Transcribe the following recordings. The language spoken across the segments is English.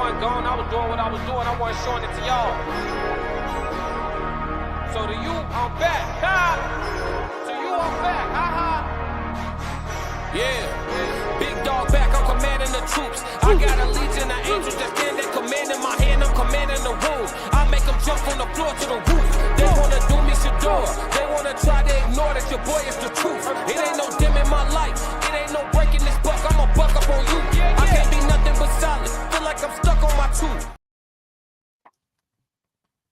wasn't gone, I was doing what I was doing, I wasn't showing it to y'all. So to you, I'm back. Ha! To you, I'm back. Ha ha. Yeah. Big dog back, I'm commanding the troops. I got a legion of angels that stand there commanding my hand, I'm commanding the room. I make them jump from the floor to the roof. They wanna do me Shador. They wanna try to ignore that your boy is the truth. It ain't no dim in my life. It ain't no breaking this buck. I'ma buck up on you. I can't be nothing but solid. Feel like I'm stuck on my tooth.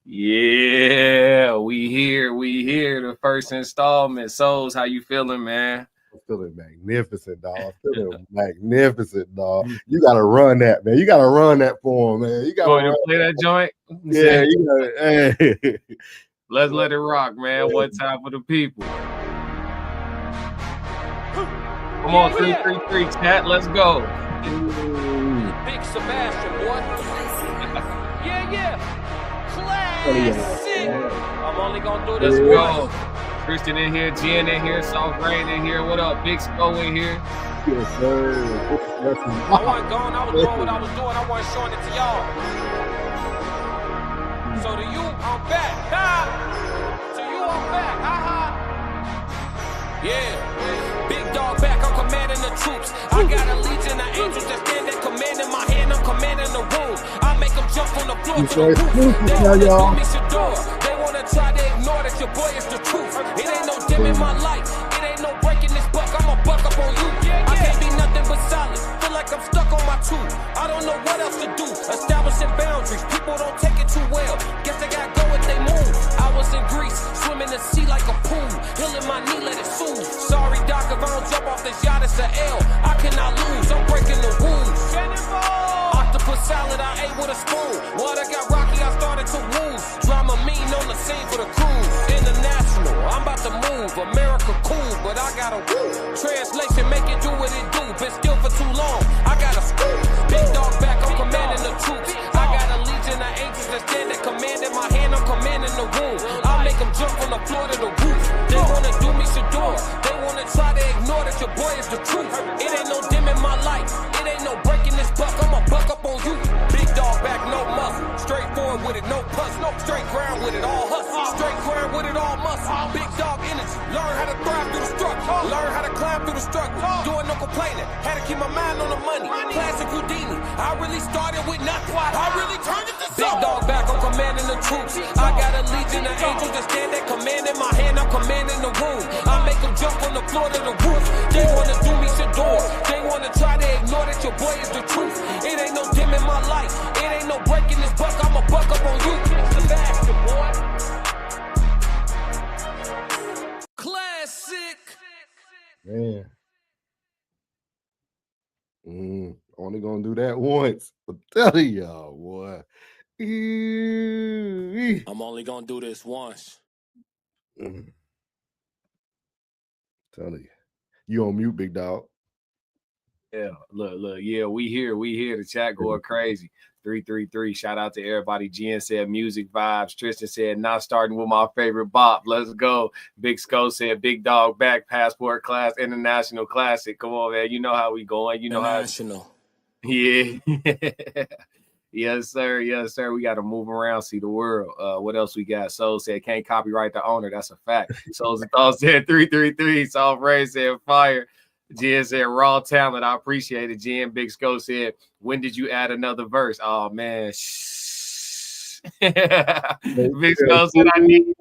Yeah, we here. The first installment. Souls, how you feeling, man? I'm feeling magnificent, dog. Magnificent, dog. You gotta run that, man. You gotta run that for him, man. You gotta play that joint. Yeah, you gotta. Hey. Let's let it rock, man. One time for the people. Come on, 333 chat. Let's go. Big Sebastian, boy. Yeah. Classic. I'm only gonna do this once. Christian in here, Jen in here, Soft Rain in here. What up? Big Sco in here. Yes, sir. I wasn't gone, I was doing what I was doing, I wasn't showing it to y'all. So to you, I'm back. Ha! To you, I'm back. Ha ha. Yeah. Big dog back, I'm commanding the troops. I got a legion of angels that stand there commanding my hand, I'm commanding the room. I make them jump from the floor to the roof. They wanna do me Shador. They wanna try to ignore that your boy is the truth. It ain't no dim in my life. It ain't no breaking this buck. I'ma buck up on you. I can't be nothing but solid. Feel like I'm stuck on my tooth. I don't know what else to do. Establishing boundaries. People don't take it too well. Guess they gotta go if they move. I was in Greece, swimming the sea like a pool. Healing my knee, let it soothe. Sorry, doc, if I don't jump off this yacht, it's an L. I cannot lose. I'm breaking the rules. Octopus salad, I ate with a spoon. Water got rocky, I started to woo. Drama mean on the scene for the cruise. International, I'm about to move. America cool, but I gotta woo. Translation, make it do what it do. Been still for too long, I gotta scoop. Big dog back, I'm commanding the troops. I got a legion of angels that stand there commanding my hand, I'm commanding the room. I make them jump from the floor to the roof. They wanna do me Shador. They wanna try to ignore that your boy is the truth. It ain't no dim in my life. It ain't no breaking this buck. I'ma buck up on you. Big dog back, no muscle. Straight forward with it, no puss. No straight ground with it, all hustle. Straight ground with it, all muscle. Big dog energy. Learn how to thrive through the struggle. Learn how to climb through the struggle. Doing no complaining. Had to keep my mind on the money. Classic Houdini. I really started with nothing. I really turned it to something. Big dog back, I'm commanding the troops. I got a legion of angels that stand there commanding my hand. I'm commanding the room. I make them jump from the floor to the roof. They wanna do me Shador. They wanna try to ignore that your boy is the truth. It ain't no dim in my life. It ain't no breaking this buck. I'ma buck up on you. Sebastian, boy. Classic. Man. Only gonna do that once. I'm telling y'all, boy. I'm only gonna do this once. Telling you. You on mute, big dog. Yeah, look. Yeah, we here. The chat going crazy. 333. Shout out to everybody. Jen said music vibes. Tristan said not starting with my favorite bop. Let's go. Big Sco said big dog back, passport class, international classic. Come on, man. You know how we going. You know international. Yeah. Yes, sir. We got to move around, see the world. What else we got? Soul said can't copyright the owner. That's a fact. Soul's thought said 333. Soft Ray said fire. Jen said raw talent. I appreciate it. Jen Big Sco said, when did you add another verse? Oh man. Shh. Big Sco said I need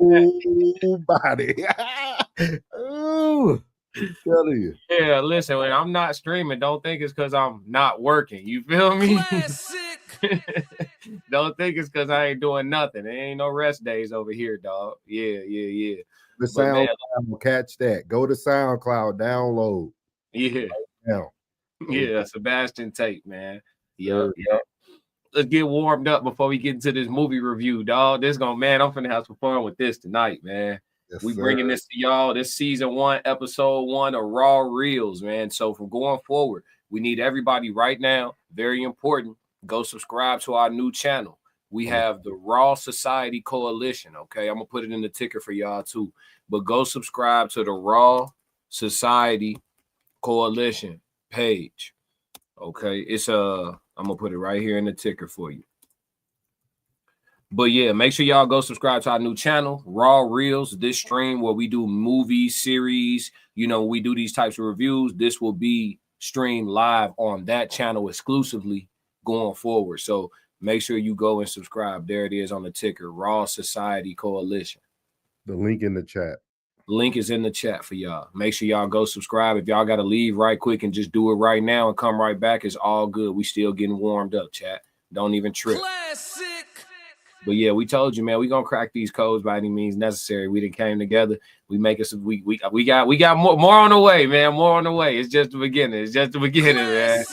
body. Ooh. Telling you. Yeah, listen, when I'm not streaming, don't think it's because I'm not working. You feel me? Don't think it's because I ain't doing nothing. There ain't no rest days over here, dog. Yeah. The SoundCloud will catch that. Go to SoundCloud, download. Yeah. Now. Yeah, Sebastian Tate, man. Yeah. Let's get warmed up before we get into this movie review, dog. I'm finna have some fun with this tonight, man. Yes, we bringing this to y'all. This season 1, episode 1 of Raw Reels, man. So from going forward, we need everybody right now. Very important. Go subscribe to our new channel. We have the Raw Society Coalition. Okay, I'm gonna put it in the ticker for y'all too. But go subscribe to the Raw Society Coalition page. Okay, it's I'm gonna put it right here in the ticker for you. But yeah, make sure y'all go subscribe to our new channel, Raw Reels. This stream where we do movies, series, we do these types of reviews. This will be streamed live on that channel exclusively going forward. So make sure you go and subscribe. There it is on the ticker, Raw Society Coalition. The link in the chat. Link is in the chat for y'all. Make sure y'all go subscribe. If y'all got to leave right quick and just do it right now and come right back, it's all good. We still getting warmed up, chat. Don't even trip. Classic. But yeah, we told you, man, we gonna crack these codes by any means necessary. We done came together. We make us. We got more on the way, man. More on the way. It's just the beginning. Man.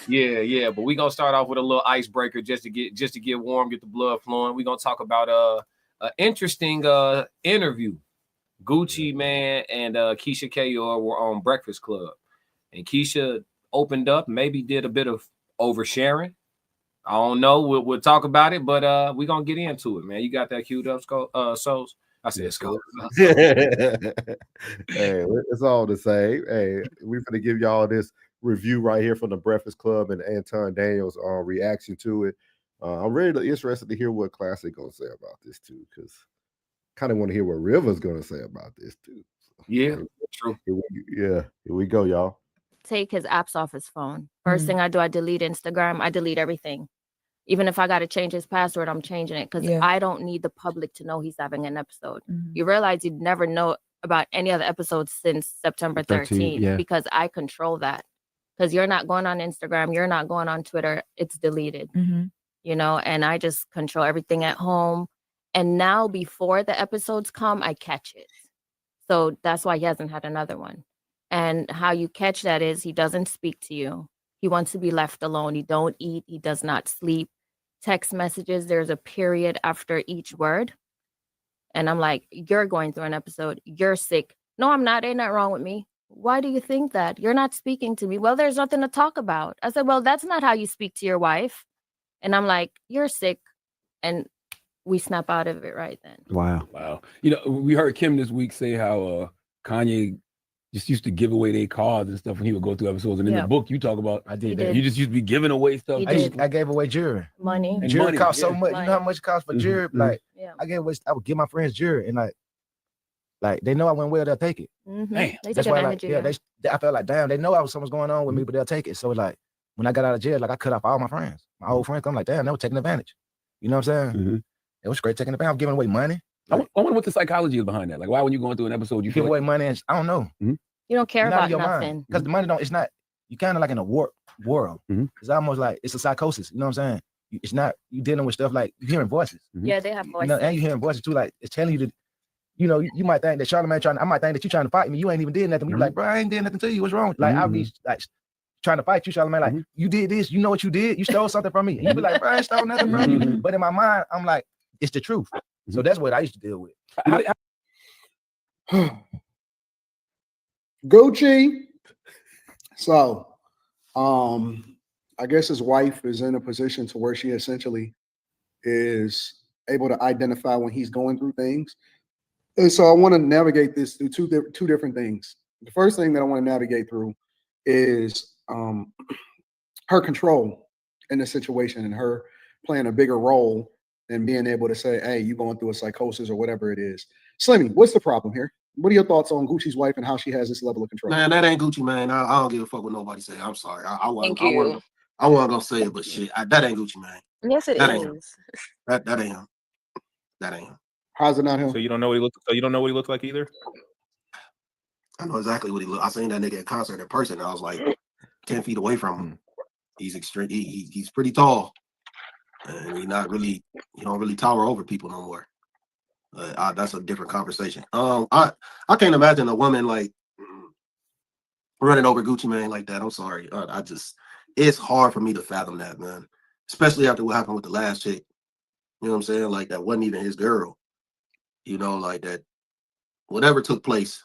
Yeah. But we gonna start off with a little icebreaker just to get warm, get the blood flowing. We gonna talk about an interesting interview. Gucci, man, and Keisha Kayor were on Breakfast Club, and Keisha opened up, maybe did a bit of oversharing. I don't know. We'll talk about it, but we're gonna get into it, man. You got that queued up, Souls? I said Souls. Hey, it's all the same. Hey, we're gonna give y'all this review right here from the Breakfast Club and Anton Daniels' reaction to it. I'm really interested to hear what Classic gonna say about this too, because kind of want to hear what River's gonna say about this too. So, yeah, true. Here we go, y'all. Take his apps off his phone. First thing I do, I delete Instagram. I delete everything. Even if I got to change his password, I'm changing it because I don't need the public to know he's having an episode. You realize you'd never know about any other episodes since September 13th because I control that. Because you're not going on Instagram, you're not going on Twitter, it's deleted. And I just control everything at home. And now before the episodes come, I catch it. So that's why he hasn't had another one. And how you catch that is he doesn't speak to you. He wants to be left alone. He don't eat. He does not sleep. Text messages, there's a period after each word. And I'm like, you're going through an episode. You're sick. No, I'm not. Ain't nothing wrong with me. Why do you think that? You're not speaking to me. Well, there's nothing to talk about. I said, well, that's not how you speak to your wife. And I'm like, you're sick. And we snap out of it right then. Wow. We heard Kim this week say how Kanye just used to give away their cards and stuff when he would go through episodes. And in the book, you talk about I did that. You just used to be giving away stuff. I gave away jewelry. Money. And jewelry cost so much. Money. You know how much it costs for jewelry? Like, I would give my friends jewelry, and like they know I went well, they'll take it. They That's take why, advantage of you. I felt like, damn, they know something's going on with me, but they'll take it. So like, when I got out of jail, like I cut off all my friends, my old friends. I'm like, damn, they were taking advantage. You know what I'm saying? It was great taking advantage. I'm giving away money. I wonder what the psychology is behind that. Like, why when you going through an episode, you give away money? And I don't know. You don't care about nothing. Because the money it's not, you kind of like in a warped world. It's almost like it's a psychosis. You know what I'm saying? It's not, you dealing with stuff like you hearing voices. Yeah, they have voices. And you hearing voices too, like it's telling you to, you might think that Charlamagne I might think that you trying to fight me. You ain't even did nothing. You like, bro, I ain't did nothing to you. What's wrong? Like, I'll be like trying to fight you, Charlamagne. Like, you did this. You know what you did? You stole something from me. And you be like, bro, I ain't stole nothing from you. But in my mind, I'm like, it's the truth. So that's what I used to deal with. Gucci. So, I guess his wife is in a position to where she essentially is able to identify when he's going through things. And so I want to navigate this through two different things. The first thing that I want to navigate through is her control in the situation and her playing a bigger role and being able to say, hey, you going through a psychosis or whatever it is. Slimmy, what's the problem here? What are your thoughts on Gucci's wife and how she has this level of control? Man, that ain't Gucci, man. I don't give a fuck what nobody say. I'm sorry. I wasn't gonna say it, but shit, that ain't Gucci, man. Yes, it is. That ain't him. That ain't him. How's it not him? So you don't know what he looks. So you don't know what he looks like either. I know exactly what he looked. I seen that nigga at concert in person. And I was like 10 feet away from him. He's extreme. He's pretty tall, and he don't really tower over people no more. That's a different conversation. I can't imagine a woman like running over Gucci Mane like that. I'm sorry. It's hard for me to fathom that, man. Especially after what happened with the last chick. You know what I'm saying? Like that wasn't even his girl. Like that. Whatever took place.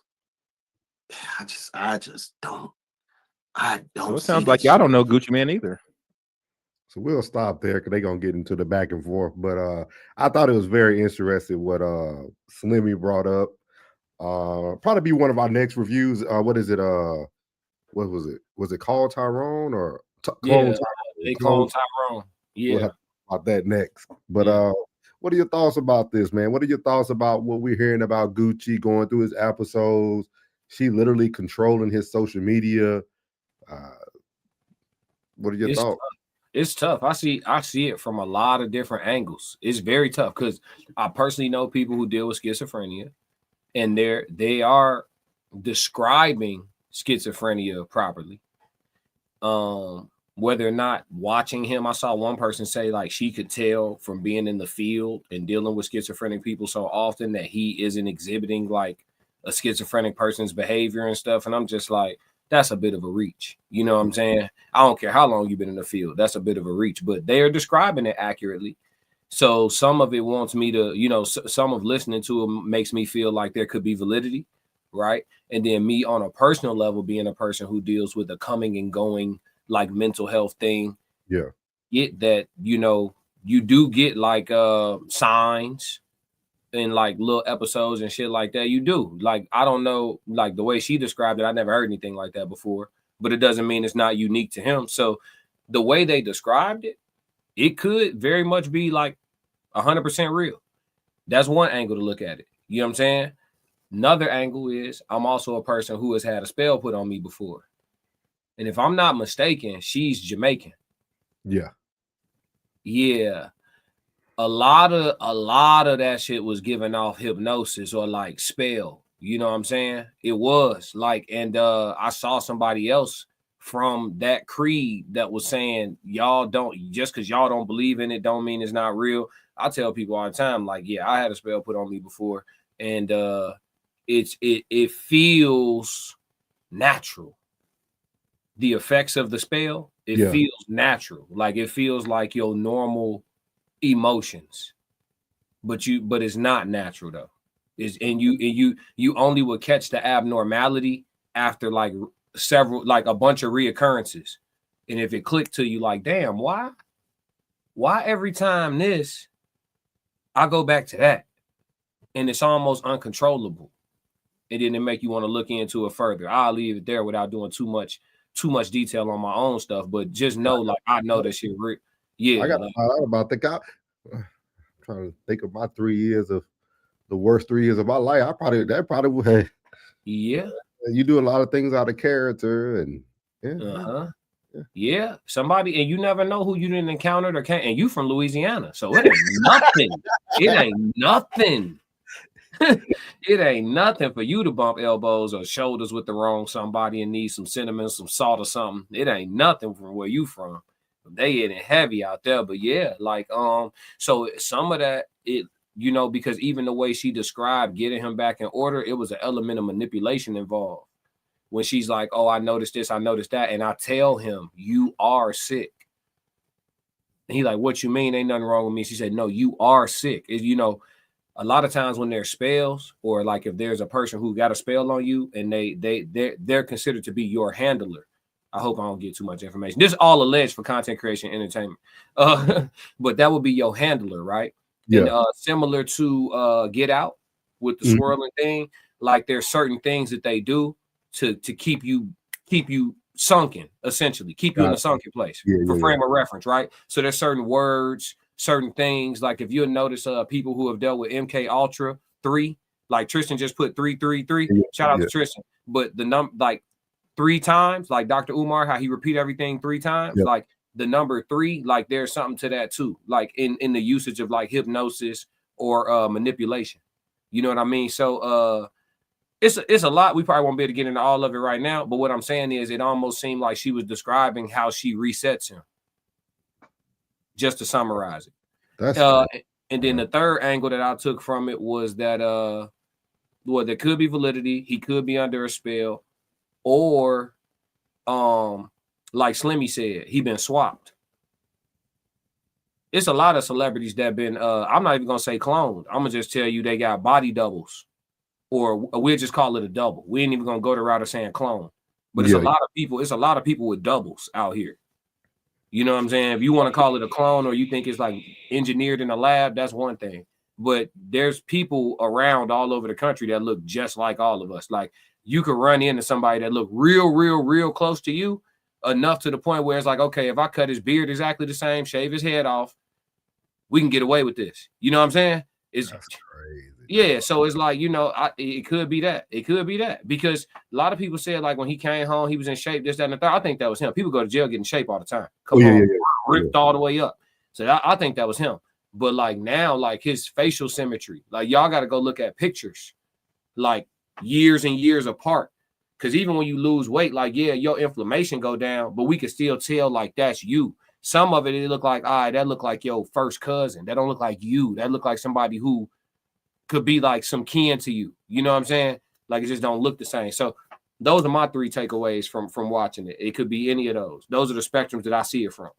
I just don't. So it sounds like y'all don't know Gucci Mane either. So we'll stop there because they're gonna get into the back and forth. But I thought it was very interesting what Slimmy brought up. Probably be one of our next reviews. What is it? What was it? Was it called Tyrone or Clone Tyrone? They clone Tyrone. Yeah. We'll have to talk about that next. But what are your thoughts about this, man? What are your thoughts about what we're hearing about Gucci going through his episodes? She literally controlling his social media. What are your thoughts? It's tough. I see it from a lot of different angles. It's very tough because I personally know people who deal with schizophrenia, and they are describing schizophrenia properly. Whether or not watching him, I saw one person say like she could tell from being in the field and dealing with schizophrenic people so often that he isn't exhibiting like a schizophrenic person's behavior and stuff. And I'm just like, that's a bit of a reach. You know what I'm saying? I don't care how long you've been in the field. That's a bit of a reach, but they are describing it accurately. So some of it wants me to, some of listening to them makes me feel like there could be validity, right? And then me on a personal level, being a person who deals with a coming and going like mental health thing. Yeah. Get that, you do get like signs in like little episodes and shit like that. You do. Like, I don't know, like the way she described it, I never heard anything like that before, but it doesn't mean it's not unique to him. So the way they described it, it could very much be like 100% real. That's one angle to look at it. You know what I'm saying? Another angle is I'm also a person who has had a spell put on me before. And if I'm not mistaken, she's Jamaican. Yeah. Yeah. A lot of that shit was giving off hypnosis or like spell. You know what I'm saying? It was like, and I saw somebody else from that creed that was saying, y'all don't, just because y'all don't believe in it, don't mean it's not real. I tell people all the time, like, yeah, I had a spell put on me before, and it feels natural. The effects of the spell, it feels natural. Like it feels like your normal emotions, but it's not natural though. You only would catch the abnormality after like a bunch of reoccurrences. And if it clicked to you like, damn, why every time this I go back to that, and it's almost uncontrollable, and then it make you want to look into it further. I'll leave it there without doing too much detail on my own stuff, but just know, like, I know that shit real. Yeah, I got about the guy. I'm trying to think of my 3 years of the worst 3 years of my life. That probably would. Yeah, you do a lot of things out of character, and yeah. Somebody, and you never know who you didn't encounter or can't. And you from Louisiana, so it ain't nothing. It ain't nothing. It ain't nothing for you to bump elbows or shoulders with the wrong somebody and need some cinnamon, some salt or something. It ain't nothing from where you from. They getting heavy out there, but yeah, like so some of that, it because even the way she described getting him back in order, it was an element of manipulation involved. When she's like, "Oh, I noticed this, I noticed that," and I tell him, "You are sick," and he like, "What you mean? Ain't nothing wrong with me?" She said, "No, you are sick." A lot of times when there's spells, or like if there's a person who got a spell on you and they're considered to be your handler. I hope I don't get too much information. This is all alleged for content creation, entertainment. But that would be your handler, right? Yeah. And similar to Get Out with the swirling thing, like there's certain things that they do to keep you sunken, essentially, keep you in a sunken place for frame of reference, right? So there's certain words, certain things, like if you'll notice people who have dealt with MK Ultra 3, like Tristan just put 333. Shout out to Tristan. But the number, like 3 times, like Dr. Umar, how he repeat everything 3 times, like the number 3, like there's something to that too, like in the usage of like hypnosis or manipulation. You know what I mean? So it's a lot. We probably won't be able to get into all of it right now, but what I'm saying is it almost seemed like she was describing how she resets him. Just to summarize it. And then the third angle that I took from it was that there could be validity. He could be under a spell, or like Slimmy said, he been swapped. It's a lot of celebrities that been I'm not even gonna say cloned. I'm gonna just tell you they got body doubles, or we'll just call it a double. We ain't even gonna go the route of saying clone, but it's a lot of people. It's a lot of people with doubles out here. You know what I'm saying? If you want to call it a clone, or you think it's like engineered in a lab, that's one thing. But there's people around all over the country that look just like all of us. Like you could run into somebody that look real close to you, enough to the point where it's like, okay, if I cut his beard exactly the same, shave his head off, we can get away with this. You know what I'm saying? That's crazy. Yeah, so it's like, it could be that. It could be that. Because a lot of people said, like, when he came home, he was in shape, this, that, and the third. I think that was him. People go to jail getting in shape all the time. Ripped all the way up. So I think that was him. But, like, now, like, his facial symmetry, like, y'all got to go look at pictures, like, years and years apart. Because even when you lose weight, like, yeah, your inflammation go down, but we can still tell, like, that's you. Some of it look like, that look like your first cousin. That don't look like you. That look like somebody who could be like some kin to you. You know what I'm saying? Like, it just don't look the same. So those are my 3 takeaways from watching it. It could be any of those. Those are the spectrums that I see it from.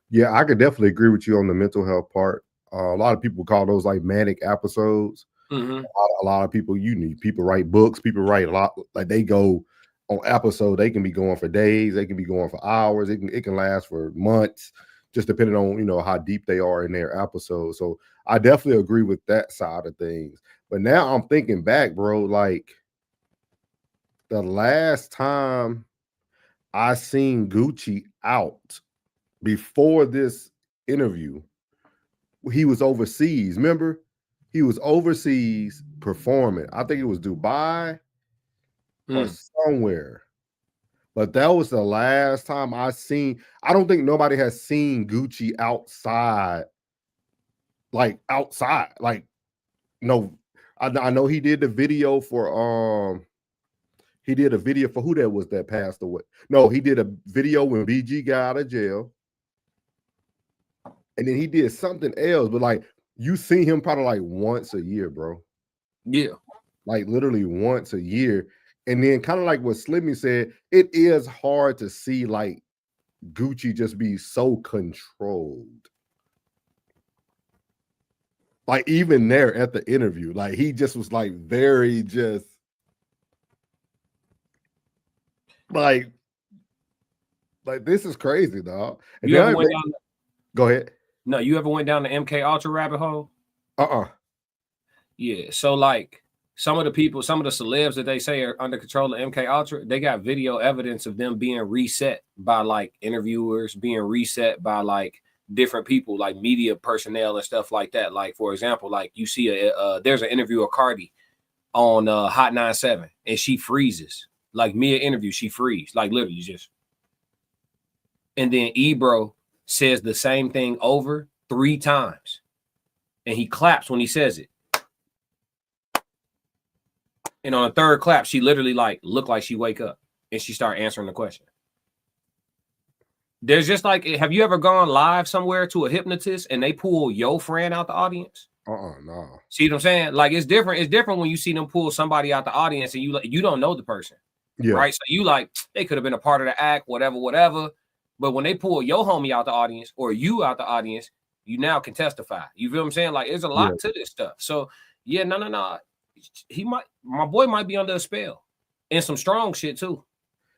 Yeah, I could definitely agree with you on the mental health part. A lot of people call those like manic episodes. Mm-hmm. A lot of people, people write books, people write a lot, like they go on episode, they can be going for days, they can be going for hours, it can last for months, just depending on how deep they are in their episode. So I definitely agree with that side of things. But now I'm thinking back, bro, like the last time I seen Gucci out before this interview, he was overseas. Remember? He was overseas performing. I think it was Dubai or somewhere. But that was the last time I don't think nobody has seen Gucci outside. Like outside. Like, no. I know he did the video for who that was that passed away. No, he did a video when BG got out of jail. And then he did something else, but like you see him probably like once a year, bro. Yeah. Like literally once a year. And then kind of like what Slimmy said, it is hard to see like Gucci just be so controlled. Like even there at the interview, like he just was like very just like this is crazy, dog. And go ahead. No, you ever went down the MK Ultra rabbit hole? Yeah. So like some of the celebs that they say are under control of MK Ultra, they got video evidence of them being reset by like interviewers, being reset by like different people, like media personnel and stuff like that. Like, for example, like you see there's an interview of Cardi on Hot 97 and she freezes. Like mid interview, she freezes. Like literally just. And then Ebro says the same thing over 3 times. And he claps when he says it. And on the 3rd clap, she literally like looked like she wake up and she start answering the question. There's just like, have you ever gone live somewhere to a hypnotist and they pull your friend out the audience? No. See what I'm saying? Like it's different. It's different when you see them pull somebody out the audience and you don't know the person. Yeah. Right. So you like, they could have been a part of the act, whatever. But when they pull your homie out the audience or you out the audience, you now can testify. You feel what I'm saying? Like there's a lot to this stuff. So yeah, no. My boy might be under a spell and some strong shit too.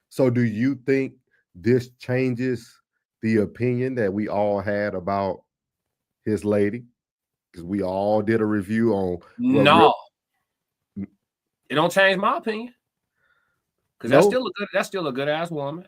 So do you think this changes the opinion that we all had about his lady? Because we all did a review on. No, it don't change my opinion. Because that's still a good ass woman.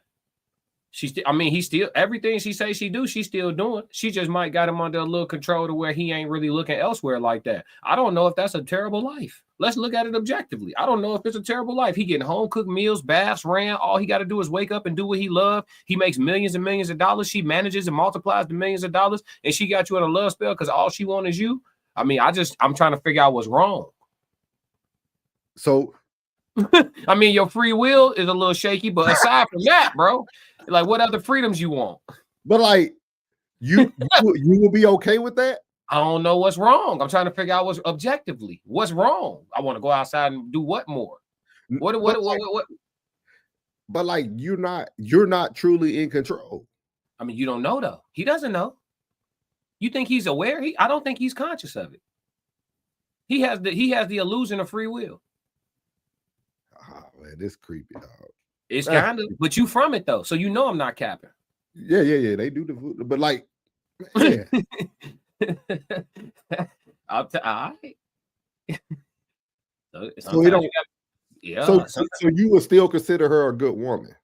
He's still everything she say she do, she's still doing. She just might got him under a little control to where he ain't really looking elsewhere like that. I don't know if that's a terrible life. Let's look at it objectively. I don't know if it's a terrible life. He getting home cooked meals, baths, ran. All he got to do is wake up and do what he love. He makes millions and millions of dollars. She manages and multiplies the millions of dollars, and she got you in a love spell because all she wants is you. I'm trying to figure out what's wrong. So, your free will is a little shaky, but aside from that, bro, like what other freedoms you want? But like you will be okay with that? I don't know what's wrong. I'm trying to figure out what's wrong. I want to go outside and do what more? What? But like you're not truly in control. You don't know though. He doesn't know. You think he's aware? I don't think he's conscious of it. He has the illusion of free will. Oh man, this creepy, dog. It's kind of, but you from it though, so you know I'm not capping. Yeah. They do the, but like, man. All right. So you would still consider her a good woman?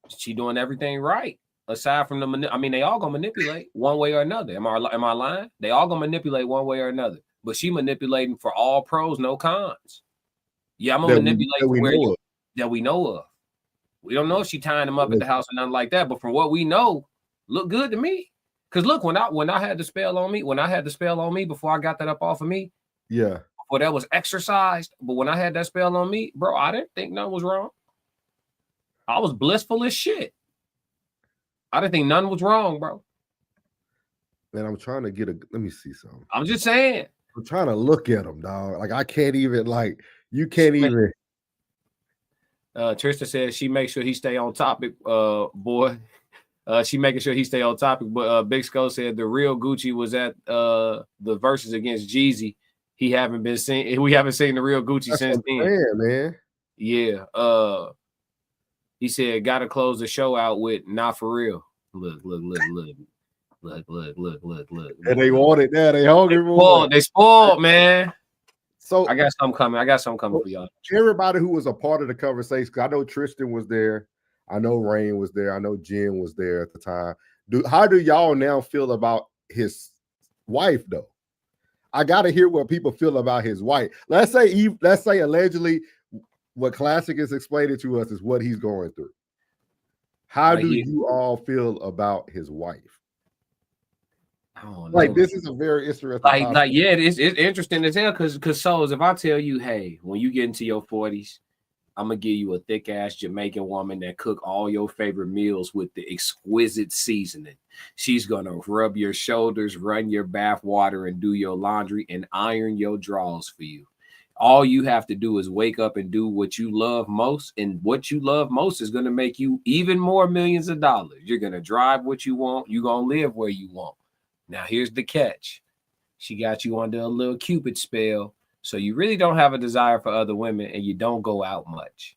She doing everything right. Aside from I mean, they all gonna manipulate one way or another. Am I lying? They all gonna manipulate one way or another. But she manipulating for all pros, no cons. Yeah, I'm gonna manipulate that we know of. That we know of. We don't know if she tying them up at the house or nothing like that. But from what we know, look good to me. Cause look, when I had the spell on me, before I got that up off of me, yeah, before that was exercised. But when I had that spell on me, bro, I didn't think nothing was wrong. I was blissful as shit. I didn't think nothing was wrong, bro. Man, I'm trying to get let me see something. I'm just saying. I'm trying to look at them, dog. Like I can't even, like, you can't even. Trista says she makes sure he stay on topic, boy. She making sure he stay on topic. But Big Skull said the real Gucci was at the verses against Jeezy. We haven't seen the real Gucci since then. Man. Yeah. He said gotta close the show out with not for real. Look. And they want it now. They hungry. They spoiled, man. So I got something coming for y'all. Everybody who was a part of the conversation, because I know Tristan was there, I know Rain was there, I know Jen was there at the time. How do y'all now feel about his wife, though? I gotta hear what people feel about his wife. Let's say allegedly what Classic is explaining to us is what he's going through. How do you all feel about his wife? I don't know. Like, this is a very interesting topic. Yeah, it's interesting as hell because souls, if I tell you, hey, when you get into your 40s, I'm gonna give you a thick ass Jamaican woman that cook all your favorite meals with the exquisite seasoning. She's gonna rub your shoulders, run your bath water, and do your laundry and iron your drawers for you. All you have to do is wake up and do what you love most, and what you love most is gonna make you even more millions of dollars. You're gonna drive what you want. You're gonna live where you want. Now, here's the catch. She got you under a little Cupid spell, so you really don't have a desire for other women, and you don't go out much.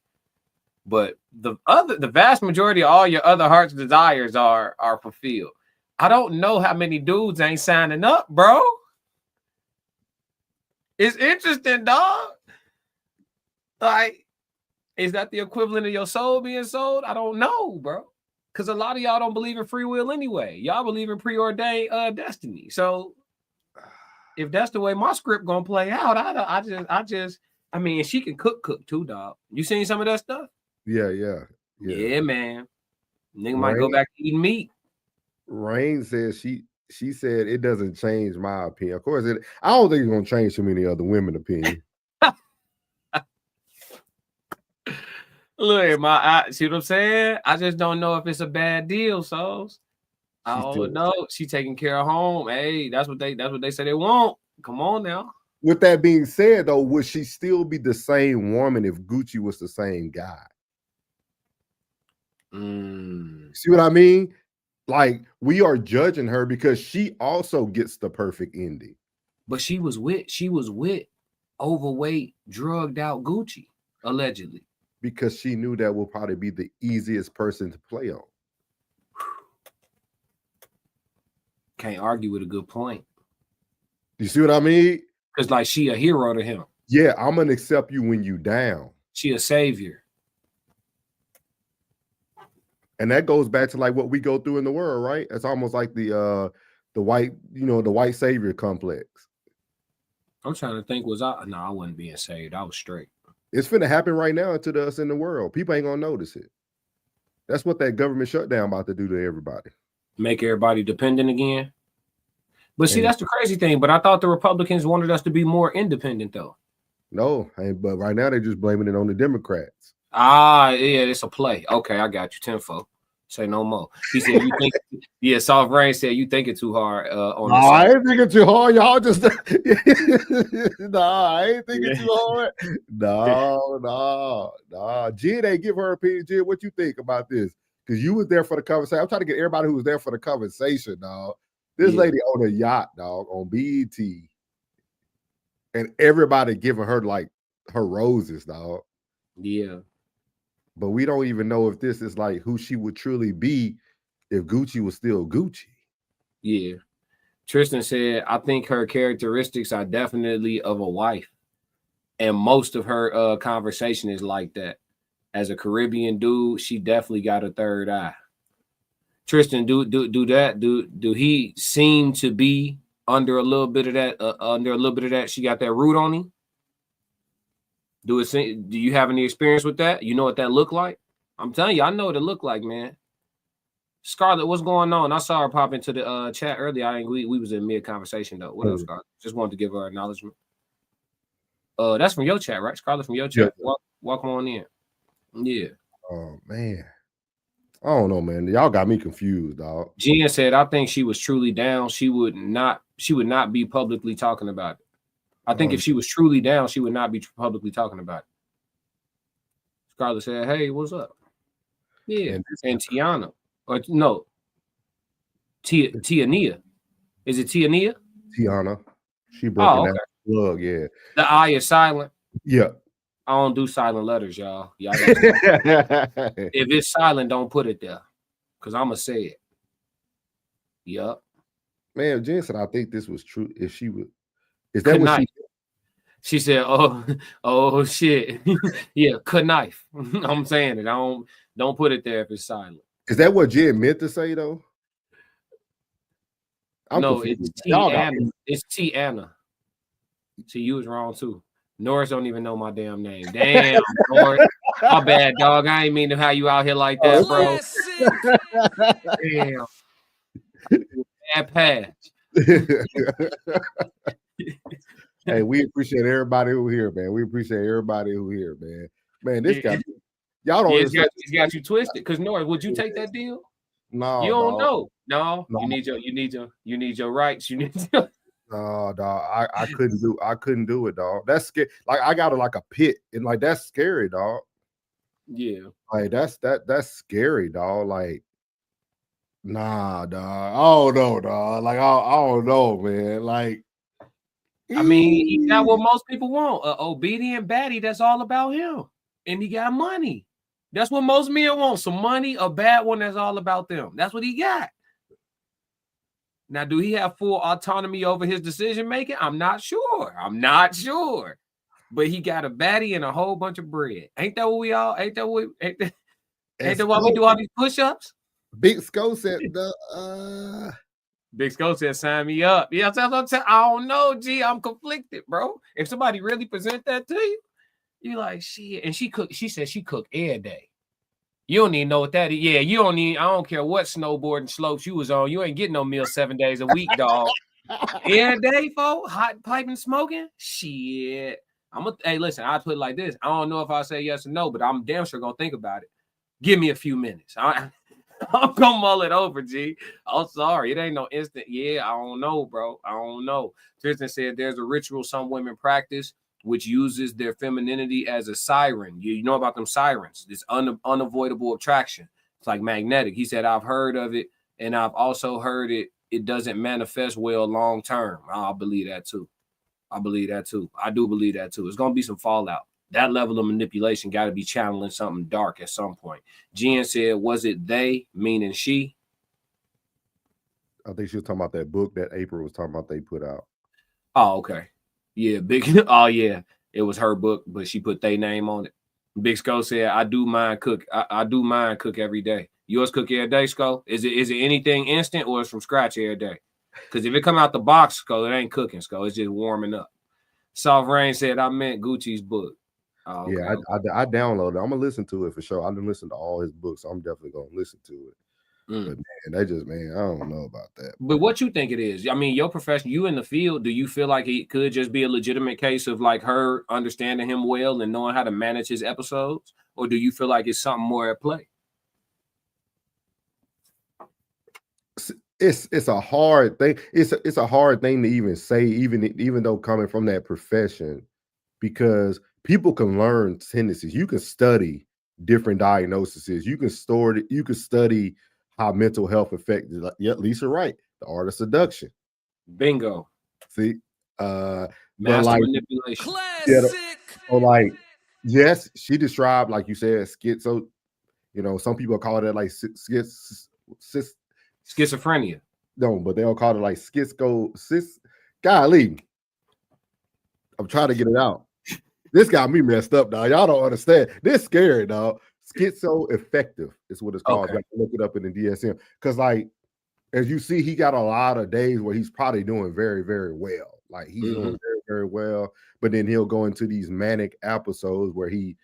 But the vast majority of all your other heart's desires are fulfilled. I don't know how many dudes ain't signing up, bro. It's interesting, dog. Like, is that the equivalent of your soul being sold? I don't know, bro. Because a lot of y'all don't believe in free will anyway. Y'all believe in preordained destiny. So if that's the way my script gonna play out, I mean, she can cook too, dog. You seen some of that stuff? Yeah, man. Nigga might go back to eating meat. Rain says she said it doesn't change my opinion. Of course, I don't think it's gonna change too many other women's opinion. Look at my eye. See what I'm saying? I just don't know if it's a bad deal, so I don't know. She taking care of home. Hey, that's what they say they want. Come on now. With that being said, though, would she still be the same woman if Gucci was the same guy? See what I mean? Like, we are judging her because she also gets the perfect ending. But she was with overweight, drugged out Gucci, allegedly. Because she knew that will probably be the easiest person to play on. Can't argue with a good point. You see what I mean? Because like she a hero to him. Yeah, I'm gonna accept you when you down. She a savior. And that goes back to like what we go through in the world, right? It's almost like the white, the white savior complex. I'm trying to think, I wasn't being saved. I was straight. It's finna happen right now to us in the world. People ain't gonna notice it. That's what that government shutdown about to do to everybody. Make everybody dependent again. But see, that's the crazy thing. But I thought the Republicans wanted us to be more independent, though. No, but right now they're just blaming it on the Democrats. Yeah, it's a play. Okay, I got you. Tenfold. Say no more. He said, "You think?" Yeah, Soft Rain said, "You thinking too hard." I ain't thinking too hard. Y'all just I ain't thinking too hard. No. Jen ain't give her opinion. Jen, what you think about this? Because you was there for the conversation. I'm trying to get everybody who was there for the conversation, dog. This lady on a yacht, dog, on BET, and everybody giving her like her roses, dog. Yeah. But we don't even know if this is like who she would truly be if Gucci was still Gucci. Yeah. Tristan said, I think her characteristics are definitely of a wife. And most of her conversation is like that. as a Caribbean dude, she definitely got a third eye. Tristan, do he seem to be under a little bit of that? She got that root on him. Do you have any experience with that? You know what that looked like? I'm telling you, I know what it looked like, man. Scarlett, what's going on? I saw her pop into the chat earlier. We was in mid conversation though. What else, Scarlett? Just wanted to give her acknowledgement. That's from your chat, right? Scarlett from your chat. Yeah. Welcome on in. Yeah. Oh man. I don't know, man. Y'all got me confused, dog. Jen said, I think she was truly down. She would not be publicly talking about it. I think if she was truly down, she would not be publicly talking about it. Scarlett said, hey, what's up? Yeah. And Tiana. Or no. Tiania. Is it Tiania? Tiana. She broke that plug, yeah. The I is silent. Yeah. I don't do silent letters, y'all. If it's silent, don't put it there. Because I'm going to say it. Yup. Man, Jen said, I think this was true. If she would. Is that what she said, oh shit. Yeah, knife. I'm saying it. Don't put it there if it's silent. Is that what Jen meant to say though? No, it's Tiana. It's Tiana. See, you was wrong too. Norris don't even know my damn name. Damn, Norris. My bad, dog. I ain't mean to have you out here like that, bro. Damn. Bad pass. Hey, we appreciate everybody who here, man. We appreciate everybody who here, man. Man, this guy, y'all don't. He's got you twisted. Because Norris, would you take that deal? No, you don't know. No, you need your rights. You need your. No, dog. I couldn't do it, dog. That's scary. Like I got a pit, and like that's scary, dog. Yeah. Like that's scary, dog. Like, nah, dog. Oh no, dog. Like I don't know, man. Like, I mean, he got what most people want. An obedient baddie that's all about him. And he got money. That's what most men want. Some money, a bad one that's all about them. That's what he got. Now, do he have full autonomy over his decision making? I'm not sure. But he got a baddie and a whole bunch of bread. Ain't that what we all? Ain't that why we do all these push-ups? Big Sco said Big Sco said, sign me up. Yeah, I don't know, G. I'm conflicted, bro. If somebody really present that to you, you're like, shit. And she said she cooked every day. You don't even know what that is. Yeah, you don't need, I don't care what snowboarding slopes you was on. You ain't getting no meal 7 days a week, dog. Every day, folks, hot piping smoking. Shit. Hey, listen, I'll put it like this. I don't know if I say yes or no, but I'm damn sure gonna think about it. Give me a few minutes. I'm gonna mull it over, G. I'm sorry. It ain't no instant. Yeah, I don't know, bro. I don't know. Tristan said there's a ritual some women practice which uses their femininity as a siren. You know about them sirens. This unavoidable attraction. It's like magnetic. He said, I've heard of it, and I've also heard it doesn't manifest well long term. I believe that too. I do believe that too. It's gonna be some fallout. That level of manipulation got to be channeling something dark at some point. Jen said, was it they, meaning she? I think she was talking about that book that April was talking about they put out. Oh, okay. Yeah, oh, yeah. It was her book, but she put their name on it. Big Sco said, I do mine cook. I do mine cook every day. Yours cook every day, Sco? Is it anything instant or it's from scratch every day? Because if it come out the box, Sco, it ain't cooking, Sco. It's just warming up. Soft Rain said, I meant Gucci's book. Oh, okay. Yeah, I downloaded it. I'm gonna listen to it for sure. I didn't listen to all his books, so I'm definitely gonna listen to it. But man, I don't know about that. But what you think it is? I mean, your profession, you in the field, do you feel like it could just be a legitimate case of like her understanding him well and knowing how to manage his episodes? Or do you feel like it's something more at play? It's a hard thing. It's a hard thing to even say, even though coming from that profession, because people can learn tendencies. You can study different diagnoses. You can study how mental health affects. Yeah, Lisa Wright, The Art of Seduction. Bingo. See, master manipulation. Classic. So like, yes, she described, like you said, schizo. You know, some people call it like schizophrenia. No, but they all call it like golly. I'm trying to get it out. This got me messed up, dog. Y'all don't understand. This scary, dog. Schizoaffective is what it's called. Okay. Look it up in the DSM. Because, like, as you see, he got a lot of days where he's probably doing very, very well. Like, he's doing very, very well. But then he'll go into these manic episodes where he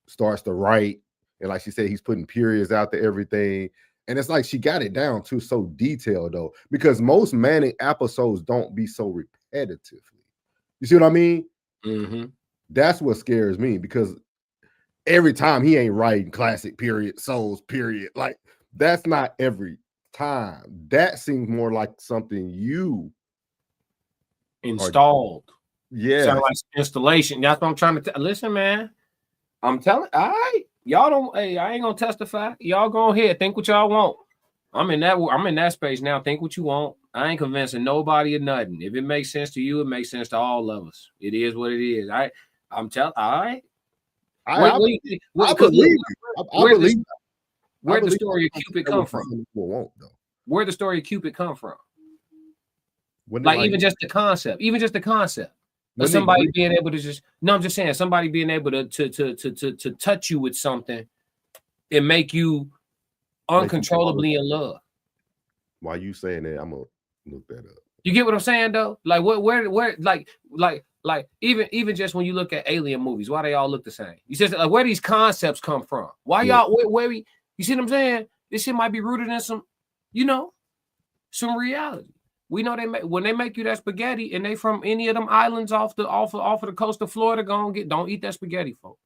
starts to write. And like she said, he's putting periods out to everything. And it's like she got it down to so detailed, though, because most manic episodes don't be so repetitively. You see what I mean? Mm-hmm. That's what scares me, because every time he ain't writing classic period, souls period. Like, that's not every time. That seems more like something you installed. Yeah. Sound like installation. That's what I'm trying to listen, man. I'm telling, all right. Y'all don't, hey, I ain't gonna testify. Y'all go ahead, think what y'all want. I'm in that space now. Think what you want. I ain't convincing nobody of nothing. If it makes sense to you, it makes sense to all of us. It is what it is. I'm telling, all right. I believe where the story of Cupid come from? Where the story of Cupid come from? Like even just the concept. Of somebody being able to just I'm just saying somebody being able to touch you with something and make you uncontrollably in love. While you saying that, I'm gonna look that up. You get what I'm saying though? Like where like even just when you look at alien movies, why they all look the same? You said like where these concepts come from? Why y'all where we you see what I'm saying? This shit might be rooted in some, some reality. We know when they make you that spaghetti and they from any of them islands off of the coast of Florida, don't eat that spaghetti, folks.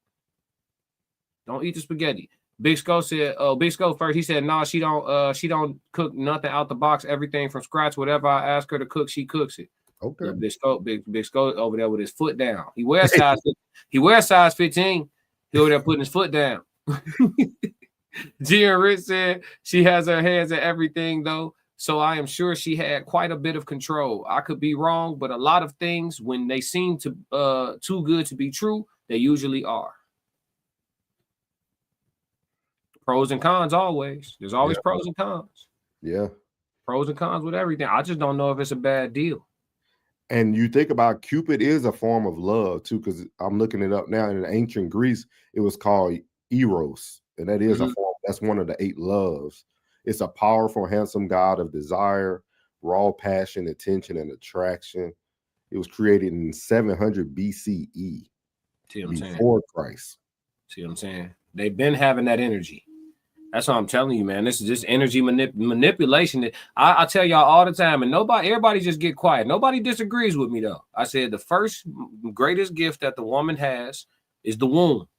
Don't eat the spaghetti. Big Skull said, Big Skull first, he said, no, she don't cook nothing out the box, everything from scratch. Whatever I ask her to cook, she cooks it. Okay. Big Skull over there with his foot down. He wears size 15. He over there putting his foot down. Gia Rich said she has her hands in everything though. So I am sure she had quite a bit of control. I could be wrong, but a lot of things, when they seem to too good to be true, they usually are. Pros and cons always. There's always pros and cons. Yeah. Pros and cons with everything. I just don't know if it's a bad deal. And you think about Cupid is a form of love too, because I'm looking it up now. In ancient Greece, it was called Eros, and that is a form. That's one of the 8 loves. It's a powerful, handsome god of desire, raw passion, attention, and attraction. It was created in 700 BCE, before Christ. See what I'm saying? They've been having that energy. That's what I'm telling you, man. This is just energy manipulation. I tell y'all all the time, and everybody just get quiet. Nobody disagrees with me, though. I said the first greatest gift that the woman has is the womb.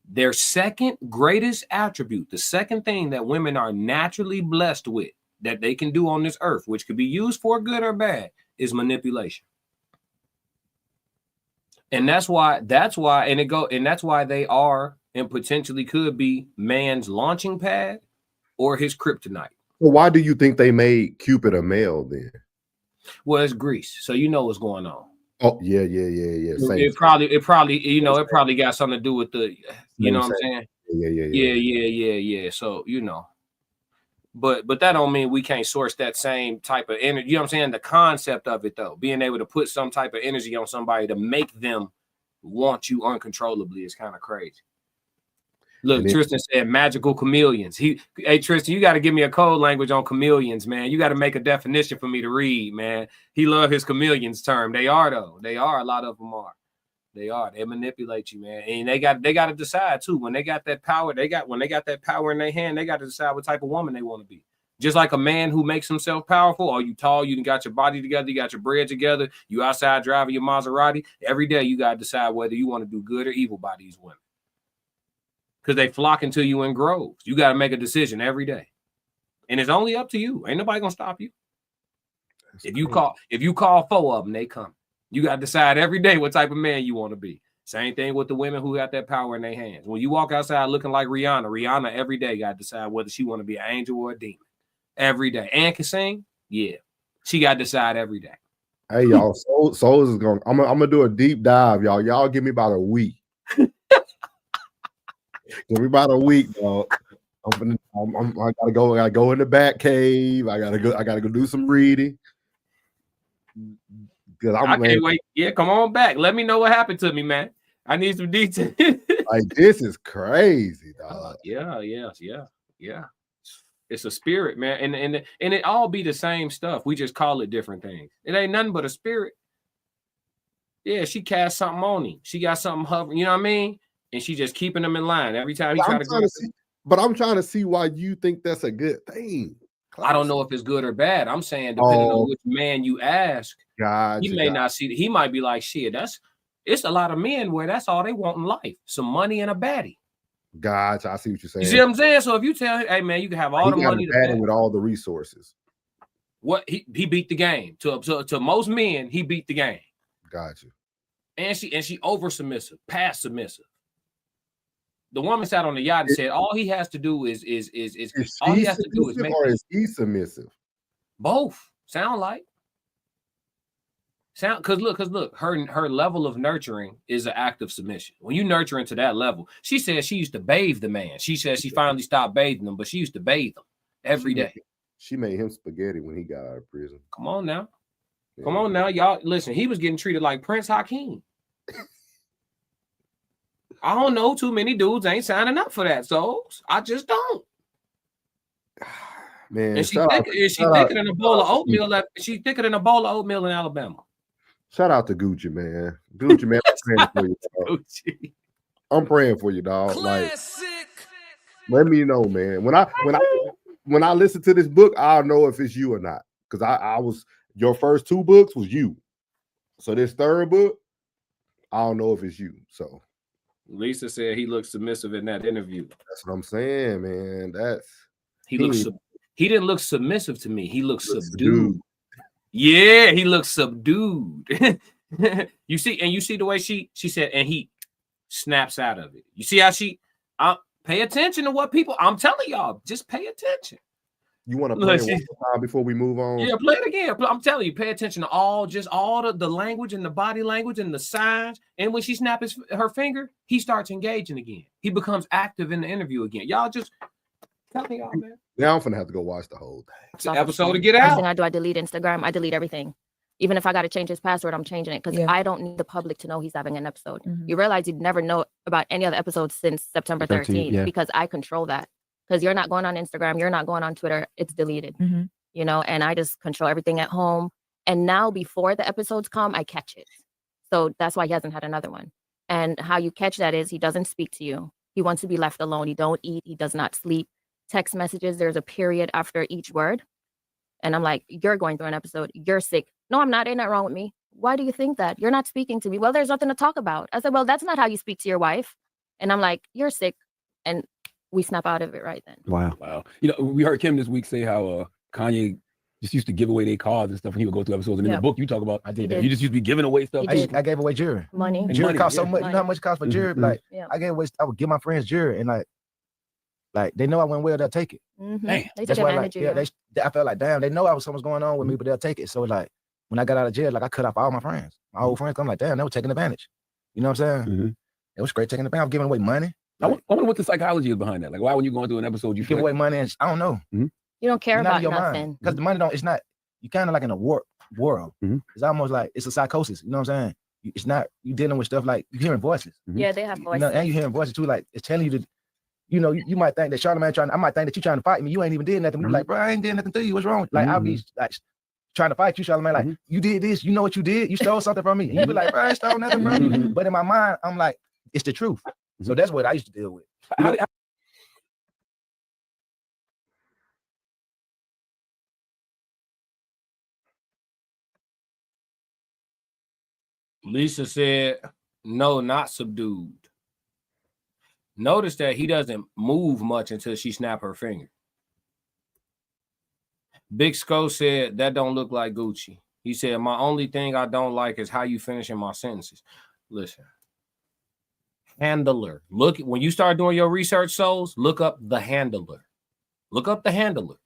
Their second greatest attribute, the second thing that women are naturally blessed with that they can do on this earth, which could be used for good or bad, is manipulation. And that's why they are and potentially could be man's launching pad or his kryptonite. Well, why do you think they made Cupid a male then? Well, it's Greece, so you know what's going on. Oh, yeah. It probably got something to do with the, what I'm saying? Yeah. So, but that don't mean we can't source that same type of energy. You know what I'm saying? The concept of it though, being able to put some type of energy on somebody to make them want you uncontrollably is kind of crazy. Look, Tristan said magical chameleons. Hey, Tristan, you got to give me a code language on chameleons, man. You got to make a definition for me to read, man. He love his chameleons term. They are, though. They are. A lot of them are. They are. They manipulate you, man. And they got to decide, too. When they got that power, when they got that power in their hand, they got to decide what type of woman they want to be. Just like a man who makes himself powerful, or you tall, you got your body together, you got your bread together, you outside driving your Maserati. Every day you got to decide whether you want to do good or evil by these women. Because they flock into you in groves. You got to make a decision every day. And it's only up to you. Ain't nobody going to stop you. If you call 4 of them, they come. You got to decide every day what type of man you want to be. Same thing with the women who got that power in their hands. When you walk outside looking like Rihanna every day got to decide whether she want to be an angel or a demon. Every day. And can sing? Yeah. She got to decide every day. Hey, y'all. Souls is going. I'm gonna do a deep dive, y'all. Y'all give me about a week. Give me about a week, dog. I gotta go in the back cave. I gotta go do some reading. I can't wait. Yeah, come on back. Let me know what happened to me, man. I need some details. Like, this is crazy, dog. Yeah. It's a spirit, man, and it all be the same stuff. We just call it different things. It ain't nothing but a spirit. Yeah, she cast something on him. She got something hovering, you know what I mean? And she just keeping him in line every time he try to go. But I'm trying to see why you think that's a good thing. I don't know if it's good or bad. I'm saying depending on which man you ask, he may not see. He might be like, shit, it's a lot of men where that's all they want in life: some money and a baddie. Gotcha. I see what you're saying. You see what I'm saying? So if you tell him, hey man, you can have all the money, with all the resources. What he beat the game. To most men, he beat the game. Gotcha. And she over submissive, past submissive. The woman sat on the yacht and said, all he has to do is all he has to do is make. Or is he submissive? Both sound like. Because look, her level of nurturing is an act of submission. When you nurturing to that level, she said she used to bathe the man. She said she finally stopped bathing him, but she used to bathe him every day. She made him spaghetti when he got out of prison. Come on now. Yeah. Come on now, y'all. Listen, he was getting treated like Prince Hakeem. I don't know, too many dudes ain't signing up for that, so I just don't. Man, and she thicker than a bowl of oatmeal. She thicker than a bowl of oatmeal in Alabama. Shout out to Gucci, man. Gucci, man, I'm praying for you, dog. Gucci. I'm praying for you, dog. Classic. Like, let me know, man. When I listen to this book, I'll know if it's you or not. Because I was your first two books was you. So this third book, I don't know if it's you. So Lisa said he looked submissive in that interview. That's what I'm saying, man. He didn't look submissive to me. He looked subdued. Yeah, he looks subdued. you see the way she said, and he snaps out of it. You see how pay attention to what people. I'm telling y'all, just pay attention. You want to play it one more time before we move on? Yeah, play it again. I'm telling you, pay attention to all the language and the body language and the signs. And when she snaps her finger, he starts engaging again. He becomes active in the interview again. Y'all just tell me, y'all, man. Now I'm gonna have to go watch the whole thing. It's an episode to get out. First thing I do, I delete Instagram. I delete everything. Even if I got to change his password, I'm changing it because I don't need the public to know he's having an episode. Mm-hmm. You realize you'd never know about any other episodes since September 13th because I control that. Because you're not going on Instagram, you're not going on Twitter, it's deleted. Mm-hmm. You know, and I just control everything at home. And now before the episodes come, I catch it. So that's why he hasn't had another one. And how you catch that is he doesn't speak to you. He wants to be left alone. He don't eat. He does not sleep. Text messages, there's a period after each word. And I'm like, you're going through an episode. You're sick. No, I'm not. Ain't that wrong with me? Why do you think that? You're not speaking to me. Well, there's nothing to talk about. I said, well, that's not how you speak to your wife. And I'm like, you're sick. And we snap out of it right then. Wow. You know, we heard Kim this week say how Kanye just used to give away their cars and stuff when he would go through episodes. And in the book, you talk about, you just used to be giving away stuff. I gave away jewelry. Money. Jewelry cost so much. You know how much it costs for jewelry? Like, I would give my friends jewelry and like they know I went well, they'll take it. Mm-hmm. They that's why, I felt like, damn, they know something's going on with me, but they'll take it. So like, when I got out of jail, like I cut off all my friends, my old friends. I'm like, damn, they were taking advantage. You know what I'm saying? Mm-hmm. It was great taking advantage. I was giving away money. Like, I wonder what the psychology is behind that. Like, why when you're going through an episode, you give away money and I don't know. Mm-hmm. You don't care about nothing because the money it's not. You kind of like in a warped world. Mm-hmm. It's almost like it's a psychosis. You know what I'm saying? It's not you dealing with stuff like you hearing voices. Mm-hmm. Yeah, they have voices. You know, and you hearing voices too. Like it's telling you to. You know, you might think that Charlamagne I might think that you're trying to fight me. You ain't even did nothing. Mm-hmm. You're like, bro, I ain't did nothing to you. What's wrong? Like, I'll be like trying to fight you, Charlamagne. Like, you did this. You know what you did? You stole something from me. And you be like, bro, I ain't stole nothing from you. But in my mind, I'm like, it's the truth. So that's what I used to deal with. Lisa said, no, not subdued. Notice that he doesn't move much until she snapped her finger. Big Sco said, that don't look like Gucci. He said, my only thing I don't like is how you finishing my sentences. Listen. Handler. Look, when you start doing your research, souls, look up the handler. Look up the handler.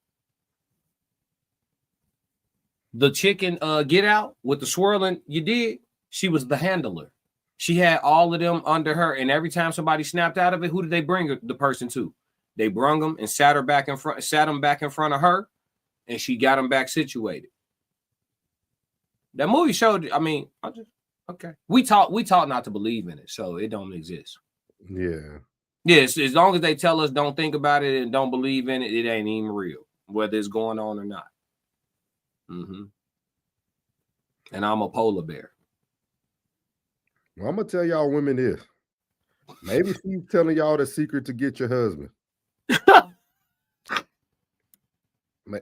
The chicken Get Out with the swirling you did, she was the handler. She had all of them under her, and every time somebody snapped out of it, who did they bring the person to? They brung them and sat them back in front of her, and she got them back situated. That movie showed. I mean, Okay. We taught not to believe in it, so it don't exist. Yeah. Yes, as long as they tell us don't think about it and don't believe in it, it ain't even real, whether it's going on or not. Mm-hmm. And I'm a polar bear. Well, I'm gonna tell y'all women this. Maybe she's telling y'all the secret to get your husband.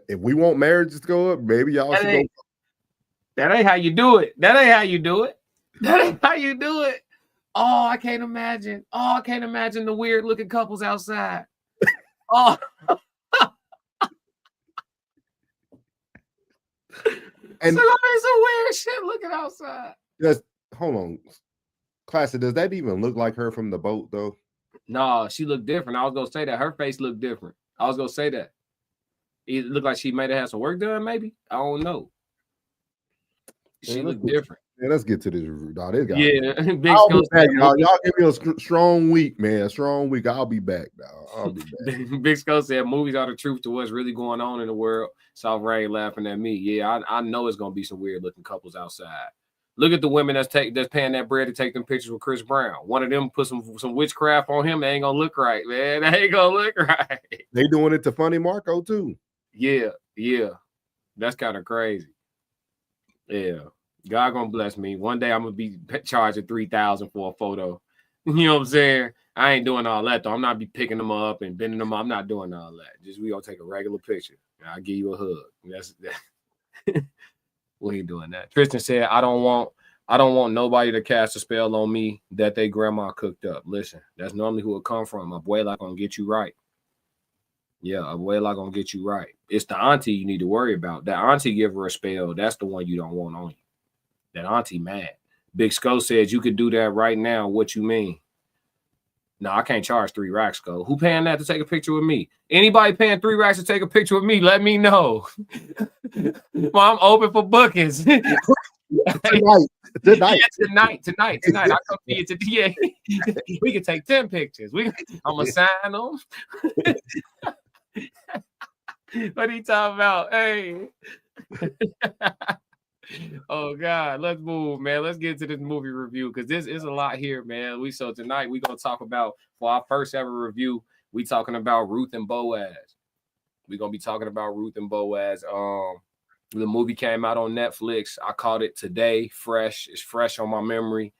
If we want marriages to go up, maybe y'all should go. That ain't how you do it. That ain't how you do it. That ain't how you do it. Oh, I can't imagine. Oh, I can't imagine the weird looking couples outside. Oh. And some weird shit looking outside. Just hold on. Classic, does that even look like her from the boat though? No, she looked different. I was gonna say that. Her face looked different. I was gonna say that. It looked like she might have had some work done, maybe. I don't know. She looked different. Yeah, let's get to this review, dog. Big y'all give me a strong week, man. A strong week. I'll be back, dog. I'll be back. Big Skull said movies are the truth to what's really going on in the world. Soft Rain laughing at me. Yeah, I know it's gonna be some weird looking couples outside. Look at the women that's paying that bread to take them pictures with Chris Brown. One of them put some witchcraft on him. They ain't gonna look right, man. They ain't gonna look right. They doing it to Funny Marco too. Yeah. That's kind of crazy. Yeah. God gonna bless me. One day I'm gonna be charging $3,000 for a photo. You know what I'm saying? I ain't doing all that though. I'm not be picking them up and bending them up. I'm not doing all that. Just we gonna take a regular picture. I'll give you a hug. That's we ain't doing that. Tristan said, I don't want nobody to cast a spell on me that they grandma cooked up. Listen, that's normally who it come from. Abuela gonna get you right. Yeah, Abuela gonna get you right. It's the auntie you need to worry about. That auntie give her a spell. That's the one you don't want on you. That auntie mad. Big Skull says you could do that right now. What you mean? No, I can't charge $3 Skull. Who paying that to take a picture with me? Anybody paying $3 to take a picture with me? Let me know. Well, I'm open for bookings. Tonight. Tonight. I'll come to you today. We can take 10 pictures. I'm gonna sign them. What are you talking about? Hey. Oh God, let's move, man. Let's get to this movie review because this is a lot here, man. So tonight we're gonna talk about, for our first ever review, we talking about Ruth and Boaz. We're gonna be talking about Ruth and Boaz. The movie came out on Netflix. I caught it today, fresh. It's fresh on my memory.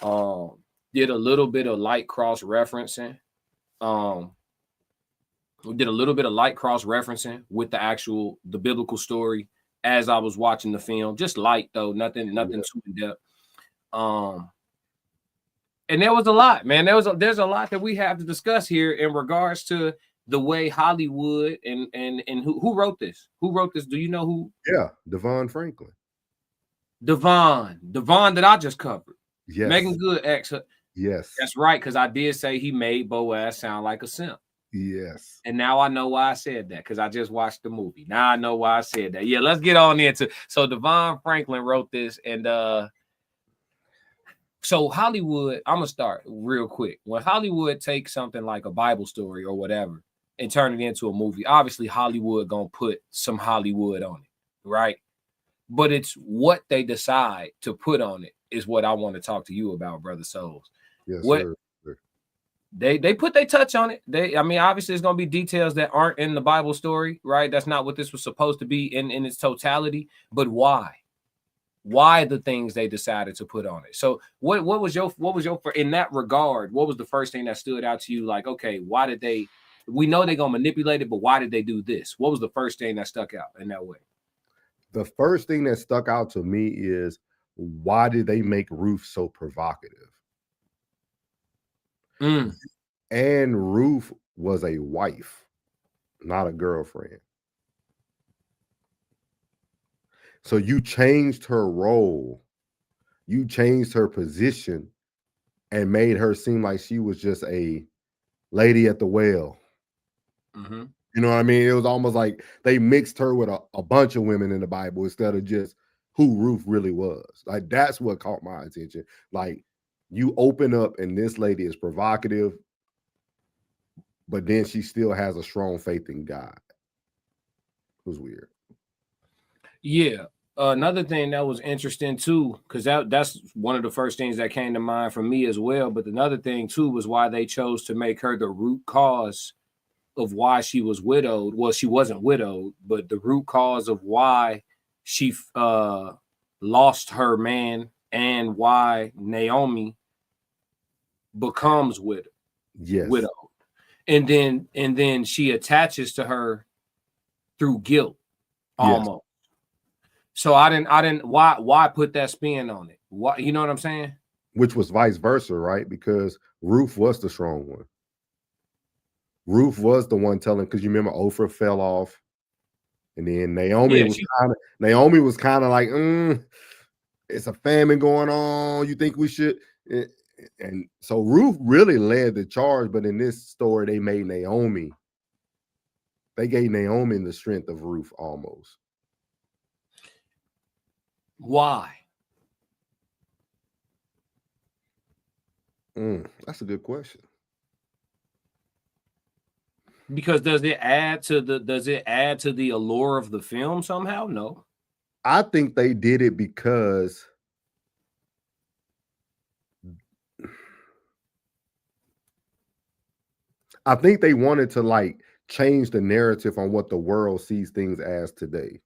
Did a little bit of light cross referencing. We did a little bit of light cross referencing with the biblical story as I was watching the film. Just light though, nothing too in depth. And there was a lot, man. There's a lot that we have to discuss here in regards to the way Hollywood and who wrote this? Who wrote this? Do you know who? Yeah, Devon Franklin. Devon that I just covered. Yes. Megan Good ex. Yes. That's right, because I did say he made Boaz sound like a simp. Yes. And now I know why I said that, because I just watched the movie. Now I know why I said that. Yeah, let's get on into. So Devon Franklin wrote this, and so Hollywood, I'm gonna start real quick. When Hollywood takes something like a Bible story or whatever and turn it into a movie, obviously Hollywood gonna put some Hollywood on it, right? But it's what they decide to put on it is what I want to talk to you about, Brother Souls. Yes, what sir. They put their touch on it. Obviously there's gonna be details that aren't in the Bible story, right? That's not what this was supposed to be in its totality. But why? Why the things they decided to put on it? So what was your in that regard? What was the first thing that stood out to you? Like, okay, why did they? We know they're gonna manipulate it, but why did they do this? What was the first thing that stuck out in that way? The first thing that stuck out to me is, why did they make Ruth so provocative? And Ruth was a wife, not a girlfriend. So you changed her role, you changed her position, and made her seem like she was just a lady at the well. Mm-hmm. You know what I mean? It was almost like they mixed her with a bunch of women in the Bible instead of just who Ruth really was. Like, that's what caught my attention. Like, you open up and this lady is provocative, but then she still has a strong faith in God. It was weird. Yeah. Another thing that was interesting too, because that's one of the first things that came to mind for me as well. But another thing too was why they chose to make her the root cause of why she was widowed. Well, she wasn't widowed, but the root cause of why she lost her man and why Naomi becomes widowed. And then she attaches to her through guilt almost. So I didn't why put that spin on it? Why, you know what I'm saying? Which was vice versa, right? Because Ruth was the strong one. Ruth was the one telling, because you remember Oprah fell off, and then Naomi was kind of like, it's a famine going on. You think we should? And so Ruth really led the charge, but in this story, they gave Naomi the strength of Ruth almost. Why? That's a good question. Because does it add to the allure of the film somehow? No. I think they did it because I think they wanted to like change the narrative on what the world sees things as today.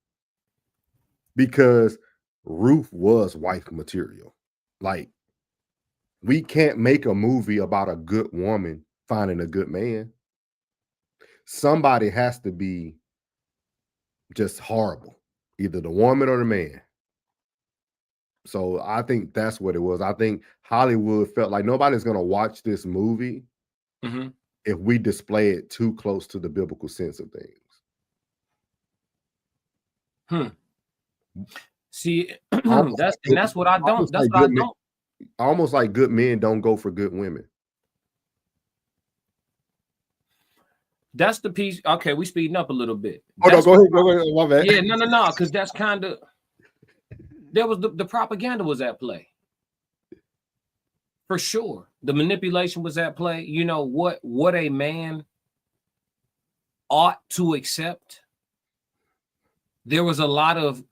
Because Ruth was wife material. Like, we can't make a movie about a good woman finding a good man. Somebody has to be just horrible, either the woman or the man. So I think that's what it was. I think Hollywood felt like nobody's going to watch this movie if we display it too close to the biblical sense of things. See, that's what I don't. That's what I don't. Almost like good men don't go for good women. That's the piece. Okay, we speeding up a little bit. Oh no, go ahead. My bad. Yeah, no, because that's kind of there was the propaganda was at play. For sure. The manipulation was at play. You know what a man ought to accept. There was a lot of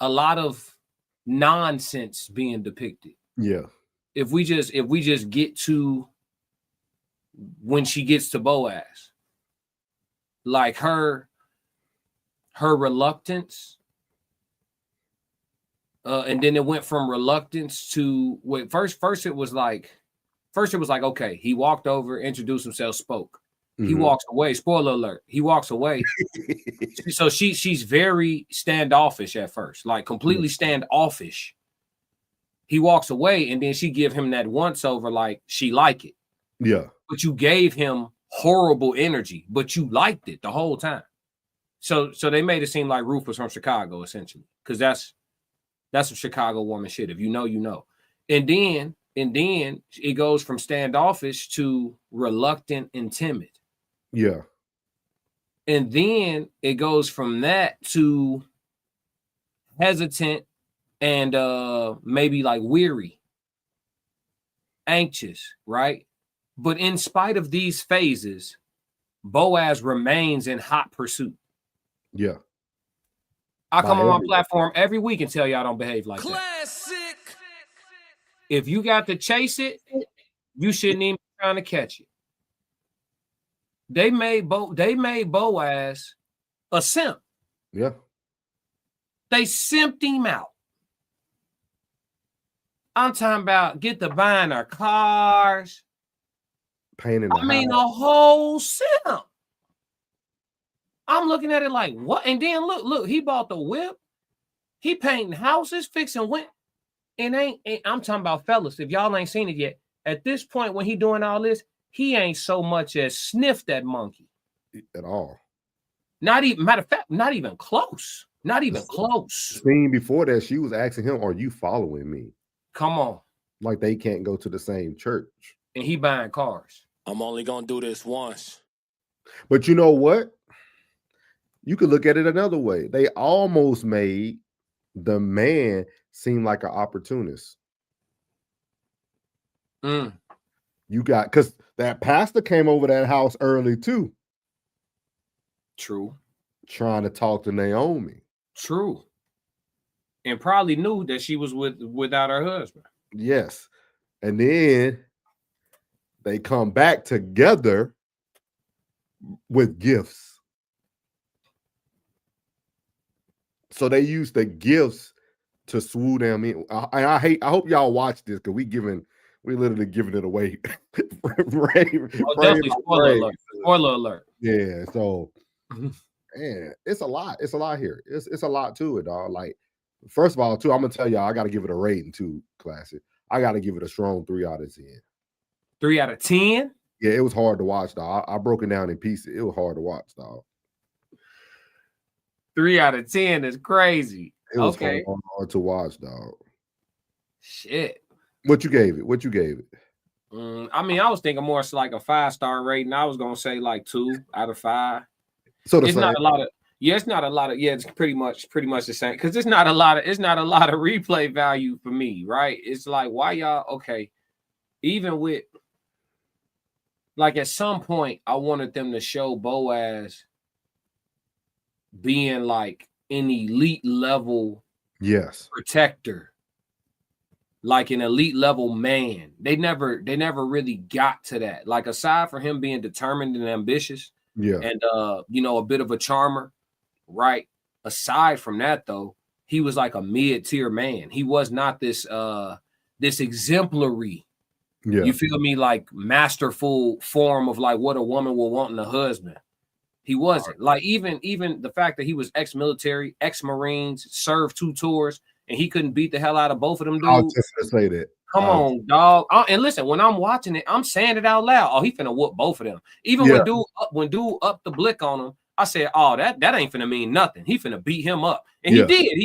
nonsense being depicted. Yeah. If we just get to when she gets to Boaz, like her reluctance, and then it went from reluctance to wait. First it was like okay, he walked over, introduced himself, spoke. He walks away. Spoiler alert. He walks away. So she's very standoffish at first, like completely standoffish. He walks away, and then she give him that once over, like she like it. Yeah. But you gave him horrible energy, but you liked it the whole time. So they made it seem like Ruth was from Chicago, essentially, because that's some Chicago woman shit. If you know, you know. And then it goes from standoffish to reluctant and timid. Yeah. And then it goes from that to hesitant and maybe like weary, anxious, right? But in spite of these phases, Boaz remains in hot pursuit. Yeah. I come on my platform every week and tell y'all don't behave like that. If you got to chase it, you shouldn't even be trying to catch it. They made Boaz a simp. Yeah. They simped him out. I'm talking about get to buying our cars. Painting. I mean, a whole simp. I'm looking at it like, what? And then look, he bought the whip. He painting houses, fixing went. And I'm talking about, fellas, if y'all ain't seen it yet, at this point when he doing all this, he ain't so much as sniffed that monkey. At all. Not even, matter of fact, not even close. Not even close. Scene before that, she was asking him, are you following me? Come on. Like they can't go to the same church. And he buying cars. I'm only going to do this once. But you know what? You could look at it another way. They almost made the man seem like an opportunist. You got, because that pastor came over that house early too. True. Trying to talk to Naomi. True. and probably knew that she was without her husband. Yes. And then they come back together with gifts. So they use the gifts to swoo them in. I hope y'all watch this because we literally giving it away. Definitely spoiler alert. Spoiler alert. Yeah. So man, it's a lot. It's a lot here. It's a lot to it, dog. Like, first of all, too, I'm gonna tell y'all, I gotta give it a rating too, classic. I gotta give it a strong 3 out of 10. 3 out of 10? Yeah, it was hard to watch, dog. I broke it down in pieces. It was hard to watch, dog. 3 out of 10 is crazy. It was hard to watch, dog. Shit. What you gave it? I mean, I was thinking more like a 5-star rating. I was gonna say like 2 out of 5. So it's not a lot of it's not a lot of it's pretty much the same because it's not a lot of replay value for me, right? It's like, why y'all okay? Even with like at some point, I wanted them to show Boaz being like an elite level protector, like an elite level man. They never really got to that. Like, aside from him being determined and ambitious, and a bit of a charmer, right? Aside from that, though, he was like a mid-tier man. He was not this exemplary, you feel me, like masterful form of like what a woman will want in a husband. He wasn't. Like, even the fact that he was ex-military, ex-Marines, served 2 tours, and he couldn't beat the hell out of both of them dudes. I was just gonna say that. Come on, dog. And listen, when I'm watching it, I'm saying it out loud. Oh, he finna whoop both of them. Even when dude up the blick on him, I said, oh, that ain't finna mean nothing. He finna beat him up. And he did.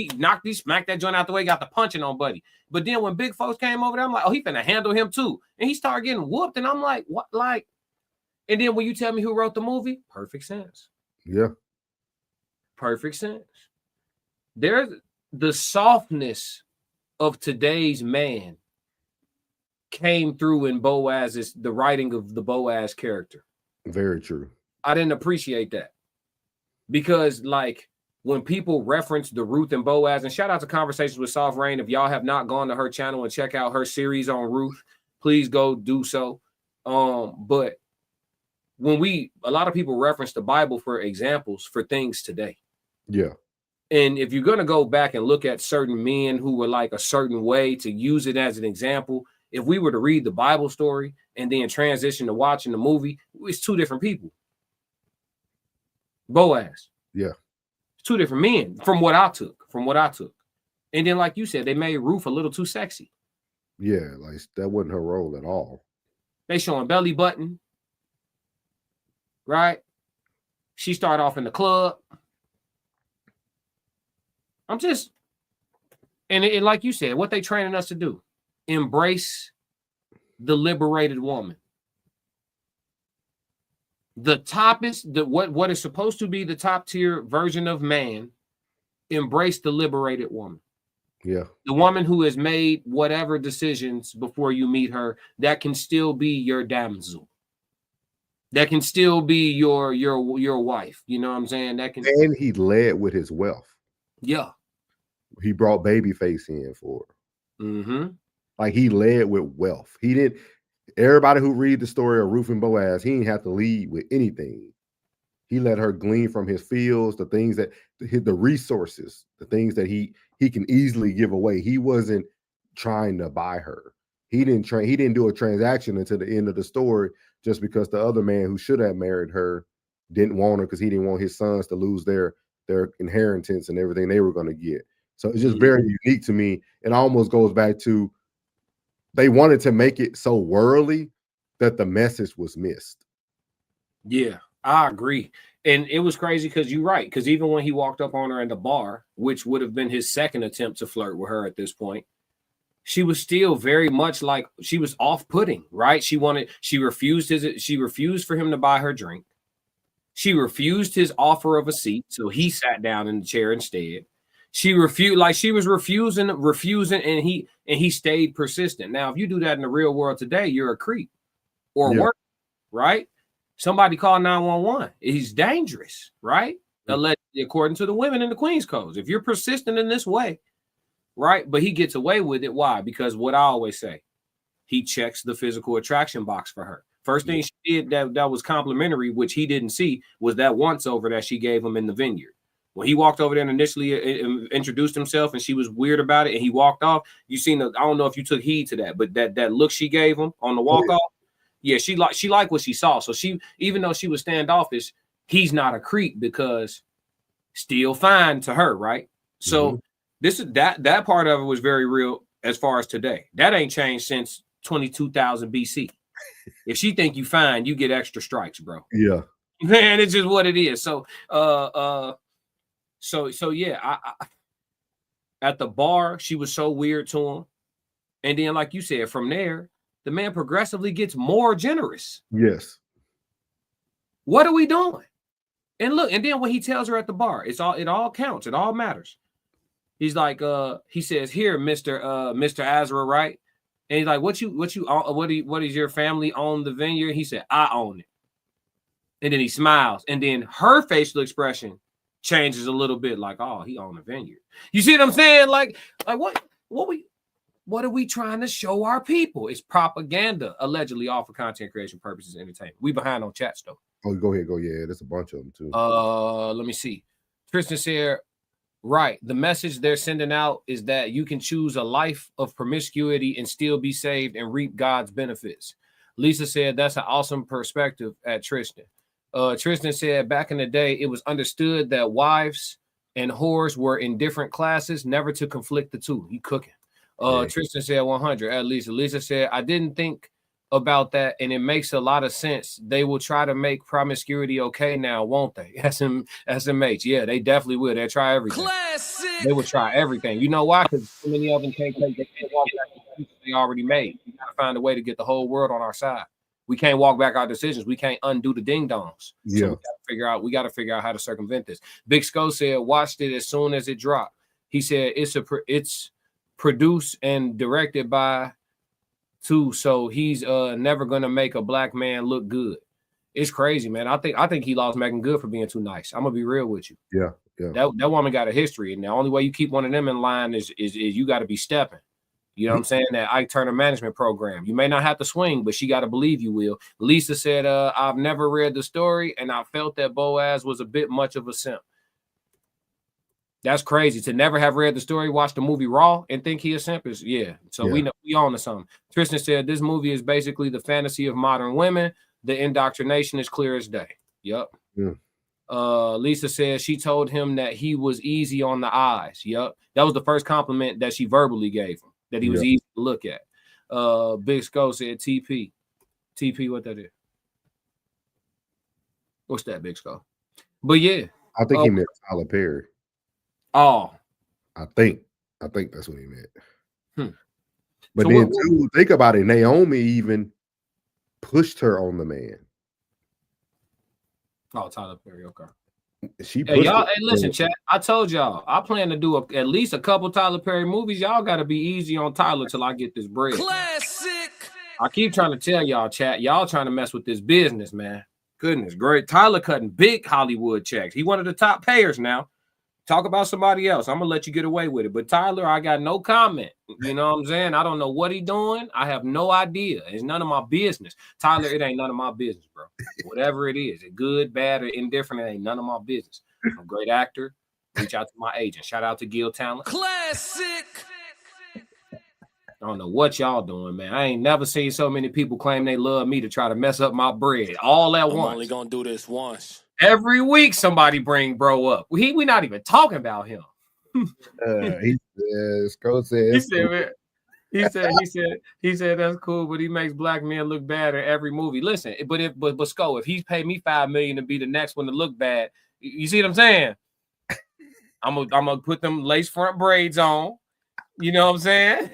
He smacked that joint out the way, got the punching on Buddy. But then when big folks came over there, I'm like, oh, he finna handle him too. And he started getting whooped. And I'm like, what? Like, and then when you tell me who wrote the movie, perfect sense. Yeah. Perfect sense. There's the softness of today's man came through in the writing of the Boaz character. Very true. I didn't appreciate that because, like, when people reference the Ruth and Boaz, and shout out to Conversations with Soft Rain. If y'all have not gone to her channel and check out her series on Ruth, please go do so. But when a lot of people reference the Bible for examples for things today. Yeah. And if you're going to go back and look at certain men who were like a certain way to use it as an example, if we were to read the Bible story and then transition to watching the movie, it's 2 different people. Boaz. Yeah. It's 2 different men from what I took. And then, like you said, they made Ruth a little too sexy. Yeah, like that wasn't her role at all. They showing belly button. Right? She started off in the club. And like you said, what they training us to do, embrace the liberated woman. The top is what is supposed to be the top tier version of man. Embrace the liberated woman. Yeah. The woman who has made whatever decisions before you meet her, that can still be your damsel. That can still be your wife. You know what I'm saying? And he led with his wealth. Yeah. He brought Babyface in for her. Mm-hmm. Like, he led with wealth. He didn't. Everybody who read the story of Ruth and Boaz, he didn't have to lead with anything. He let her glean from his fields, the things that the resources, the things that he can easily give away. He wasn't trying to buy her. He didn't do a transaction until the end of the story just because the other man who should have married her didn't want her because he didn't want his sons to lose their inheritance and everything they were going to get. So it's just very unique to me. It almost goes back to they wanted to make it so worldly that the message was missed. Yeah, I agree. And it was crazy because you're right. Because even when he walked up on her in the bar, which would have been his second attempt to flirt with her at this point, she was still very much like she was off-putting, right? She refused for him to buy her drink. She refused his offer of a seat, so he sat down in the chair instead. She refused, like she was refusing, and he stayed persistent. Now, if you do that in the real world today, you're a creep or worse, right? Somebody call 911. He's dangerous, right? Allegedly, according to the women in the Queen's Codes. If you're persistent in this way, right? But he gets away with it. Why? Because what I always say, he checks the physical attraction box for her. First thing she did that was complimentary, which he didn't see, was that once over that she gave him in the vineyard. When he walked over there and initially introduced himself and she was weird about it and he walked off, you seen I don't know if you took heed to that, but that look she gave him on the walk off, yeah, she liked what she saw. So she, even though she was standoffish, he's not a creep because still fine to her, right? So this is that part of it was very real as far as today. That ain't changed since 22,000 BC. If she think you fine, you get extra strikes, bro. Yeah, man, it's just what it is. So So yeah, I at the bar, she was so weird to him. And then, like you said, from there, the man progressively gets more generous. Yes. What are we doing? And look, and then when he tells her at the bar, it all counts, it all matters. He's like, he says, "Here, Mr. Azra, right?" And he's like, what is your family own the vineyard? He said, "I own it." And then he smiles, and then her facial expression changes a little bit, like, oh, he owned a vineyard. You see what I'm saying? Like what are we trying to show our people? It's propaganda, allegedly, all for content creation purposes and entertainment. We behind on chats though. Oh, go ahead, yeah, there's a bunch of them too. Let me see. Tristan said, right, the message they're sending out is that you can choose a life of promiscuity and still be saved and reap God's benefits. Lisa said that's an awesome perspective at Tristan. Tristan said back in the day, it was understood that wives and whores were in different classes, never to conflict the two. He cooking. Tristan said 100 at Lisa. Lisa said, I didn't think about that, and it makes a lot of sense. They will try to make promiscuity okay now, won't they? SMH. Yeah, they definitely will. They'll try everything. Classic. They will try everything. You know why? Because so many of them can't walk back the decisions they already made. We gotta find a way to get the whole world on our side. We can't walk back our decisions. We can't undo the ding dongs. Yeah. So we got to figure out how to circumvent this. Big Sco said, watched it as soon as it dropped. He said it's produced and directed by two, so he's never gonna make a black man look good. It's crazy, man. I think he lost Megan Good for being too nice. I'm gonna be real with you. Yeah. That woman got a history, and the only way you keep one of them in line is you got to be stepping. You know what I'm saying? That Ike Turner management program. You may not have to swing, but she got to believe you will. Lisa said, I've never read the story, and I felt that Boaz was a bit much of a simp. That's crazy. To never have read the story, watch the movie Raw, and think he a simp is, yeah. So we know we on to something. Tristan said, this movie is basically the fantasy of modern women. The indoctrination is clear as day. Yep. Yeah. Lisa said she told him that he was easy on the eyes. Yep. That was the first compliment that she verbally gave him. That he was easy to look at. Big Sco said TP. TP, what that is? What's that, Big Sco? But yeah. I think he meant Tyler Perry. Oh. I think that's what he meant. But so then too, think about it. Naomi even pushed her on the man. Oh, Tyler Perry, okay. Hey, listen, chat. I told y'all I plan to do at least a couple Tyler Perry movies. Y'all got to be easy on Tyler till I get this bread. Classic. I keep trying to tell y'all, chat. Y'all trying to mess with this business, man. Goodness, great. Tyler cutting big Hollywood checks. He one of the top payers now. Talk about somebody else. I'm gonna let you get away with it. But Tyler, I got no comment. You know what I'm saying? I don't know what he doing. I have no idea. It's none of my business. Tyler, it ain't none of my business, bro. Whatever it is, it good, bad, or indifferent, it ain't none of my business. I'm a great actor. Reach out to my agent. Shout out to Gil Talent. Classic. I don't know what y'all doing, man. I ain't never seen so many people claim they love me to try to mess up my bread all at once. I'm only gonna do this once. Every week somebody bring bro up. We not even talking about him. He said that's cool, but he makes black men look bad in every movie. Listen, but Sco, if he paid me $5 million to be the next one to look bad, you see what I'm saying? I'm gonna put them lace front braids on. You know what I'm saying?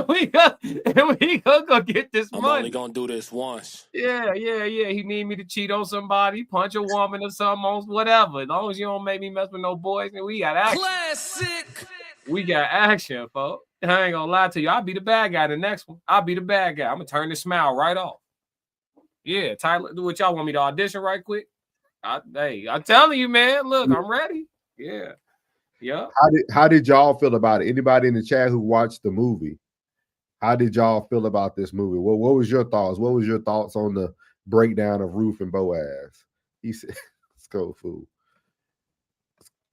we gonna go get this money. I'm only gonna do this once. Yeah. He need me to cheat on somebody, punch a woman or something, on whatever. As long as you don't make me mess with no boys, and we got action. Classic. We got action, folks. I ain't gonna lie to you. I'll be the bad guy the next one. I'll be the bad guy. I'm gonna turn this smile right off. Yeah, Tyler, do what y'all want me to audition right quick. I'm telling you, man. Look, I'm ready. Yeah. Yeah. How did y'all feel about it? Anybody in the chat who watched the movie? How did y'all feel about this movie? What was your thoughts? What was your thoughts on the breakdown of Ruth and Boaz? He said, "Let's go, fool."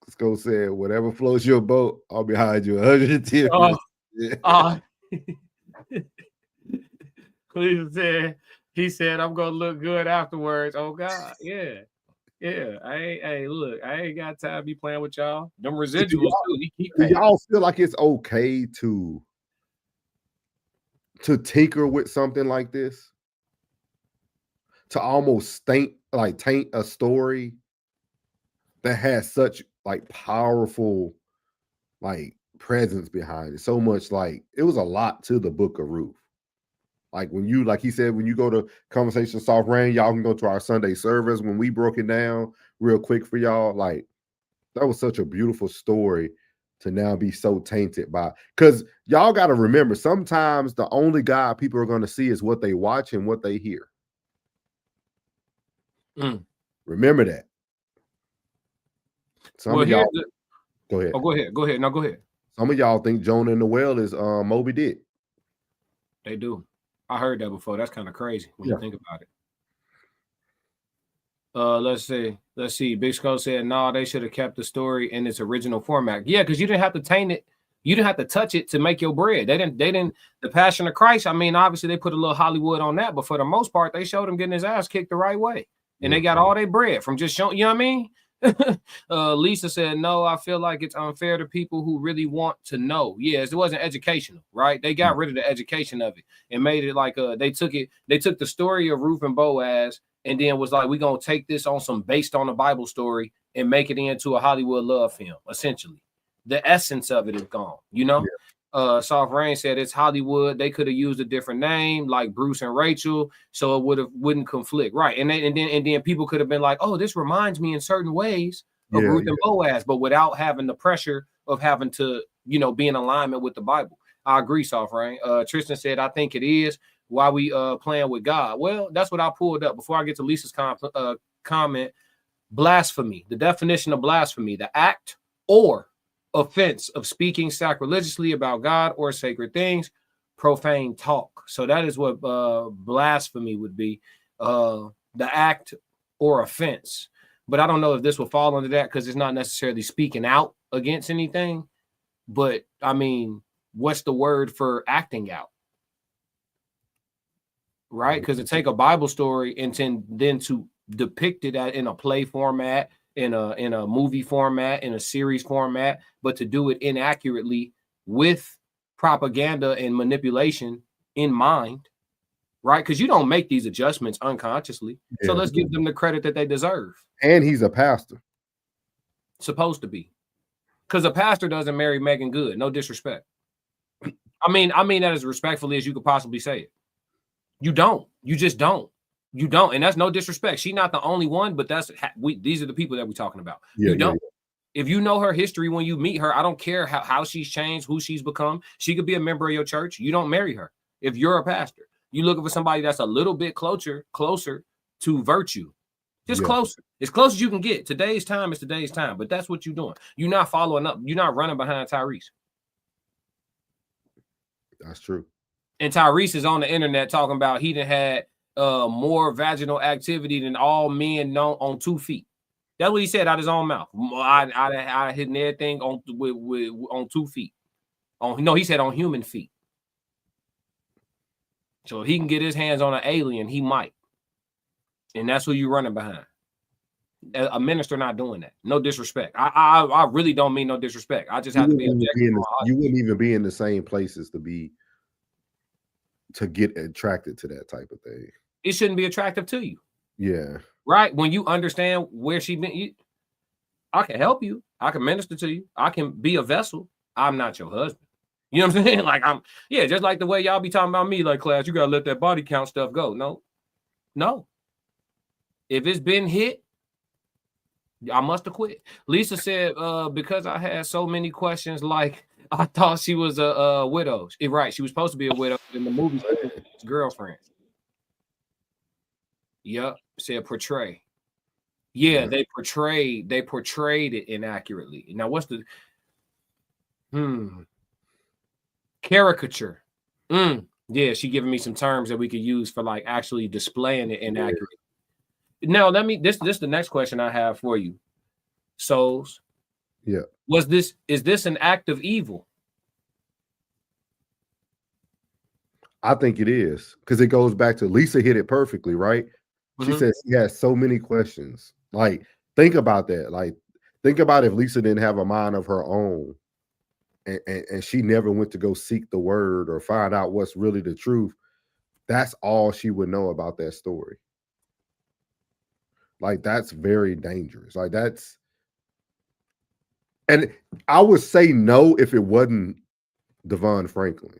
Let's go. Said, "Whatever floats your boat, I'll be behind you 110%." Cleveland said, he said, "I'm gonna look good afterwards." Oh God, yeah. Hey, look, I ain't got time to be playing with y'all. Them residuals too. He keep Do paying. y'all feel like it's okay to tinker with something like this? To almost taint a story that has such like powerful like presence behind it. So much like it was a lot to the book of Ruth. Like when you, like he said, when you go to Conversation Soft Rain, y'all can go to our Sunday service when we broke it down real quick for y'all. Like that was such a beautiful story to now be so tainted by, because y'all got to remember, sometimes the only God people are going to see is what they watch and what they hear. Remember that. Some of y'all, go ahead. Oh, go ahead. No, go ahead. Some of y'all think Jonah and the whale is Moby Dick. They do. I heard that before. That's kind of crazy when you think about it. Let's see. Big Skull said, "No, they should have kept the story in its original format." Yeah, because you didn't have to taint it. You didn't have to touch it to make your bread. They didn't. The Passion of Christ. I mean, obviously they put a little Hollywood on that, but for the most part, they showed him getting his ass kicked the right way, and they got all their bread from just showing. You know what I mean? Lisa said, "No, I feel like it's unfair to people who really want to know." Yes, it wasn't educational, right? They got rid of the education of it and made it like they took the story of Ruth and Boaz and then was like, we're gonna take this on some based on a Bible story and make it into a Hollywood love film. Essentially, the essence of it is gone. You know. Soft Rain said it's Hollywood. They could have used a different name, like Bruce and Rachel, so it wouldn't conflict, right? And then people could have been like, "Oh, this reminds me in certain ways of Ruth and Boaz," but without having the pressure of having to, be in alignment with the Bible. I agree, Soft Rain. Tristan said, "I think it is. Why we playing with God?" Well, that's what I pulled up before I get to Lisa's comment. Blasphemy. The definition of blasphemy: the act or offense of speaking sacrilegiously about God or sacred things, profane talk. So that is what blasphemy would be, the act or offense. But I don't know if this will fall under that because it's not necessarily speaking out against anything. But I mean, what's the word for acting out? Right? Because to take a Bible story and then to depict it in a play format, in a movie format, in a series format, but to do it inaccurately with propaganda and manipulation in mind, right? Because you don't make these adjustments unconsciously. So let's give them the credit that they deserve. And he's a pastor. Supposed to be. Because a pastor doesn't marry Megan Good. No disrespect. I mean that as respectfully as you could possibly say it. You don't. You just don't. You don't, and that's no disrespect. She's not the only one, but these are the people that we're talking about. You don't. If you know her history when you meet her, I don't care how she's changed, who she's become. She could be a member of your church. You don't marry her. If you're a pastor, you're looking for somebody that's a little bit closer to virtue. Just closer. As close as you can get. Today's time is today's time, but that's what you're doing. You're not following up. You're not running behind Tyrese. That's true. And Tyrese is on the internet talking about he done had more vaginal activity than all men know on 2 feet. That's what he said out his own mouth. I hit everything on 2 feet. He said on human feet. So if he can get his hands on an alien, he might. And that's who you're running behind. A minister not doing that. No disrespect. I really don't mean no disrespect. I just have to be objective. You wouldn't even be in the same places to get attracted to that type of thing. It shouldn't be attractive to you. Yeah. Right? When you understand where she been, I can help you. I can minister to you. I can be a vessel. I'm not your husband. You know what I'm saying? Like just like the way y'all be talking about me, like, class, you gotta let that body count stuff go. No. If it's been hit, I must have quit. Lisa said, because I had so many questions, like I thought she was a widow. Right, she was supposed to be a widow in the movie. Girlfriend. Yep, said portray. Yeah, they portrayed it inaccurately. Now, Caricature. Yeah, she giving me some terms that we could use for like actually displaying it inaccurate. Now, this the next question I have for you. Souls. Yeah. Is this an act of evil? I think it is, because it goes back to Lisa hit it perfectly, right? She says she has so many questions. Like, think about that. Like, think about if Lisa didn't have a mind of her own and she never went to go seek the word or find out what's really the truth. That's all she would know about that story. Like, that's very dangerous. Like, that's, and I would say no if it wasn't Devon Franklin.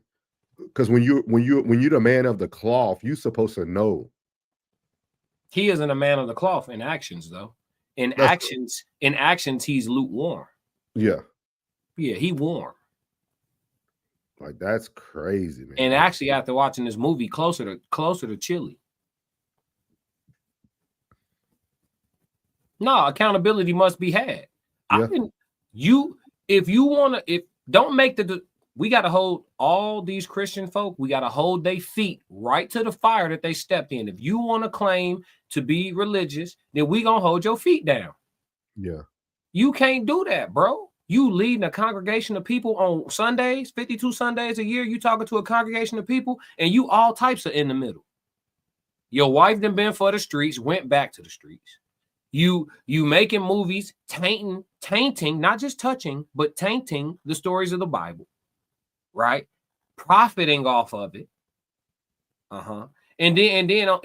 Because when you're the man of the cloth, you're supposed to know. He isn't a man of the cloth in actions, though. In actions, he's lukewarm. Yeah. Yeah, he warm. Like, that's crazy, man. And actually, after watching this movie, closer to chilly. No, accountability must be had. Yeah. Don't make we got to hold all these Christian folk, we got to hold their feet right to the fire that they stepped in. If you want to claim to be religious, then we going to hold your feet down. Yeah. You can't do that, bro. You leading a congregation of people on Sundays, 52 Sundays a year, you talking to a congregation of people, and you all types are in the middle. Your wife done been for the streets, went back to the streets. You making movies, tainting, not just touching, but tainting the stories of the Bible. Right, profiting off of it, and then,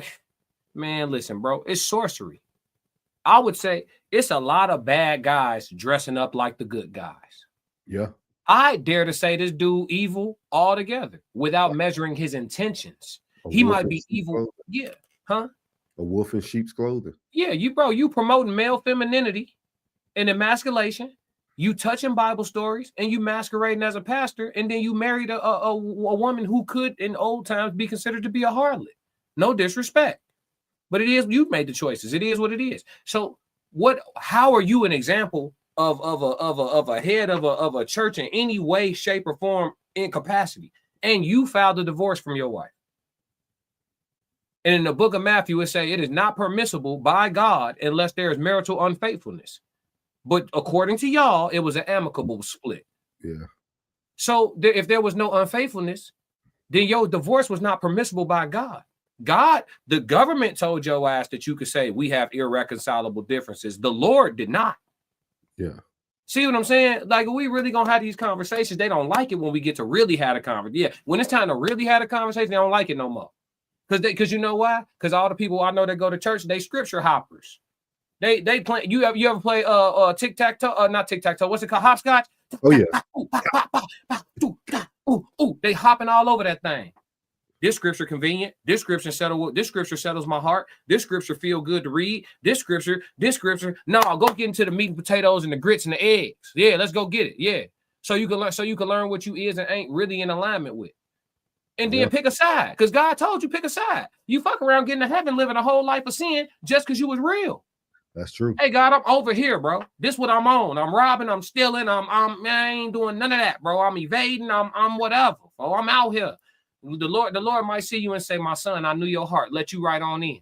man, listen, bro, it's sorcery. I would say it's a lot of bad guys dressing up like the good guys. Yeah, I dare to say this dude evil altogether without measuring his intentions. He might be evil, yeah, huh? A wolf in sheep's clothing. Yeah, you promoting male femininity and emasculation. You touching Bible stories and you masquerading as a pastor, and then you married a woman who could in old times be considered to be a harlot. No disrespect, but it is, you made the choices. It is what it is. So how are you an example of a head of a church in any way, shape, or form in capacity? And you filed a divorce from your wife. And in the book of Matthew, it say it is not permissible by God unless there is marital unfaithfulness. But according to y'all, it was an amicable split. Yeah. So if there was no unfaithfulness, then your divorce was not permissible by God. The government told your ass that you could say we have irreconcilable differences. The Lord did not. Yeah. See what I'm saying? Like, we really gonna have these conversations. They don't like it when we get to really have a conversation. Yeah, when it's time to really have a conversation, they don't like it no more. Because you know why? Because all the people I know that go to church, they scripture hoppers. They play. You ever play tic-tac-toe? Not tic-tac-toe. What's it called? Hopscotch? Oh yeah. They hopping all over that thing. This scripture convenient. This scripture settles my heart. This scripture feel good to read. This scripture. No, go get into the meat and potatoes and the grits and the eggs. Yeah, let's go get it. Yeah. So you can learn what you is and ain't really in alignment with. And then pick a side. Because God told you pick a side. You fuck around getting to heaven living a whole life of sin just because you was real. That's true. Hey, God, I'm over here, bro. This what I'm on. I'm robbing. I'm stealing. I ain't doing none of that, bro. I'm evading. I'm whatever. Oh, I'm out here. The Lord might see you and say, my son, I knew your heart. Let you right on in.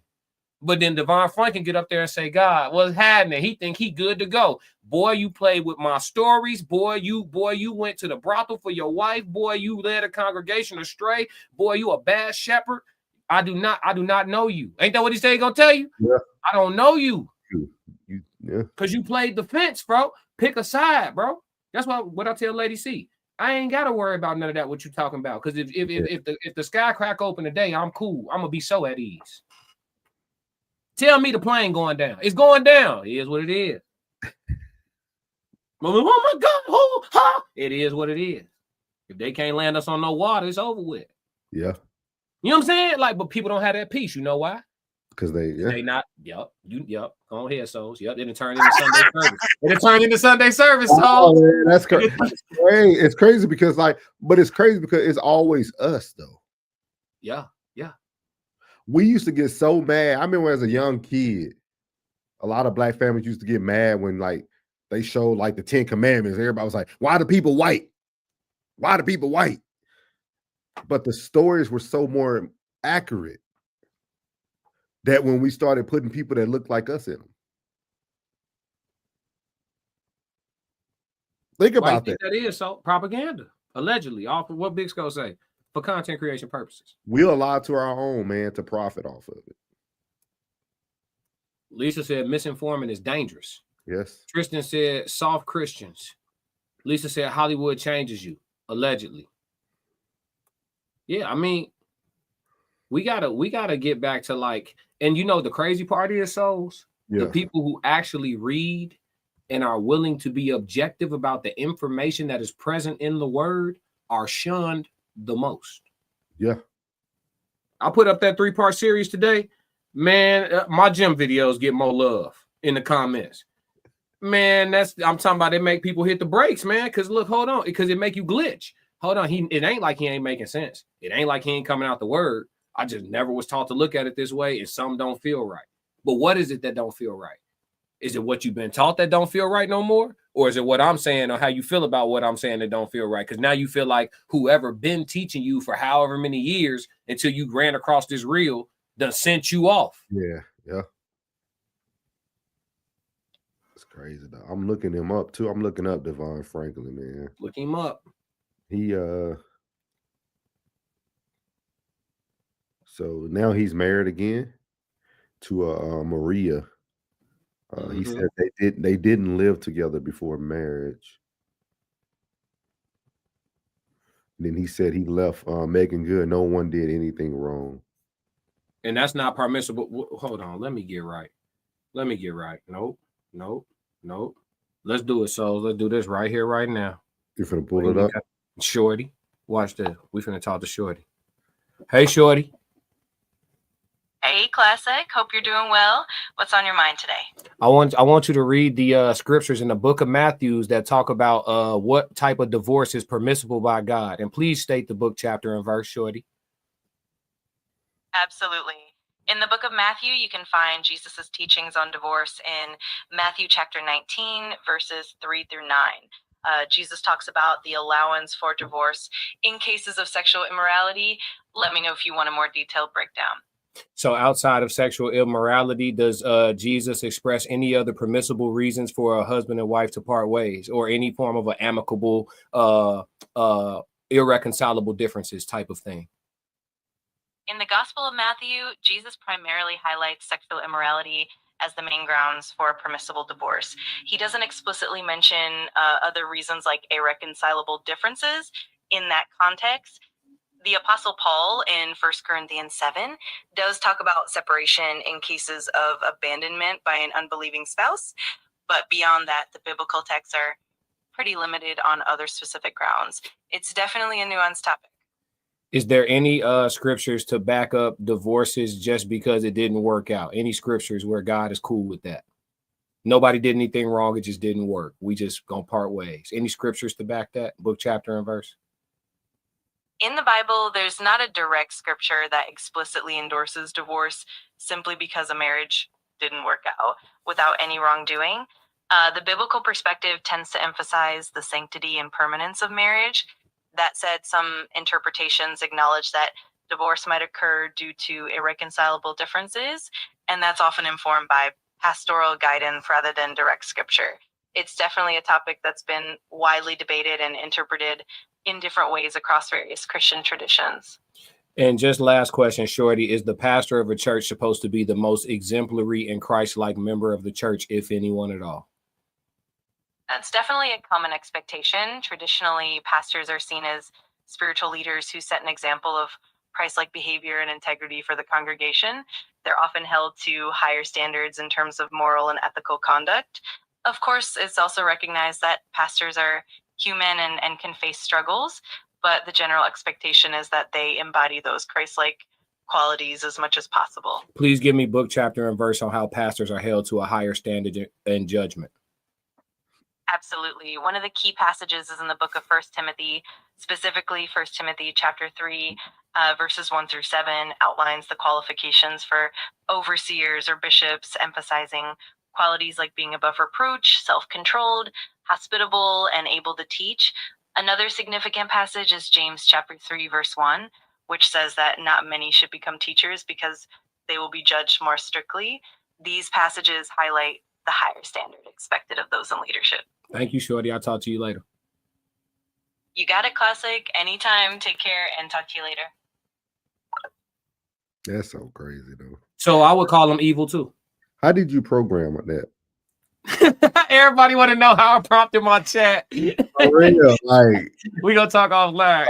But then Devon Franklin get up there and say, God, what's happening? He think he good to go. Boy, you played with my stories. Boy, you went to the brothel for your wife. Boy, you led a congregation astray. Boy, you a bad shepherd. I do not know you. Ain't that what he said he gonna tell you? Yeah. I don't know you. Yeah. Because you played the fence, bro. Pick a side, bro. That's what I tell Lady C. I ain't gotta worry about none of that. What you talking about? Because if the sky crack open today, I'm cool. I'm gonna be so at ease. Tell me the plane going down. It's going down. It is what it is. Oh my God! It is what it is. If they can't land us on no water, it's over with. Yeah. You know what I'm saying? Like, but people don't have that peace. You know why? Because they not. Yep. Go ahead, souls. Yep. They done turned into Sunday service. They done turned into Sunday service. Oh, man, that's crazy. It's crazy because but it's crazy because it's always us though. Yeah. We used to get so mad. I remember as a young kid, a lot of black families used to get mad when like they showed like the 10 Commandments. Everybody was like, "Why are the people white?" A lot of people white. But the stories were so more accurate that when we started putting people that looked like us in them. Think Why you about think that. that is so propaganda, allegedly, off of what Big Skull say, for content creation purposes. We're allowed to our own, man, to profit off of it. Lisa said misinforming is dangerous. Yes. Tristan said soft Christians. Lisa said Hollywood changes you, allegedly. Yeah, I mean, we gotta get back to like, and you know the crazy part is, souls, the people who actually read and are willing to be objective about the information that is present in the word are shunned the most. Yeah. I put up that 3-part series today. Man, my gym videos get more love in the comments. Man, I'm talking about, they make people hit the brakes, man. Because look, hold on, because it make you glitch. Hold on, it ain't like he ain't making sense. It ain't like he ain't coming out the word. I just never was taught to look at it this way, and some don't feel right. But what is it that don't feel right? Is it what you've been taught that don't feel right no more? Or is it what I'm saying, or how you feel about what I'm saying that don't feel right? Because now you feel like whoever been teaching you for however many years until you ran across this reel done sent you off. Yeah. It's crazy though. I'm looking him up too. I'm looking up Devon Franklin, man. Look him up. He so now he's married again to Maria. He said they didn't live together before marriage. And then he said he left Megan Good. No one did anything wrong. And that's not permissible. Hold on. Let me get right. Nope. Let's do it, so let's do this right here, right now. You finna pull it up? Shorty. Watch this. We finna talk to Shorty. Hey, Shorty. Hey, Classic. Hope you're doing well. What's on your mind today? I want you to read the scriptures in the book of Matthew that talk about what type of divorce is permissible by God. And please state the book, chapter, and verse, Shorty. Absolutely. In the book of Matthew, you can find Jesus's teachings on divorce in Matthew chapter 19, verses 3 through 9. Jesus talks about the allowance for divorce in cases of sexual immorality. Let me know if you want a more detailed breakdown. So outside of sexual immorality, does Jesus express any other permissible reasons for a husband and wife to part ways, or any form of an amicable, irreconcilable differences type of thing? In the Gospel of Matthew, Jesus primarily highlights sexual immorality as the main grounds for a permissible divorce. He doesn't explicitly mention other reasons like irreconcilable differences in that context. The Apostle Paul in 1 Corinthians 7 does talk about separation in cases of abandonment by an unbelieving spouse. But beyond that, the biblical texts are pretty limited on other specific grounds. It's definitely a nuanced topic. Is there any scriptures to back up divorces just because it didn't work out? Any scriptures where God is cool with that? Nobody did anything wrong. It just didn't work. We just gonna part ways. Any scriptures to back that? Book, chapter, and verse? In the Bible, there's not a direct scripture that explicitly endorses divorce simply because a marriage didn't work out without any wrongdoing. The biblical perspective tends to emphasize the sanctity and permanence of marriage. That said, some interpretations acknowledge that divorce might occur due to irreconcilable differences, and that's often informed by pastoral guidance rather than direct scripture. It's definitely a topic that's been widely debated and interpreted in different ways across various Christian traditions. And just last question, Shorty, is the pastor of a church supposed to be the most exemplary and Christ-like member of the church, if anyone at all? That's definitely a common expectation. Traditionally, pastors are seen as spiritual leaders who set an example of Christ-like behavior and integrity for the congregation. They're often held to higher standards in terms of moral and ethical conduct. Of course, it's also recognized that pastors are human and can face struggles, but the general expectation is that they embody those Christ-like qualities as much as possible. Please give me book, chapter, and verse on how pastors are held to a higher standard in judgment. Absolutely. One of the key passages is in the book of 1 Timothy, specifically 1 Timothy chapter 3, verses 1 through 7, outlines the qualifications for overseers or bishops, emphasizing qualities like being above reproach, self-controlled, hospitable, and able to teach. Another significant passage is James chapter 3, verse 1, which says that not many should become teachers because they will be judged more strictly. These passages highlight the higher standard expected of those in leadership. Thank you, Shorty. I'll talk to you later. You got it, Classic. Anytime. Take care and talk to you later. That's so crazy, though. So I would call him evil too. How did you program that? Everybody want to know how I prompted my chat. For real, like we gonna talk offline.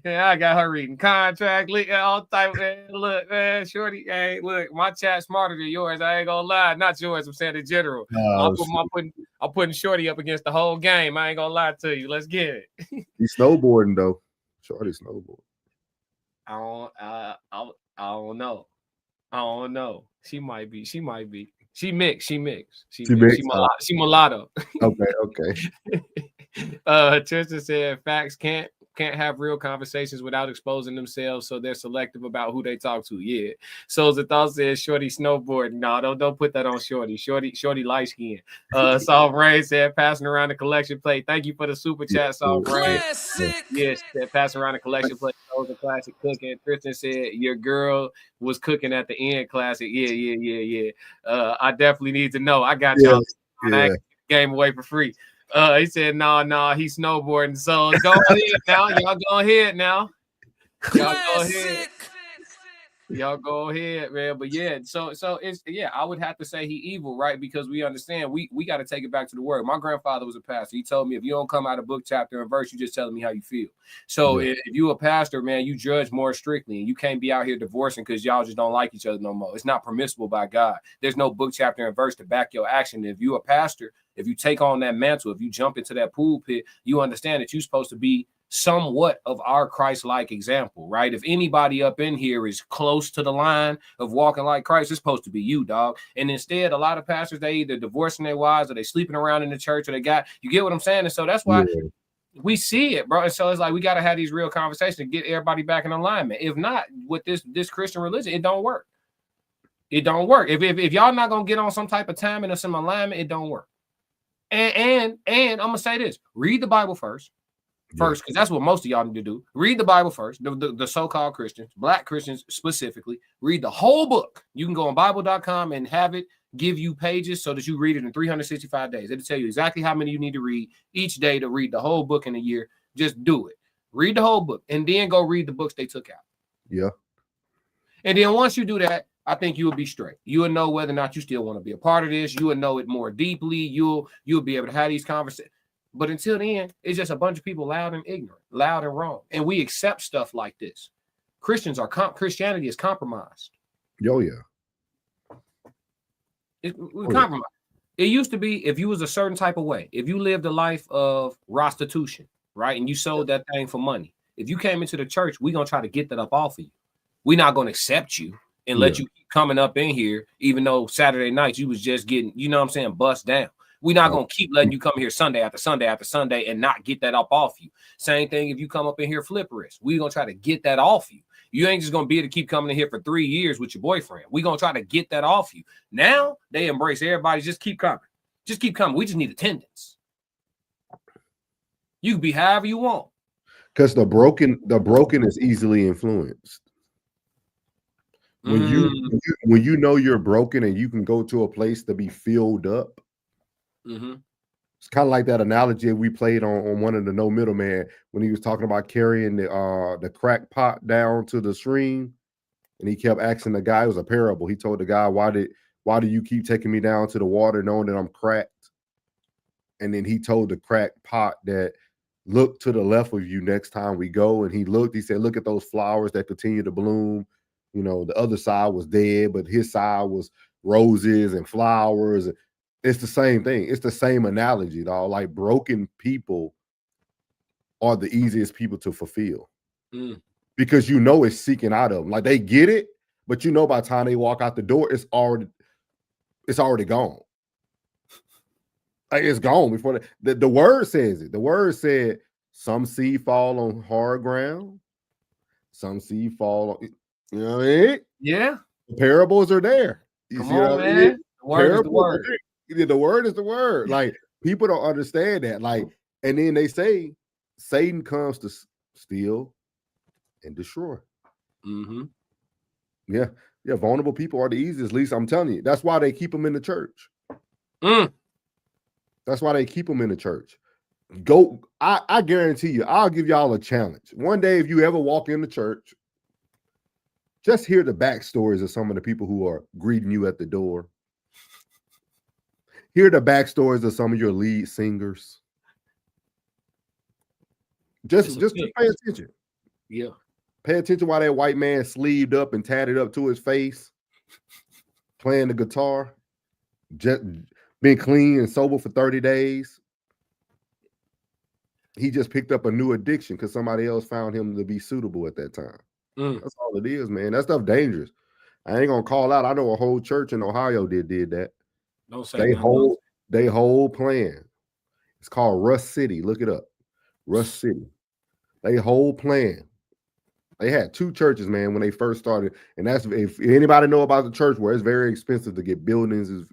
Yeah, I got her reading contract, all type. Man, look, man, Shorty. Hey, look, my chat's smarter than yours. I ain't gonna lie, not yours. I'm saying in general. I'm putting Shorty up against the whole game. I ain't gonna lie to you. Let's get it. He's snowboarding though. Shorty snowboard. I don't know. I don't know. She might be. She mixed. She mulatto. Okay. Tristan said facts can't have real conversations without exposing themselves, so they're selective about who they talk to. Yeah. So the thought says Shorty snowboarding. No, don't put that on Shorty. Shorty light skin. Soft Rain said passing around the collection plate. Thank you for the super chat, Soft Rain. Yes, said passing around the collection plate. That was a classic cooking. Tristan said your girl was cooking at the end. Classic. Yeah. I definitely need to know. I got y'all. I game away for free. He said, no, he's snowboarding. So go ahead now. Y'all go ahead now. Y'all go ahead, man. But yeah, so it's I would have to say he evil, right? Because we understand we got to take it back to the word. My grandfather was a pastor. He told me if you don't come out of book, chapter, and verse, you just telling me how you feel. So if you a pastor, man, you judge more strictly, and you can't be out here divorcing because y'all just don't like each other no more. It's not permissible by God. There's no book, chapter, and verse to back your action. If you a pastor, if you take on that mantle, if you jump into that pool pit, you understand that you're supposed to be somewhat of our Christ-like example, right? If anybody up in here is close to the line of walking like Christ, it's supposed to be you, dog. And instead, a lot of pastors, they either divorcing their wives or they sleeping around in the church or they got, you get what I'm saying? And so that's why we see it, bro. And so it's like, we got to have these real conversations to get everybody back in alignment. If not, with this Christian religion, it don't work. It don't work. If y'all not going to get on some type of timing or some alignment, it don't work. And I'm going to say this, read the Bible first, because that's what most of y'all need to do. Read the Bible first, the so-called Christians, Black Christians specifically. Read the whole book. You can go on Bible.com and have it give you pages so that you read it in 365 days. It'll tell you exactly how many you need to read each day to read the whole book in a year. Just do it. Read the whole book and then go read the books they took out. Yeah. And then once you do that, I think you will be straight. You will know whether or not you still want to be a part of this. You will know it more deeply. You'll be able to have these conversations. But until then, it's just a bunch of people loud and ignorant, loud and wrong. And we accept stuff like this. Christianity is compromised. Oh, yeah. We compromise. It used to be if you was a certain type of way, if you lived a life of prostitution, right, and you sold that thing for money, if you came into the church, we're going to try to get that up off of you. We're not going to accept you and let you keep coming up in here, even though Saturday nights you was just getting, you know what I'm saying, bust down. We're not going to keep letting you come here Sunday after Sunday after Sunday and not get that up off you. Same thing if you come up in here flipperist. We're going to try to get that off you. You ain't just going to be able to keep coming in here for 3 years with your boyfriend. We're going to try to get that off you. Now they embrace everybody. Just keep coming. Just keep coming. We just need attendance. You can be however you want. Because the broken is easily influenced. When you know you're broken and you can go to a place to be filled up. It's kind of like that analogy we played on one of the No Middleman when he was talking about carrying the crack pot down to the stream, and he kept asking the guy. It was a parable. He told the guy, why do you keep taking me down to the water knowing that I'm cracked? And then he told the cracked pot that, look to the left of you next time we go. And he said, look at those flowers that continue to bloom. You know, the other side was dead, but his side was roses and flowers. It's the same thing. It's the same analogy, dog. Like, broken people are the easiest people to fulfill because you know it's seeking out of them. Like, they get it, but you know by the time they walk out the door, it's already gone. Like, it's gone before the word says it. The word said, some seed fall on hard ground, some seed fall on. You know what I mean? Yeah. The parables are there. You Come on, man. The word is the word. The word is the word. Like, People don't understand that. Like, and then they say Satan comes to steal and destroy. Mm-hmm. Yeah. Vulnerable people are the easiest. At least I'm telling you. That's why they keep them in the church. That's why they keep them in the church. Go. I guarantee you. I'll give y'all a challenge. One day, if you ever walk in the church, just hear the backstories of some of the people who are greeting you at the door. Hear the backstories of some of your lead singers. Just pay attention. Yeah. Pay attention while that white man sleeved up and tatted up to his face, playing the guitar, just been clean and sober for 30 days. He just picked up a new addiction because somebody else found him to be suitable at that time. That's all it is, man. That stuff dangerous. I ain't gonna call out. I know a whole church in Ohio did that. Don't say they whole plan. It's called Rust City. Look it up. Rust City. They whole plan. They had 2 churches, man, when they first started. And that's if anybody know about the church where it's very expensive to get buildings, is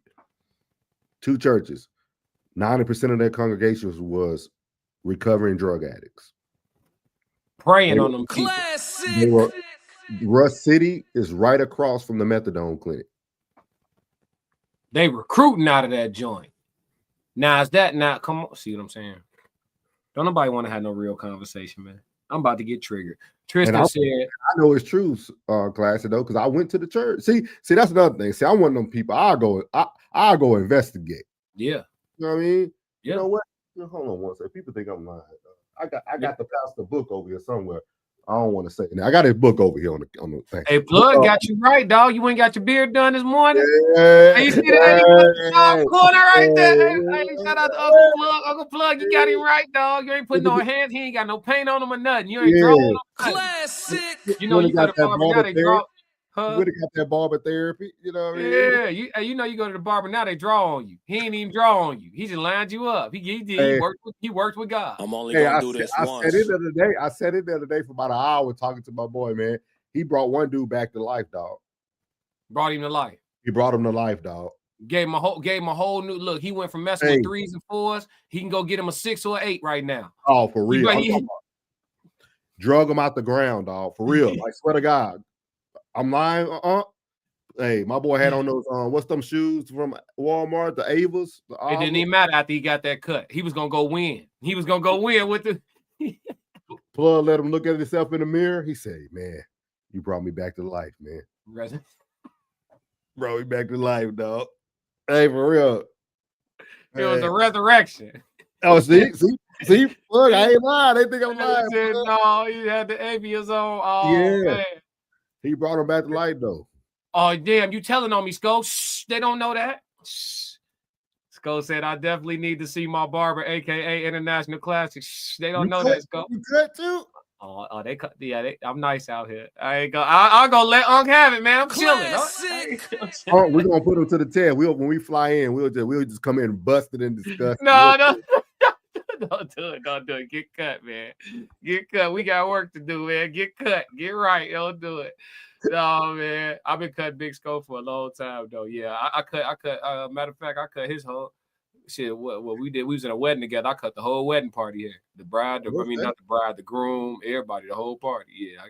2 churches. 90% of their congregations was recovering drug addicts. Praying on them people. Rust City is right across from the methadone clinic. They recruiting out of that joint. Now is that not? Come on, see what I'm saying? Don't nobody want to have no real conversation, man. I'm about to get triggered. Tristan said, "I know it's true, Classy though, because I went to the church. See, that's another thing. See, I'm one of them people. I'll go investigate. Yeah, you know what I mean. Yeah. You know what? Hold on one second. People think I'm lying. I got the pastor book over here somewhere. I don't want to say it. I got his book over here on the thing. Hey, Plug got you right, dog. You ain't got your beard done this morning. Hey, you see that? Top corner right there. Hey, shout out to Uncle Plug. Uncle Plug, you got him right, dog. You ain't putting no hands. He ain't got no paint on him or nothing. You ain't drawing him. Classic. You know you go to the barber now, they draw. You would have got that barber therapy, you know what I mean? Yeah, you know you go to the barber now, they draw on you. He ain't even draw on you. He just lined you up. He worked with God. I'm only gonna do this once. I said it the other day for about an hour talking to my boy, man. He brought one dude back to life, dog. Brought him to life. He brought him to life, dog. Gave him a whole new look. He went from messing with 3s and 4s. He can go get him a 6 or 8 right now. Oh, for real. Drug him out the ground, dog. For real. I swear to God. I'm lying. Hey, my boy had on those what's them shoes from Walmart, the Avas. It didn't even matter after he got that cut. He was gonna go win. He was gonna go win with the Plug. Let him look at himself in the mirror. He said, "Man, you brought me back to life, man. Brought me back to life, dog. Hey, for real. It was a resurrection." Oh, see, Plug. I ain't lying. They think I'm lying. No, he had the avias on. Oh, yeah. Man. He brought him back to life, though. Oh, damn. You telling on me, Sko? Shh, they don't know that. Shh. Sko said, I definitely need to see my barber, a.k.a. International Classic. Shh, they don't know that, Sko. You cut, too? Oh, they cut. Yeah, I'm nice out here. I'll go let Unc have it, man. I'm chilling. We're going to put him to the test. When we fly in, we'll just come in and bust it and discuss. No. Don't do it. Get cut, man. Get cut. We got work to do, man. Get cut. Get right. Don't do it. No, man. I've been cutting Big Scope for a long time, though. Yeah, I cut. Matter of fact, I cut his whole shit. What we did? We was in a wedding together. I cut the whole wedding party here. The bride, not the bride, the groom, everybody, the whole party. Yeah.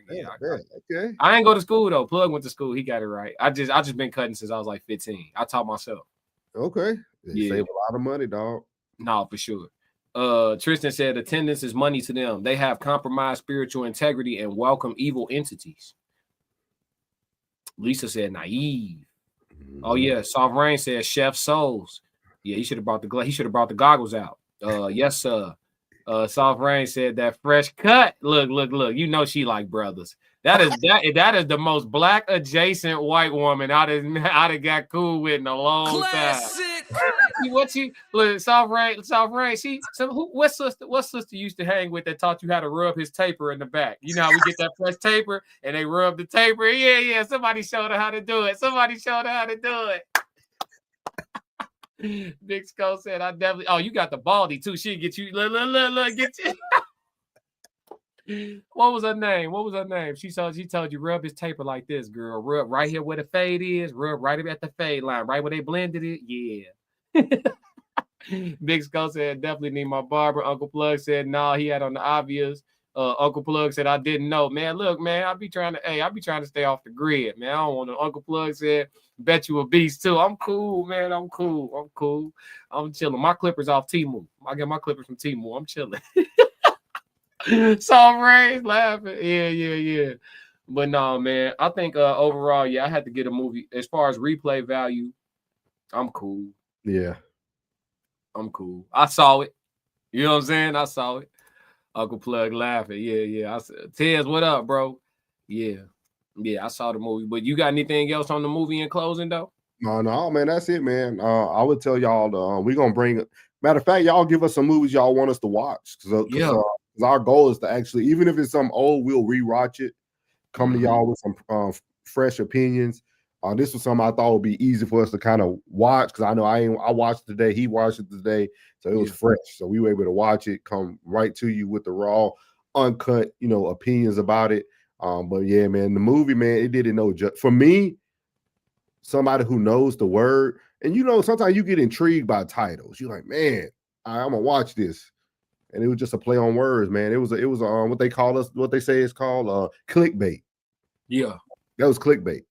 Okay. I ain't go to school though. Plug went to school. He got it right. I just been cutting since I was like 15. I taught myself. Okay. Save a lot of money, dog. No, for sure. Tristan said attendance is money to them. They have compromised spiritual integrity and welcome evil entities. Lisa said naive. Oh yeah, Soft Rain said chef souls. Yeah, he should have brought the goggles out. Yes, sir. Soft Rain said that fresh cut. Look. You know she like brothers. That is the most black adjacent white woman I'd have got cool with in a long time. Look, Soft Rain. What sister used to hang with that taught you how to rub his taper in the back? You know how we get that fresh taper and they rub the taper. Yeah. Somebody showed her how to do it. Big Skull said, "I definitely." Oh, you got the baldy too. She get you. Look, get you. What was her name? She told you rub his taper like this, girl. Rub right here where the fade is. Rub right at the fade line, right where they blended it. Yeah. Big Skull said, definitely need my barber. Uncle Plug said, nah, he had on the obvious. Uncle Plug said, I didn't know. Man, look, man, I be trying to stay off the grid, man. I don't want to. Uncle Plug said, bet you a beast too. I'm cool, man. I'm cool. I'm chilling. My clippers off Temu. I get my clippers from Temu. I'm chilling. Soft Ray's laughing. Yeah. But no, man. I think overall, I had to get a movie. As far as replay value, I'm cool. Yeah. I'm cool. I saw it. You know what I'm saying? I saw it. Uncle Plug laughing. Yeah. I said, Tez, what up, bro? Yeah, I saw the movie. But you got anything else on the movie in closing, though? No, man. That's it, man. I would tell y'all we're gonna bring. Matter of fact, y'all give us some movies y'all want us to watch. Because our goal is to actually, even if it's something old, we'll rewatch it. Come to y'all with some fresh opinions. This was something I thought would be easy for us to kind of watch because I know I watched it today. He watched it today, so it was fresh. So we were able to watch it, come right to you with the raw, uncut, opinions about it. But yeah, man, the movie, man, it didn't know. For me, somebody who knows the word, and sometimes you get intrigued by titles. You're like, man, I'm gonna watch this, and it was just a play on words, man. It was what they say is called clickbait. Yeah, that was clickbait.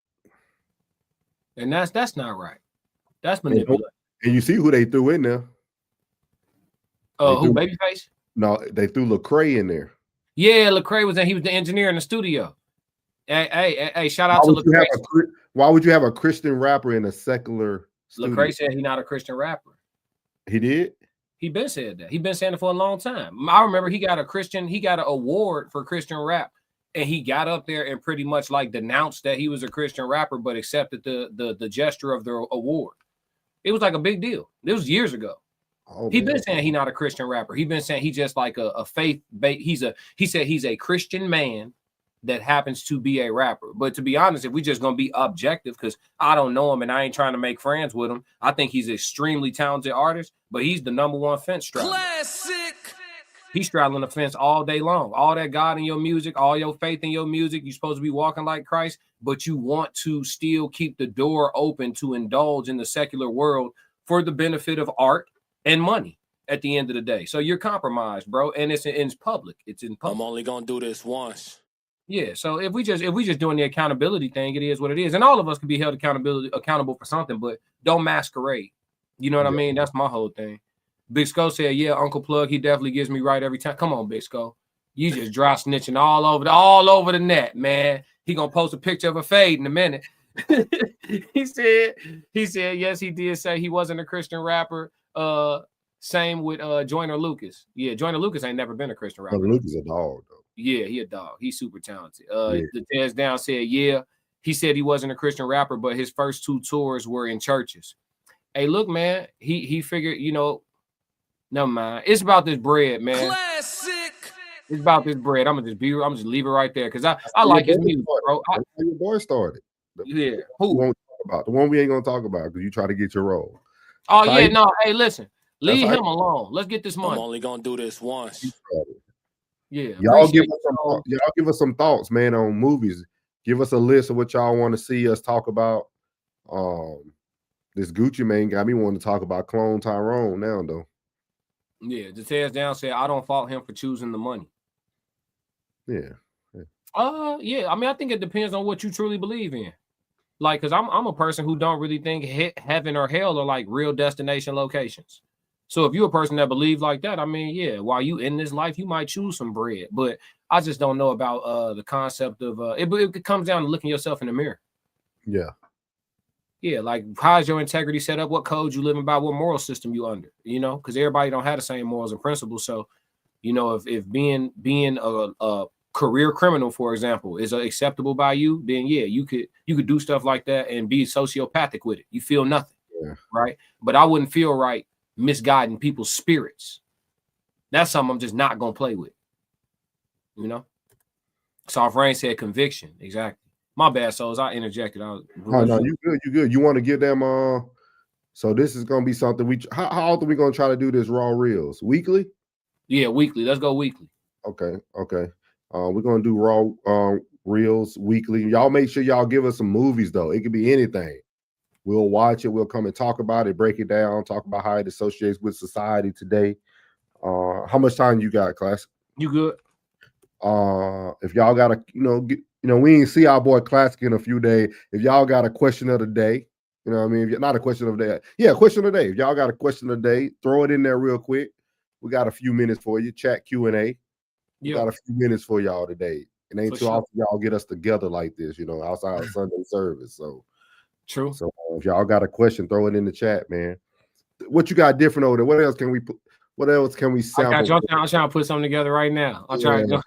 And that's not right. That's manipulative. And you see who they threw in there. Who, Babyface? No, they threw Lecrae in there. Yeah, Lecrae was he was the engineer in the studio. Hey, shout out to Lecrae. Why would you have a Christian rapper in a secular studio? Lecrae said he's not a Christian rapper. He did? He been said that. He been saying it for a long time. I remember he got an award for Christian rap. And he got up there and pretty much like denounced that he was a Christian rapper, but accepted the gesture of the award. It was like a big deal. It was years ago. He been saying he's not a Christian rapper. He been saying he just like a faith. He said he's a Christian man that happens to be a rapper. But to be honest, if we just gonna be objective, because I don't know him and I ain't trying to make friends with him, I think he's an extremely talented artist. But he's the #1 fence straddler. Classic. He's straddling the fence all day long. All that God in your music, all your faith in your music. You're supposed to be walking like Christ, but you want to still keep the door open to indulge in the secular world for the benefit of art and money at the end of the day. So you're compromised, bro. And it's public. It's in public. I'm only gonna do this once. Yeah. So if we just doing the accountability thing, it is what it is. And all of us can be held accountable for something, but don't masquerade. You know what I mean? That's my whole thing. Big Skull said, yeah, Uncle Plug, he definitely gives me right every time. Come on, Big Skull. You just dry snitching all over the net, man. He gonna post a picture of a fade in a minute. he said, yes, he did say he wasn't a Christian rapper. Same with Joyner Lucas. Yeah, Joyner Lucas ain't never been a Christian rapper. Lucas a dog, though. Yeah, he a dog. He's super talented. The Tez Down said, yeah, he said he wasn't a Christian rapper, but his first 2 tours were in churches. Hey, look, man, he figured, never mind. It's about this bread, man. Classic. It's about this bread. I'm just leave it right there because I like his music, bro. That's how your boy started. Yeah. Who? We won't talk about the one we ain't gonna talk about because you try to get your role. Oh yeah, no. Hey, listen, leave him alone. Let's get this money. I'm only gonna do this once. Yeah. Y'all give us some thoughts, man, on movies. Give us a list of what y'all want to see us talk about. This Gucci man got me wanting to talk about Clone Tyrone now, though. Yeah, the Tez Down said, I don't fault him for choosing the money. Yeah. Yeah. I mean, I think it depends on what you truly believe in. Like, because I'm a person who don't really think heaven or hell are like real destination locations. So if you're a person that believes like that, I mean, yeah, while you in this life, you might choose some bread. But I just don't know about the concept of it comes down to looking yourself in the mirror. Yeah. Yeah, like how's your integrity set up? What code you living by? What moral system you under? Because everybody don't have the same morals and principles. So, if being a career criminal, for example, is acceptable by you, then yeah, you could do stuff like that and be sociopathic with it. You feel nothing, right? But I wouldn't feel right misguiding people's spirits. That's something I'm just not gonna play with. Soft Rain said conviction. Exactly. My bad, Souls. I interjected. No, you good. You want to give them so this is gonna be something how often we gonna try to do this raw reels? Weekly? Yeah, weekly. Let's go weekly. Okay. We're gonna do raw reels weekly. Y'all make sure y'all give us some movies though. It could be anything. We'll watch it. We'll come and talk about it, break it down, talk about how it associates with society today. How much time you got, class? You good? If y'all got a, we ain't see our boy Classic in a few days. If y'all got a question of the day, you know what I mean? If you're not a question of the day, yeah, question of the day. If y'all got a question of the day, throw it in there real quick. We got a few minutes for you. Chat Q&A. We got a few minutes for y'all today. It ain't too often y'all get us together like this, outside of Sunday service. So true. So if y'all got a question, throw it in the chat, man. What you got different over there? What else can we put? What else can we sample? I got you. I'm trying to put something together right now. I'm trying to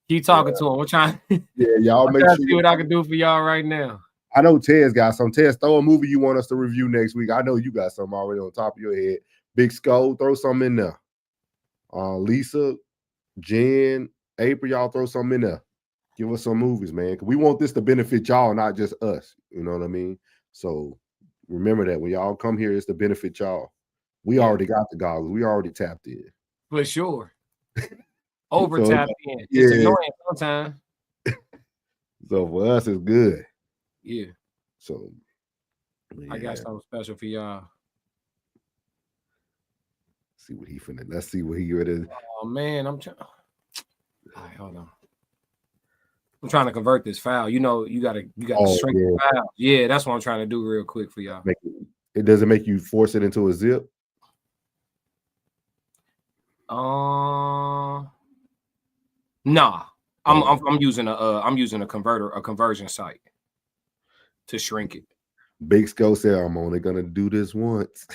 keep talking to him. We're trying. Yeah, y'all make sure. See what I can do for y'all right now. I know Ted's got some. Ted, throw a movie you want us to review next week. I know you got something already on top of your head. Big Skull, throw something in there. Lisa, Jen, April, y'all throw something in there. Give us some movies, man. We want this to benefit y'all, not just us. You know what I mean? So remember that when y'all come here, it's to benefit y'all. We already got the goggles. We already tapped in. For sure. Over tapped in. It's annoying sometimes. So for us, it's good. Yeah. So I got something special for y'all. See what he finna. Let's see what he ready. Oh man, I'm trying. All right, hold on. I'm trying to convert this file. You gotta shrink the file. Yeah, that's what I'm trying to do real quick for y'all. It doesn't make you force it into a zip. Nah. I'm using a conversion site to shrink it. Big Skull said, I'm only gonna do this once.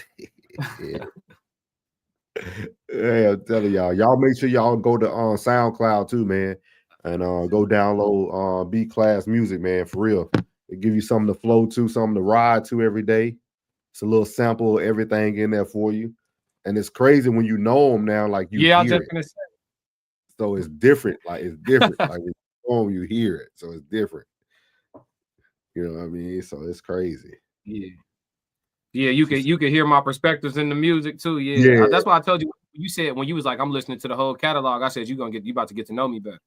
Hey, I'm telling y'all make sure y'all go to SoundCloud too, man, and go download B Class music, man, for real. It give you something to flow to, something to ride to every day. It's a little sample of everything in there for you. And it's crazy when you know them now, like you hear it. Gonna say. So it's different. Like it's different. Like when you know them, you hear it. So it's different. You know what I mean? So it's crazy. Yeah. Yeah, you can hear my perspectives in the music too. Yeah. That's why I told you. You said when you was like, I'm listening to the whole catalog. I said you about to get to know me better.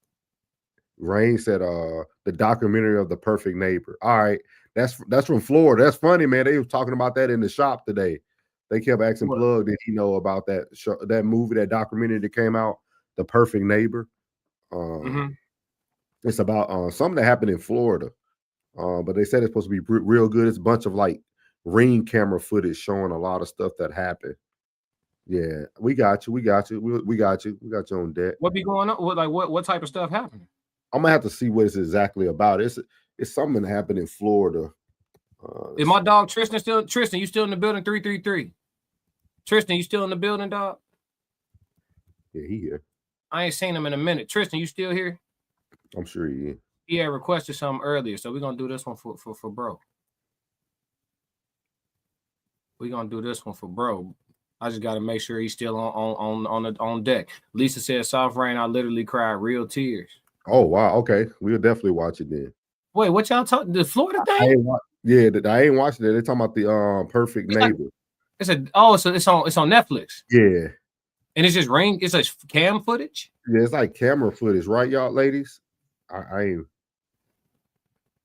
Rain said, the documentary of The Perfect Neighbor. All right, that's from Florida. That's funny, man. They were talking about that in the shop today. They kept asking Plug, did he know about that show, that movie, that documentary that came out, The Perfect Neighbor? It's about something that happened in Florida, but they said it's supposed to be real good. It's a bunch of like Ring camera footage showing a lot of stuff that happened. Yeah, we got you. We got you. We got you. We got you on deck. What be going on? What type of stuff happened? I'm gonna have to see what it's exactly about. It's something that happened in Florida. Is my dog Tristan still? Tristan, you still in the building? 333. Tristan, you still in the building, dog? Yeah, he here. I ain't seen him in a minute. Tristan, you still here? I'm sure he is. He had requested something earlier, so we're gonna do this one for bro. We're gonna do this one for bro. I just gotta make sure he's still on deck. Lisa said, "Soft rain." I literally cried real tears. Oh wow, okay, we'll definitely watch it then. Wait, what y'all talking? The Florida thing? I ain't watching it. They're talking about the Perfect Neighbor. It's on Netflix. Yeah, and it's just rain. It's like cam footage. Yeah, it's like camera footage, right, y'all ladies? I ain't.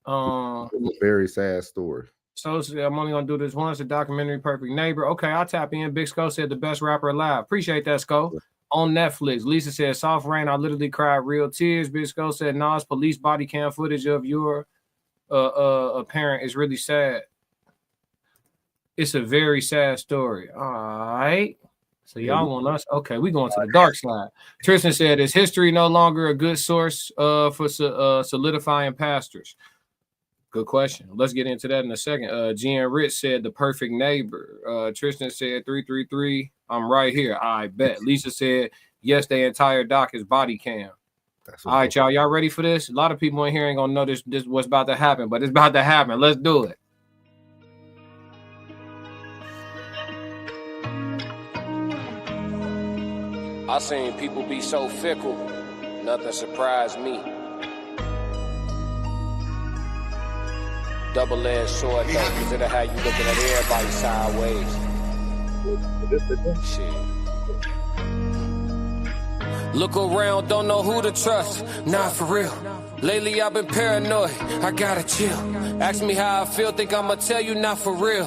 It's a very sad story. So I'm only gonna do this once. The documentary Perfect Neighbor. Okay, I'll tap in. Big Skull said the best rapper alive. Appreciate that, Skull. Yeah. On Netflix. Lisa said, "Soft rain." I literally cried real tears. Big Skull said, "Nas police body cam footage of your parent is really sad." It's a very sad story. All right. So y'all want us? Okay, we going to the dark side. Tristan said, "Is history no longer a good source for solidifying pastors?" Good question. Let's get into that in a second. Jen Rich said, "The Perfect Neighbor." Tristan said, 333. I'm right here. I bet. Lisa said, "Yes, the entire doc is body cam." All right, y'all ready for this? A lot of people in here ain't gonna know this what's about to happen, but it's about to happen. Let's do it. I seen people be so fickle, nothing surprised me. Double-edged sword, though, because it'll have you looking at everybody sideways. Shit. Look around, don't know who to trust. Not for real. Lately I've been paranoid, I gotta chill. Ask me how I feel, think I'ma tell you not for real.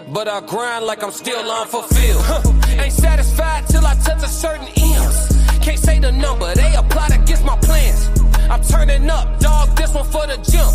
But I grind like I'm still unfulfilled. Ain't satisfied till I touch a certain M's. Can't say the number, they apply against my plans. I'm turning up, dog, this one for the gym.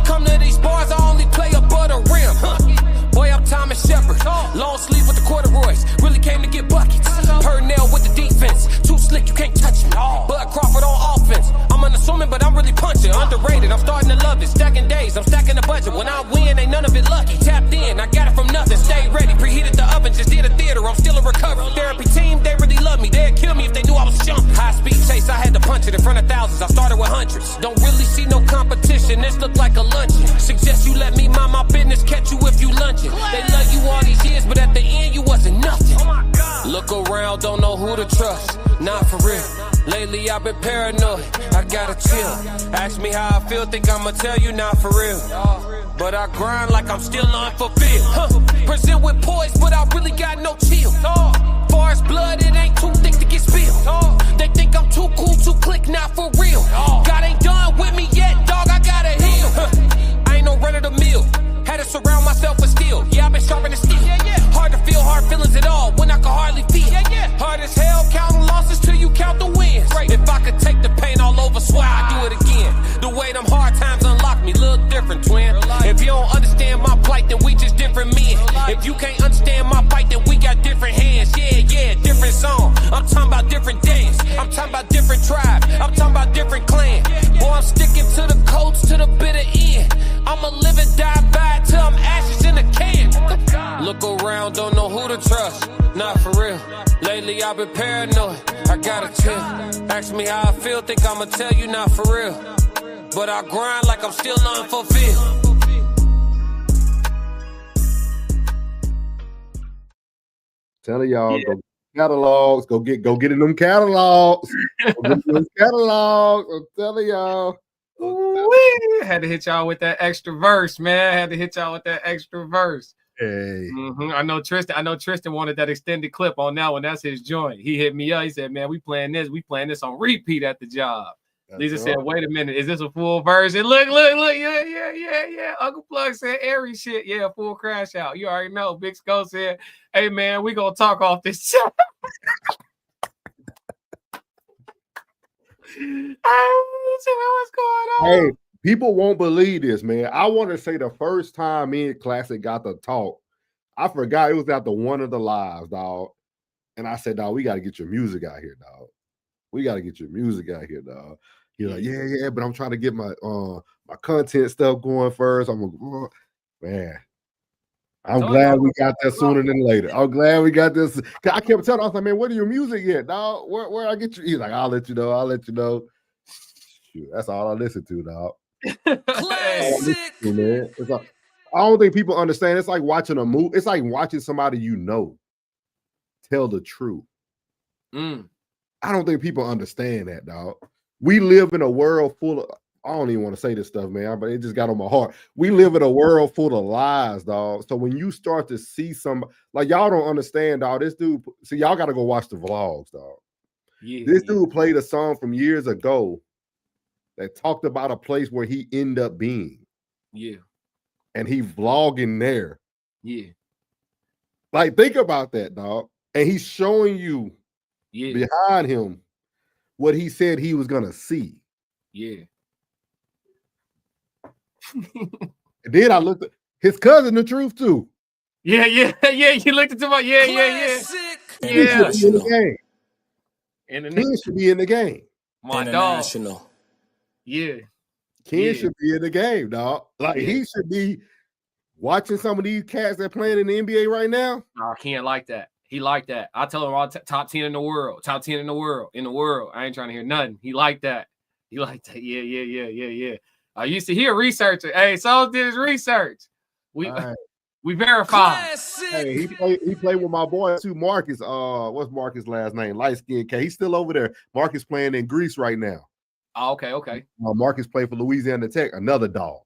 Come to these bars, I only play above the rim. Boy, I'm Thomas Shepard, long sleeve with the corduroys. Really came to get buckets. Purnell with the defense, too slick, you can't touch me. Bud Crawford on offense. I'm unassuming, but I'm really punching. Underrated, I'm starting to love it. Stacking days, I'm stacking the budget. When I win, ain't none of it lucky. Tapped in, I got it from nothing. Stay ready, preheated the oven, just did a theater. I'm still in recovery. Therapy team, they really love me. They'd kill me if they knew I was jumping. High speed chase, I had to punch it in front of thousands. I started with hundreds. Don't really see no competition, this look like a luncheon. Suggest you let me mind my business, catch you if you lunching. They love you all these years, but at the end you wasn't nothing. Look around, don't know who to trust. Not for real. Lately I've been paranoid, I gotta chill. Ask me how I feel, think I'ma tell you not for real. But I grind like I'm still unfulfilled. Present with poise, but I really got no chill. Far as blood, it ain't too thick to get spilled. They think I'm too cool to click, not for real. God ain't done with me yet, dog, I gotta heal. I ain't no run of the mill. Had to surround myself with steel. Yeah, I've been sharpening steel. Hard to feel hard feelings at all when I can hardly feel. Hard as hell counting losses till you count the wins. If I could take the pain all over, swear I'd do it again. The way them hard times unlock me, little different, twin. If you don't understand my plight, then we just different men. If you can't understand my fight, then we got different hands. Yeah, different song. I'm talking about different days. I'm talking about different tribes. I'm talking about different clans. Boy, I'm sticking to the codes to the bitter end. I'ma live and die by it till I'm ashes in a can. Look around, don't know who to trust. Not for real. Lately I've been paranoid, I gotta chill. Ask me how I feel, think I'ma tell you not for real. But I grind like I'm still unfulfilled. Telling y'all, go catalogs, go get in them catalogs. Go get in them catalogs. I'm telling y'all. Had to hit y'all with that extra verse, man. Had to hit y'all with that extra verse. Hey. I know Tristan wanted that extended clip on that one. That's his joint. He hit me up. He said, man, we playing this on repeat at the job. Lisa said, wait a minute, is this a full version? Look. Yeah. Uncle Plug said airy shit. Yeah, full crash out. You already know. Big Skull said, hey man, we gonna talk off this chat. What's going on? Hey, people won't believe this, man. I want to say the first time me and Classic got to talk, I forgot it was after one of the lives, dog. And I said, dog, we got to get your music out here, dog. We got to get your music out here, dog. You're like, yeah, but I'm trying to get my my content stuff going first. Man. I'm glad we got that sooner than later. I'm glad we got this. I kept telling him, I was like, man, what are your music yet, dog? Where I get you? He's like, I'll let you know. Shoot, that's all I listen to, dog. Classic. Man. It's like, I don't think people understand. It's like watching a movie. It's like watching somebody you know tell the truth. I don't think people understand that, dog. We live in a world full of, I don't even want to say this stuff, man, but it just got on my heart. We live in a world full of lies, dog. So when you start to see some, like, y'all don't understand, dog. This dude, see, y'all got to go watch the vlogs, dog. This dude played a song from years ago that talked about a place where he ended up being. Yeah. And he vlogging there. Yeah. Like, think about that, dog. And he's showing you behind him what he said he was gonna see. Yeah. And then I looked at his cousin, the truth too. Yeah. You looked at my yeah. He should be in the game. Ken should be in the game. My dog. Yeah. Ken should be in the game, dog. Like he should be watching some of these cats that playing in the NBA right now. No, Ken like that. He like that. I tell him all top 10 in the world. Top 10 in the world. I ain't trying to hear nothing. He like that. Yeah. I used to hear researcher. Hey, so did his research. We verified. Hey, he played with my boy too, Marcus. What's Marcus' last name? Light skin K. He's still over there. Marcus playing in Greece right now. Oh, okay. Marcus played for Louisiana Tech. Another dog.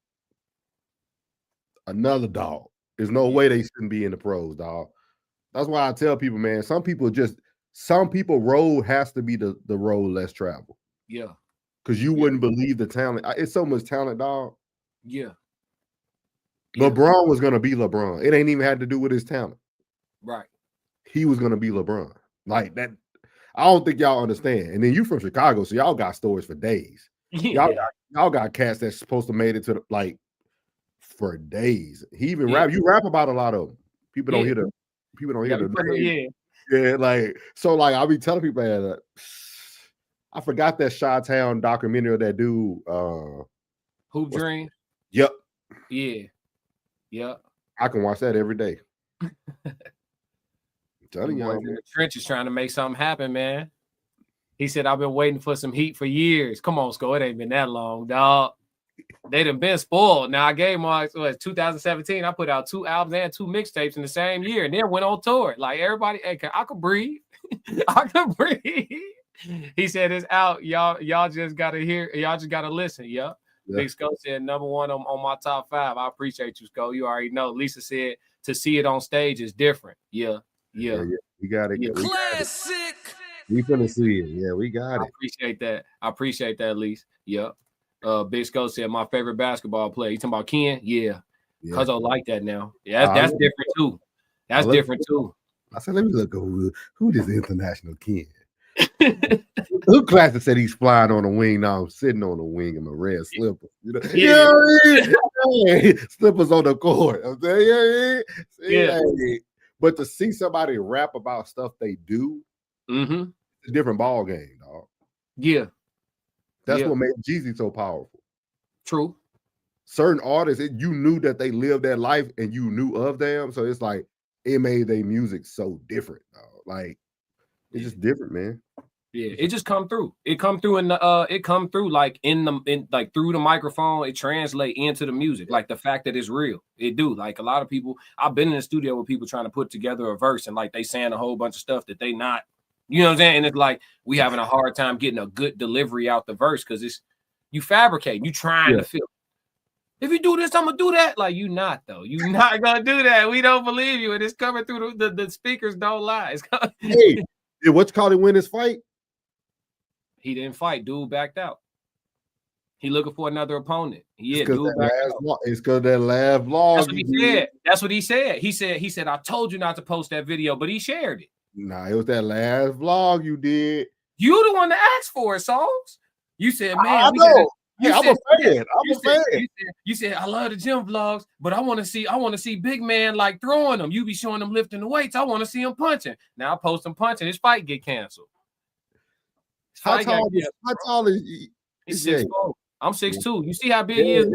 There's no way they shouldn't be in the pros, dog. That's why I tell people, man, some people road has to be the road less traveled. Yeah. because you wouldn't believe the talent. It's so much talent, dog. Yeah. LeBron was gonna be LeBron. It ain't even had to do with his talent. Right. He was gonna be LeBron. Like that. I don't think y'all understand. And then you from Chicago, so y'all got stories for days. Y'all got cats that's supposed to made it to for days. He even you rap about a lot of them. People don't hear the name. Yeah, like so like I'll be telling people that I forgot that Chi-Town documentary of that dude. Hoop Dream. Yep. Yeah. Yep. I can watch that every day. I'm telling y'all, in the trenches trying to make something happen, man. He said, I've been waiting for some heat for years. Come on, Sco. It ain't been that long, dog. They done been spoiled. Now I gave my 2017. I put out 2 albums and 2 mixtapes in the same year, and then went on tour. Like everybody, hey, I could breathe. I could breathe. He said it's out. Y'all just gotta hear. Y'all just gotta listen. Yeah. Big Sco said #1 on my top 5. I appreciate you, Sco. You already know. Lisa said to see it on stage is different. Yeah. We got it. Yeah. Classic. We finna see it. Yeah, we got it. I appreciate that, Lisa. Yeah. Big Sco said my favorite basketball player. You talking about Ken? Yeah. Cuz I like that now. Yeah, that's different too. That's different too. I said, let me look at who this international Ken. Who classic said he's flying on a wing? Now I'm sitting on a wing in my red slippers. You know, slippers on the court. I'm saying, But to see somebody rap about stuff they do, it's a different ball game, dog. Yeah. That's what made Jeezy so powerful. True. Certain artists, you knew that they lived that life and you knew of them. So it's like it made their music so different, dog. Like it's just different, man. Yeah, it just come through. It come through like through the microphone. It translate into the music, like the fact that it's real. It do. Like a lot of people, I've been in the studio with people trying to put together a verse and like they saying a whole bunch of stuff that they not, you know what I'm saying? And it's like we having a hard time getting a good delivery out the verse because it's you fabricating, you trying to feel. If you do this, I'm gonna do that. Like you not though. You not gonna do that. We don't believe you, and it's coming through the speakers. Don't lie. Hey, did what's called it win this fight? He didn't fight. Dude backed out. He looking for another opponent. Yeah, dude backed out. It's because that last vlog. That's what he said. That's what he said. He said, I told you not to post that video, but he shared it. Nah, it was that last vlog you did. You the one that asked for it, Souls. You said, man, I know. I'm a fan. You said I love the gym vlogs, but I want to see big man like throwing them. You be showing them lifting the weights. I want to see him punching. Now I post him punching. His fight get canceled. How tall is he? He's 6'4". I'm 6'2". You see how big he is?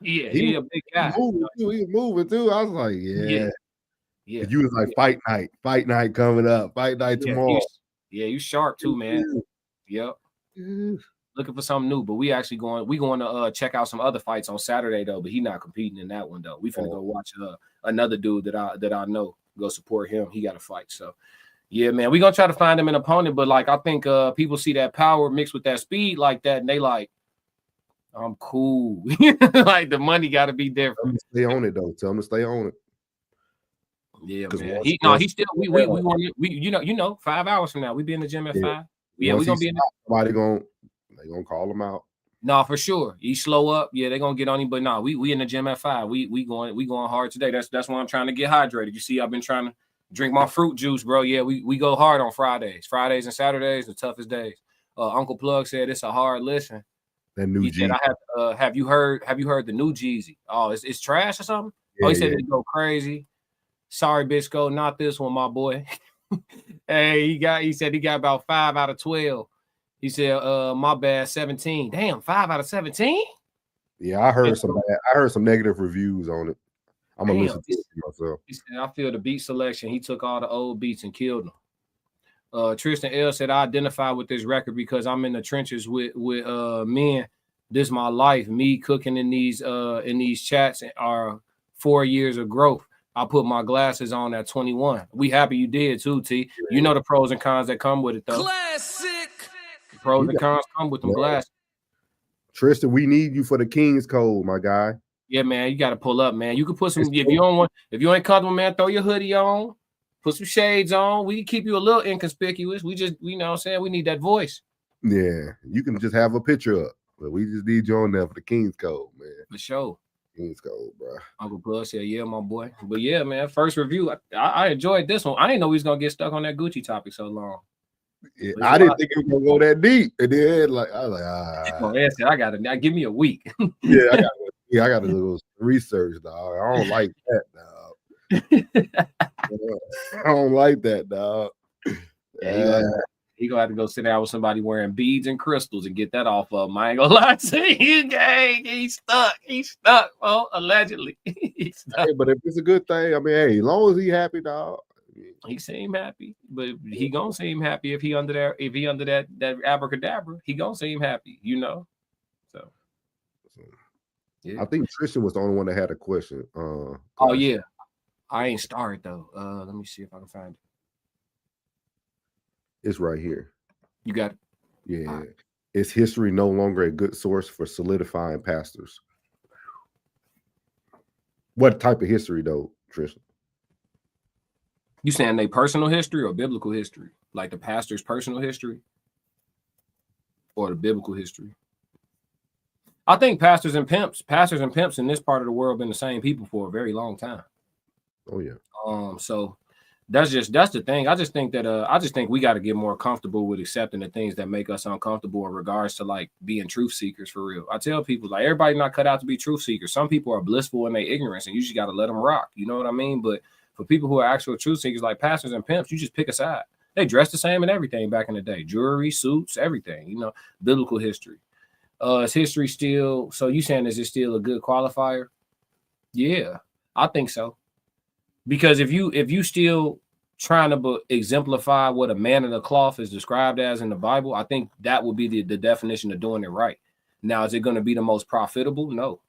Yeah, he a big guy. He was moving too. I was like, yeah. You was like, fight night coming up, fight night tomorrow. You sharp too, man. Yep. Looking for something new, but we going to check out some other fights on Saturday though. But he not competing in that one though. We finna go watch another dude that I know. Go support him. He got a fight. So yeah, man, we gonna try to find him an opponent. But like I think people see that power mixed with that speed like that, and they like, I'm cool. Like the money got to be different. Stay on it though. Tell him to stay on it. Yeah, man. He still we you know 5 hours from now we be in the gym at 5. Yeah, we gonna be in. Somebody they gonna call him out. No, for sure. He slow up. Yeah, they gonna get on him. But no, we in the gym at 5. We going hard today. That's why I'm trying to get hydrated. You see, I've been trying to drink my fruit juice, bro. Yeah, we go hard on Fridays. Fridays and Saturdays, the toughest days. Uncle Plug said it's a hard listen. That new Jeezy. Have you heard the new Jeezy? Oh, it's trash or something? He said it go crazy. Sorry, Bisco, not this one, my boy. Hey, he said he got about 5 out of 12. He said, my bad, 17. Damn, 5 out of 17? Yeah, I heard some negative reviews on it. I'm gonna listen to it myself. He said, I feel the beat selection. He took all the old beats and killed them. Tristan L said, I identify with this record because I'm in the trenches with men. This is my life. Me cooking in these chats are 4 years of growth. I put my glasses on at 21. We happy you did too, T. You know the pros and cons that come with it though. Classic. The pros and cons come with them glasses. Tristan, we need you for the King's Code, my guy. Yeah, man, you got to pull up, man. You can put some. If you ain't comfortable, man, throw your hoodie on, put some shades on. We can keep you a little inconspicuous. We just, you know what I'm saying? We need that voice. Yeah, you can just have a picture up, but we just need you on there for the King's Code, man. For sure. King's Code, bro. Uncle Buzz said, yeah, my boy. But yeah, man, first review. I enjoyed this one. I didn't know we was gonna get stuck on that Gucci topic so long. Yeah, I didn't think it was gonna go that deep. And then like I was like, I gotta give me a week. I got to do research, dog. I don't like that, dog. I don't like that, dog. Yeah, he gonna have to go sit down with somebody wearing beads and crystals and get that off of him. I ain't gonna lie to you, gang. He's stuck. Well, allegedly. He's stuck. Hey, but if it's a good thing, I mean, hey, as long as he happy, dog. He seem happy, but he gonna seem happy if he under that abracadabra. He gonna seem happy, you know. So yeah. I think Tristan was the only one that had a question. Oh yeah, I ain't started though. Let me see if I can find it. It's right here. You got it? Yeah. Right. Is history no longer a good source for solidifying pastors? What type of history though, Tristan? You saying they personal history or biblical history? Like the pastor's personal history or the biblical history? I think pastors and pimps in this part of the world been the same people for a very long time. Oh yeah. So that's the thing. I just think we got to get more comfortable with accepting the things that make us uncomfortable in regards to like being truth seekers for real. I tell people like everybody not cut out to be truth seekers. Some people are blissful in their ignorance and you just got to let them rock. You know what I mean? But for people who are actual truth seekers like pastors and pimps, you just pick a side. They dress the same and everything back in the day. Jewelry, suits, everything, you know, biblical history. Is history still, so you saying is it still a good qualifier? Yeah, I think so. Because if you still trying to exemplify what a man of the cloth is described as in the Bible, I think that would be the definition of doing it right. Now, is it going to be the most profitable? No.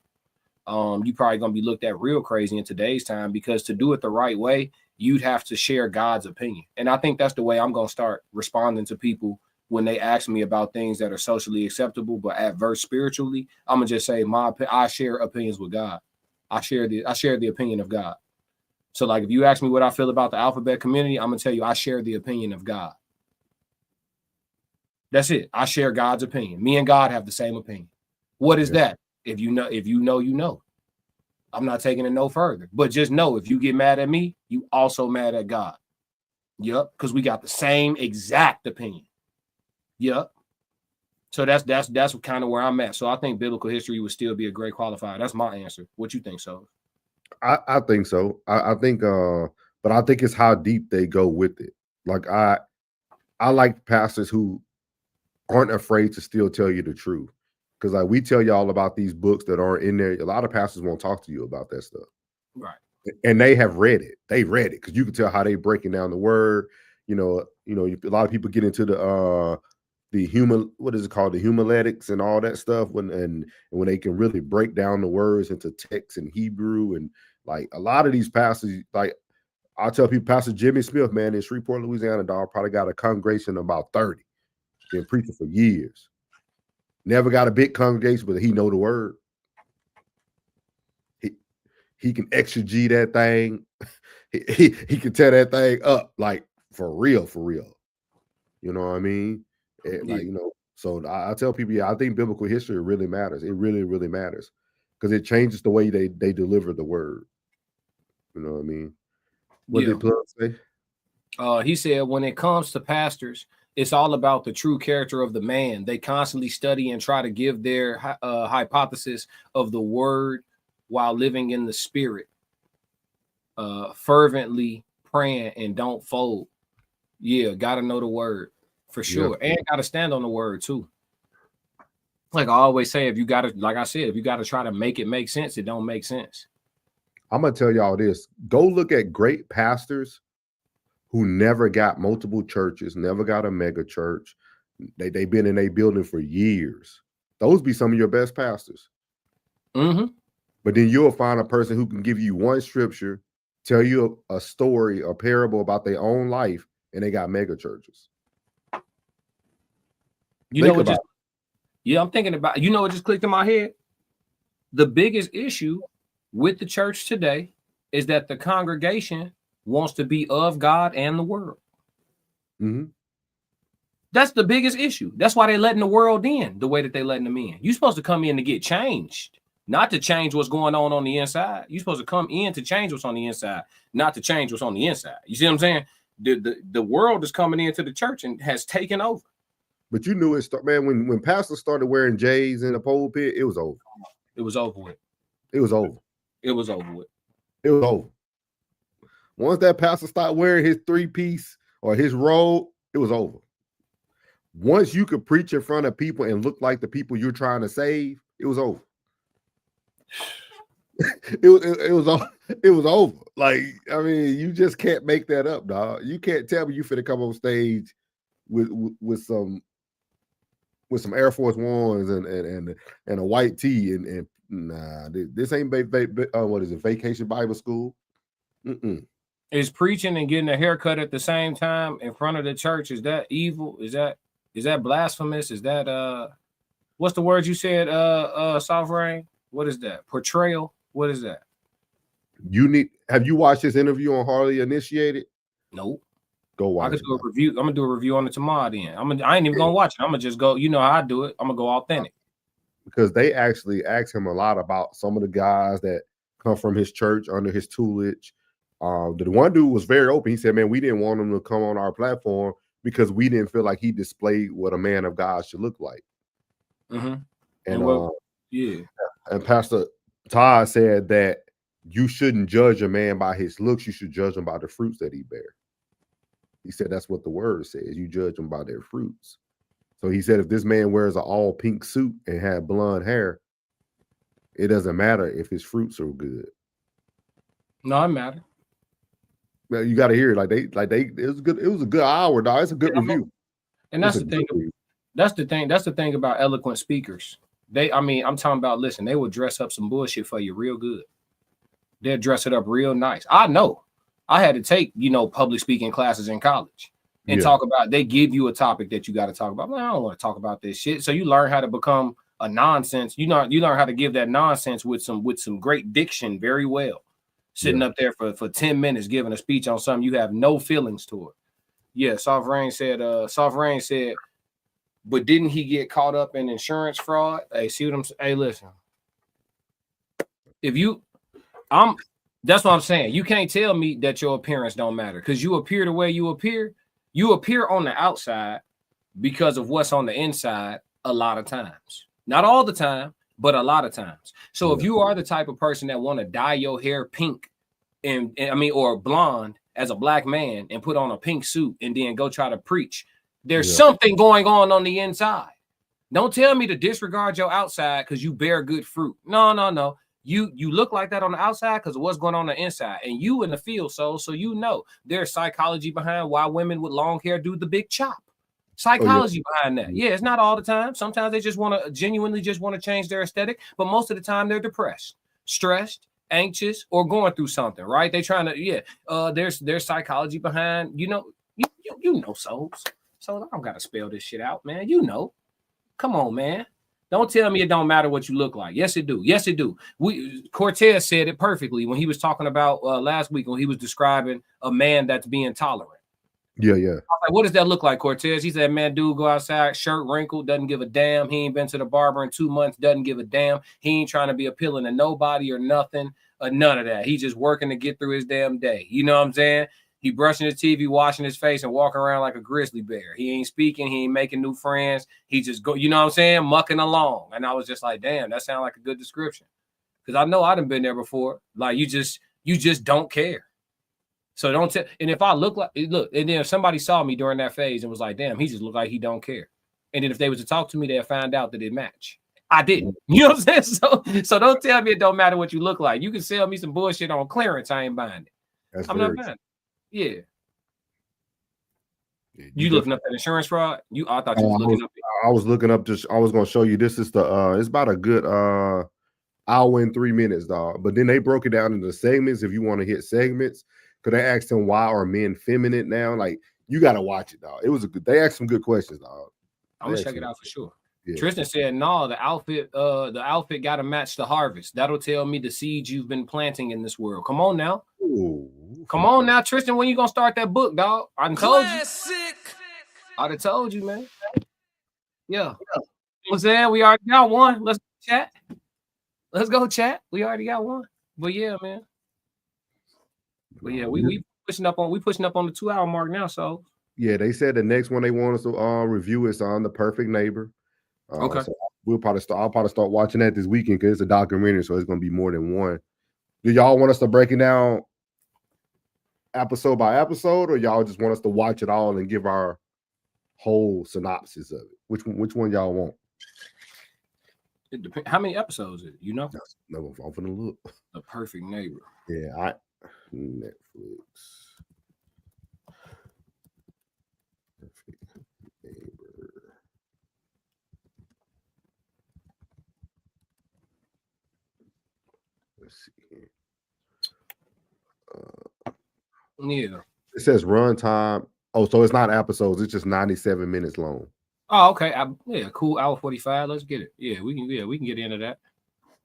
You probably going to be looked at real crazy in today's time because to do it the right way, you'd have to share God's opinion. And I think that's the way I'm going to start responding to people when they ask me about things that are socially acceptable but adverse spiritually. I'm going to just say I share opinions with God. I share the opinion of God. So like if you ask me what I feel about the alphabet community, I'm going to tell you I share the opinion of God. That's it. I share God's opinion. Me and God have the same opinion. What is that? If you know, you know. I'm not taking it no further. But just know if you get mad at me, you also mad at God. Yep, because we got the same exact opinion. Yep. So that's kind of where I'm at. So I think biblical history would still be a great qualifier. That's my answer. What you think, so? I think so. I think but I think it's how deep they go with it. Like I like pastors who aren't afraid to still tell you the truth. Because like we tell y'all about these books that aren't in there. A lot of pastors won't talk to you about that stuff. Right. And they have read it. They read it because you can tell how they breaking down the word. You know, a lot of people get into the human, what is it called? The homiletics and all that stuff when they can really break down the words into text in Hebrew. And like a lot of these pastors, like I tell people, Pastor Jimmy Smith, man, in Shreveport, Louisiana, dog, probably got a congregation of about 30. Been preaching for years. Never got a big congregation, but he know the word. He can exegete that thing. He can tear that thing up like for real. You know what I mean? Like, you know, so I tell people, I think biblical history really matters. It really, really matters because it changes the way they deliver the word. You know what I mean? What did Plug say? He said, when it comes to pastors, it's all about the true character of the man. They constantly study and try to give their hypothesis of the word while living in the spirit, fervently praying and don't fold. Yeah, got to know the word for sure. Yeah. And got to stand on the word too. Like I always say, if you got to try to make it make sense, it don't make sense. I'm going to tell y'all this. Go look at great pastors who never got multiple churches, never got a mega church. They've been in a building for years. Those be some of your best pastors. Mm-hmm. But then you'll find a person who can give you one scripture, tell you a story, a parable about their own life, and they got mega churches. I'm thinking about, what just clicked in my head? The biggest issue with the church today is that the congregation wants to be of God and the world. Mm-hmm. That's the biggest issue. That's why they letting the world in the way that they letting them in. You're supposed to come in to get changed, not to change what's going on the inside. You're supposed to come in to change what's on the inside, not to change what's on the inside. You see what I'm saying? The world is coming into the church and has taken over. But you knew it, man. When pastors started wearing J's in the pulpit, it was over. It was over with. It was over. It was over with. It was over. Once that pastor started wearing his 3-piece or his robe, it was over. Once you could preach in front of people and look like the people you're trying to save, it was over. It was over. Like, I mean, you just can't make that up, dog. You can't tell me you finna come on stage with some Air Force Ones and a white tee and nah, this ain't what is it? Vacation Bible School? Is preaching and getting a haircut at the same time in front of the church, is that evil? Is that blasphemous? Is that what's the word you said, Sovereign? What is that? Portrayal? What is that? Have you watched this interview on Hardly Initiated? Nope. Go watch. I could do a review. I'm gonna do a review on it tomorrow. Then I ain't even gonna watch it. I'm gonna just go. You know how I do it. I'm gonna go authentic. Because they actually asked him a lot about some of the guys that come from his church under his tutelage. The one dude was very open. He said, "Man, we didn't want him to come on our platform because we didn't feel like he displayed what a man of God should look like." Mm-hmm. And and Pastor Todd said that you shouldn't judge a man by his looks. You should judge him by the fruits that he bears. He said that's what the word says. You judge them by their fruits. So he said if this man wears an all pink suit and had blonde hair, it doesn't matter if his fruits are good. No, it matters. Well, you got to hear it. It was good. It was a good hour, dog. It's a good review. And that's the thing. That's the thing. That's the thing about eloquent speakers. I'm talking about, listen, they will dress up some bullshit for you real good. They'll dress it up real nice. I know. I had to take, public speaking classes in college and talk about, they give you a topic that you got to talk about. I don't want to talk about this shit. So you learn how to become a nonsense. You learn how to give that nonsense with some great diction very well. Sitting up there for 10 minutes giving a speech on something you have no feelings toward. Yeah, Sovereign said, but didn't he get caught up in insurance fraud? Hey, see what I'm saying? Hey, listen. That's what I'm saying. You can't tell me that your appearance don't matter because you appear the way you appear. You appear on the outside because of what's on the inside a lot of times. Not all the time, but a lot of times. So if you are the type of person that want to dye your hair pink or blonde as a black man and put on a pink suit and then go try to preach, there's something going on the inside. Don't tell me to disregard your outside because you bear good fruit. No. You look like that on the outside because of what's going on the inside. And you in the field, so there's psychology behind why women with long hair do the big chop. Psychology behind that. Yeah, it's not all the time. Sometimes they just want to genuinely change their aesthetic, but most of the time they're depressed, stressed, anxious, or going through something, right? They trying to, there's psychology behind, you know souls. So I don't gotta spell this shit out, man. Come on, man. Don't tell me it don't matter what you look like. Yes, it do. Yes, it do. Cortez said it perfectly when he was talking about last week when he was describing a man that's being tolerant. Yeah. I was like, what does that look like, Cortez? He said, man, dude, go outside, shirt wrinkled, doesn't give a damn. He ain't been to the barber in 2 months, doesn't give a damn. He ain't trying to be appealing to nobody or nothing, none of that. He's just working to get through his damn day. You know what I'm saying? He brushing his TV, washing his face, and walking around like a grizzly bear. He ain't speaking. He ain't making new friends. He just go, you know what I'm saying, mucking along. And I was just like, damn, that sounds like a good description. Because I know I done been there before. Like you just don't care. So don't tell. And if I look, and then if somebody saw me during that phase and was like, damn, he just looked like he don't care. And then if they was to talk to me, they'll find out that it matched. I didn't. You know what I'm saying? So don't tell me it don't matter what you look like. You can sell me some bullshit on clearance. I ain't buying it. I'm not buying it. Yeah. You looking up that insurance fraud? I thought you was looking up. I was looking up. I was going to show you. This is it's about a good hour and 3 minutes, dog. But then they broke it down into segments. If you want to hit segments, because they asked him why are men feminine now? Like you got to watch it, dog. It was they asked some good questions, dog. I'm gonna check it out for sure. Yeah. Tristan said, "No, the outfit got to match the harvest. That'll tell me the seeds you've been planting in this world. Come on now." Ooh. Come on now, Tristan. When you gonna start that book, dog? I told you. I told you, man. Yeah. What's that? We already got one. Let's chat. Let's go chat. We already got one. But yeah, man. But yeah, we pushing up on the 2 hour mark now. So yeah, they said the next one they want us to review is on The Perfect Neighbor. Okay. So I'll probably start watching that this weekend because it's a documentary, so it's gonna be more than one. Do y'all want us to break it down episode by episode, or y'all just want us to watch it all and give our whole synopsis of it? Which one y'all want? It depends. How many episodes is it? You know? No, I'm finna look. The Perfect Neighbor. Yeah, Netflix. Perfect Neighbor. Let's see here. Yeah. It says runtime. Oh, so it's not episodes. It's just 97 minutes long. Oh, okay. Yeah, cool. Hour 45. Let's get it. Yeah, we can get into that.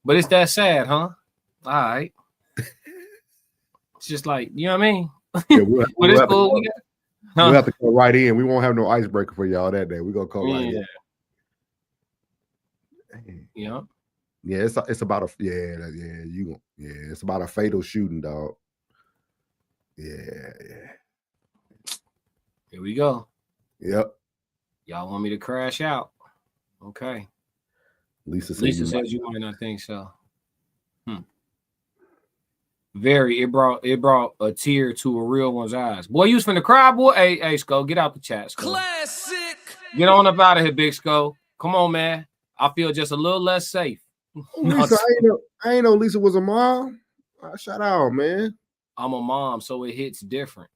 But it's that sad, huh? All right. It's just like, you know what I mean? Yeah, we'll have to go right in. We won't have no icebreaker for y'all that day. We're gonna come right in. Yeah. Yeah, it's about it's about a fatal shooting, dog. Yeah. Here we go. Yep. Y'all want me to crash out? Okay. Lisa says you might not think so. Very. It brought a tear to a real one's eyes. Boy, you was finna cry, boy. Hey, Sko, get out the chat, Sko. Classic. Get on up out of here, Big Sko. Come on, man. I feel just a little less safe. Lisa, I ain't know Lisa was a mom. Shout out, man. I'm a mom, so it hits different.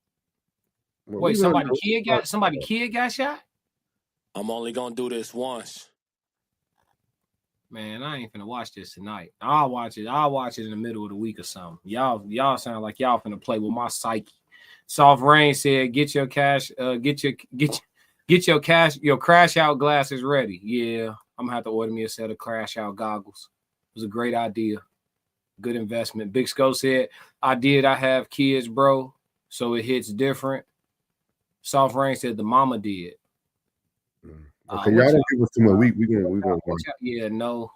Well, wait, somebody kid got shot? I'm only gonna do this once. Man, I ain't finna watch this tonight. I'll watch it in the middle of the week or something. Y'all sound like y'all finna play with my psyche. Soft Rain said, get your cash, get your crash out glasses ready. Yeah, I'm gonna have to order me a set of crash out goggles. It was a great idea. Good investment. Big Sko said, I have kids, bro. So it hits different. Soft Rain said the mama did. Okay, y'all don't give us too much. We gonna yeah, no.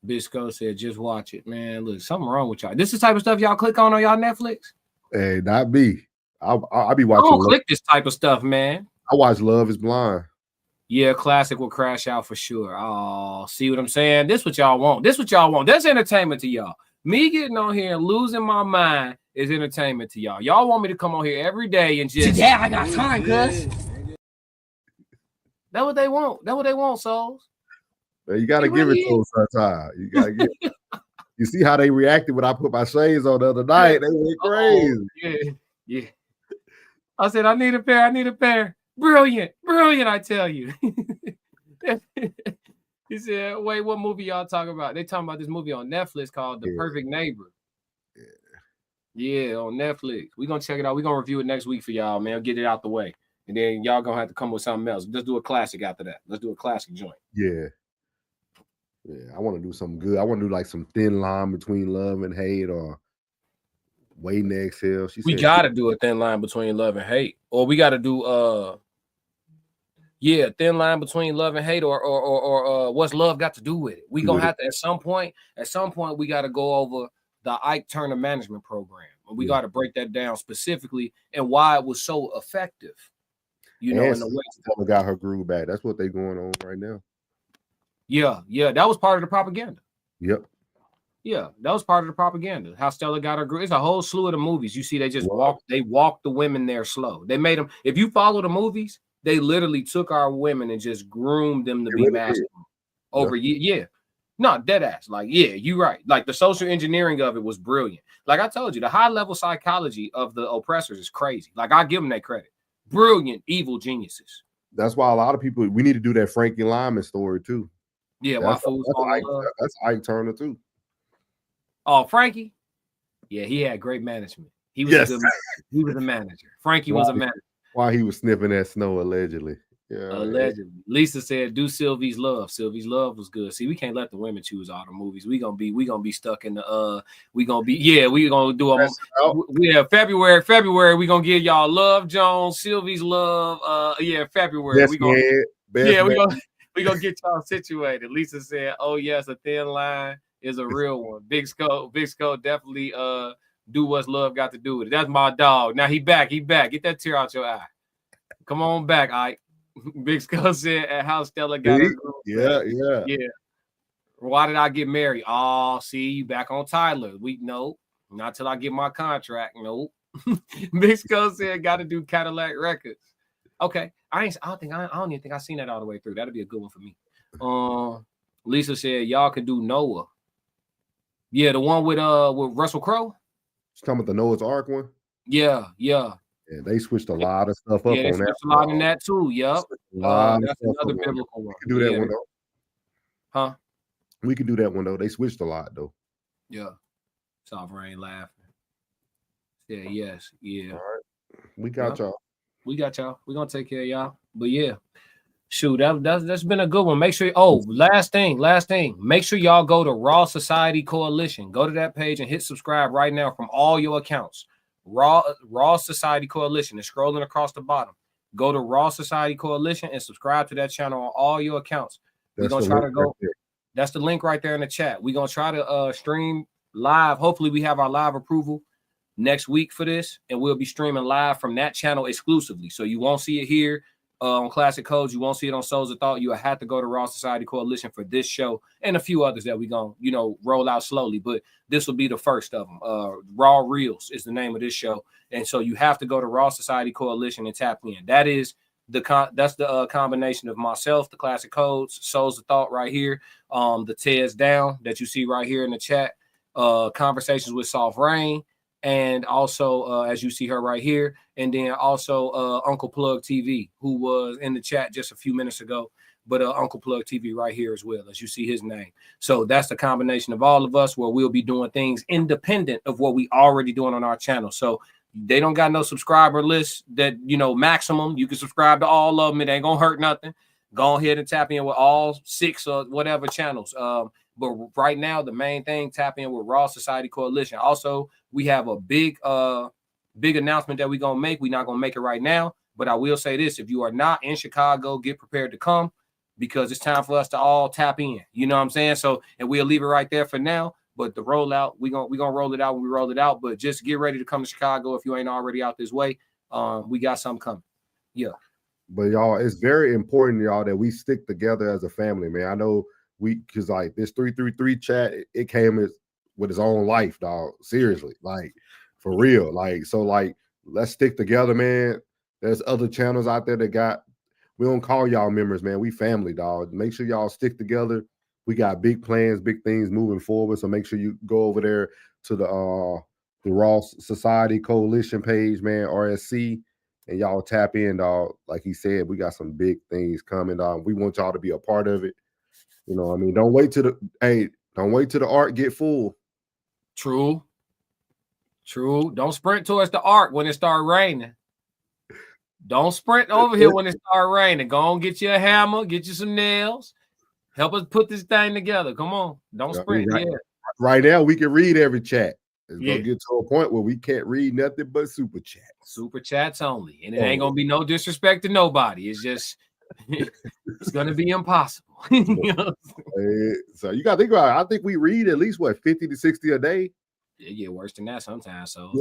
Bisco said, just watch it, man. Look, something wrong with y'all. This is the type of stuff y'all click on y'all Netflix? Hey, not me. I'll be watching. I don't click this type of stuff, man. I watch Love is Blind. Yeah, classic will crash out for sure. Oh, see what I'm saying? This what y'all want. That's entertainment to y'all. Me getting on here and losing my mind is entertainment to y'all. Y'all want me to come on here every day and just I got time, cuz. That's what they want, souls. Man, you gotta give it to them sometime. You gotta get it. You see how they reacted when I put my shades on the other night. They went crazy. Yeah. I said, I need a pair. Brilliant, I tell you. He said, wait, what movie y'all talking about? They talking about this movie on Netflix called The Perfect Neighbor. Yeah, on Netflix. We're gonna check it out. We're gonna review it next week for y'all, man. Get it out the way. And then y'all gonna have to come with something else. Let's do a classic after that. Let's do a classic joint. Yeah. I want to do something good. I want to do like some thin line between love and hate, or Waiting to Exhale. We gotta do a thin line between love and hate, or we gotta do thin line between love and hate, or what's love got to do with it? We gonna have to at some point we gotta go over the Ike Turner management program, and we gotta break that down specifically and why it was so effective. You know, in the way got her groove back. That's what they going on right now. Yeah, that was part of the propaganda. Yep. Yeah, that was part of the propaganda. How Stella got her groove. It's a whole slew of the movies. You see, they just walked the women there slow. They made them. If you follow the movies, they literally took our women and just groomed them to be masculine over years. Yeah. No, dead ass. Like, yeah, you're right. Like the social engineering of it was brilliant. Like I told you, the high level psychology of the oppressors is crazy. Like I give them that credit. Brilliant, evil geniuses. That's why a lot of people, we need to do that Frankie Lyman story too. Yeah, that's Ike Turner too. Oh, Frankie? Yeah, he had great management. He was a good manager. He was a manager. Frankie was a manager. While he was sniffing that snow, allegedly. Yeah, allegedly. Lisa said, "Do Sylvie's Love." Sylvie's Love was good. See, we can't let the women choose all the movies. We gonna be stuck in the we gonna do a February. We gonna give y'all Love Jones, Sylvie's Love. February. We gonna get y'all situated. Lisa said, "Oh yes, A Thin Line is a real one." Big Skull definitely do what's love got to do with it. That's my dog. Now he back. Get that tear out your eye. Come on back, Ike. Big Skull said at how Stella got her. Yeah. Why did I get married? Oh, see, you back on Tyler. No, not till I get my contract. Nope. Big Skull said got to do Cadillac Records. Okay. I don't even think I've seen that all the way through. That'd be a good one for me. Lisa said y'all can do Noah. Yeah, the one with Russell Crowe. She's talking about the Noah's Ark one. Yeah. Yeah, they switched a lot of stuff up on that. A lot in that too. Yep. That's another biblical one. We can do that one though. Huh? We can do that one though. They switched a lot though. Yeah. Soft Rain laughing. Yeah. Yes. Yeah. All right. We got y'all. We're gonna take care of y'all. But yeah. Shoot, that's been a good one. Make sure. Last thing. Make sure y'all go to Raw Society Coalition. Go to that page and hit subscribe right now from all your accounts. Raw Society Coalition is scrolling across the bottom. Go to Raw Society Coalition and subscribe to that channel on all your accounts. We're gonna try to go. That's the link right there in the chat. We're gonna try to stream live. Hopefully, we have our live approval next week for this, and we'll be streaming live from that channel exclusively. So you won't see it here on Classic Codes. You won't see it on Souls of Thought. You will have to go to Raw Society Coalition for this show and a few others that we're going to, roll out slowly. But this will be the first of them. Raw Reels is the name of this show. And so you have to go to Raw Society Coalition and tap in. That is that's the combination of myself, the Classic Codes, Souls of Thought right here, the Tez Down that you see right here in the chat, Conversations with Soft Rain, and also, as you see her right here, and then also Uncle Plug TV, who was in the chat just a few minutes ago, but Uncle Plug TV right here as well, as you see his name. So that's the combination of all of us where we'll be doing things independent of what we already doing on our channel. So they don't got no subscriber list that, maximum. You can subscribe to all of them. It ain't going to hurt nothing. Go ahead and tap in with all 6 or whatever channels. But right now, the main thing, tap in with Raw Society Coalition. Also, we have a big announcement that we're going to make. We're not going to make it right now, but I will say this. If you are not in Chicago, get prepared to come because it's time for us to all tap in. You know what I'm saying? So, and we'll leave it right there for now. But the rollout, we're gonna roll it out when we roll it out. But just get ready to come to Chicago if you ain't already out this way. We got something coming. Yeah. But y'all, it's very important, y'all, that we stick together as a family, man. I know because like this 333 chat, it came with its own life, dog. Seriously, like for real. Like, so like, let's stick together, man. There's other channels out there that we don't call y'all members, man. We family, dog. Make sure y'all stick together. We got big plans, big things moving forward. So make sure you go over there to the Raw Society Coalition page, man, RSC, and y'all tap in, dog. Like he said, we got some big things coming, dog. We want y'all to be a part of it. You know what I mean? Don't wait till the art get full. True. Don't sprint towards the ark when it start raining. Don't sprint over here when it start raining. Go on, get you a hammer, get you some nails. Help us put this thing together. Come on. Don't sprint. Right now, we can read every chat. It's going to get to a point where we can't read nothing but super chats. Super chats only. And it ain't going to be no disrespect to nobody. It's just, it's going to be impossible. So you got to think about it. I think we read at least, 50 to 60 a day? Yeah, worse than that sometimes. So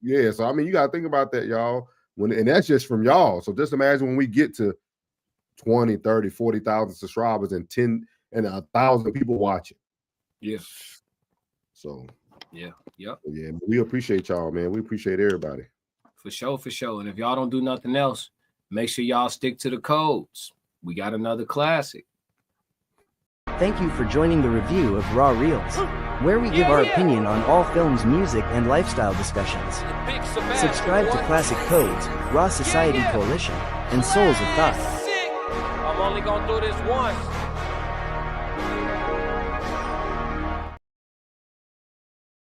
yeah. So, I mean, you got to think about that, y'all. And that's just from y'all. So just imagine when we get to 20, 30, 40,000 subscribers and 10 and 1,000 people watching. Yeah. So yeah. Yep. Yeah, we appreciate y'all, man. We appreciate everybody. For sure. And if y'all don't do nothing else, make sure y'all stick to the codes. We got another classic. Thank you for joining the review of Raw Reels, where we give our opinion on all films, music, and lifestyle discussions. Subscribe to Classic Codes, Raw Society Coalition, and Souls of Thought. I'm only gonna do this once.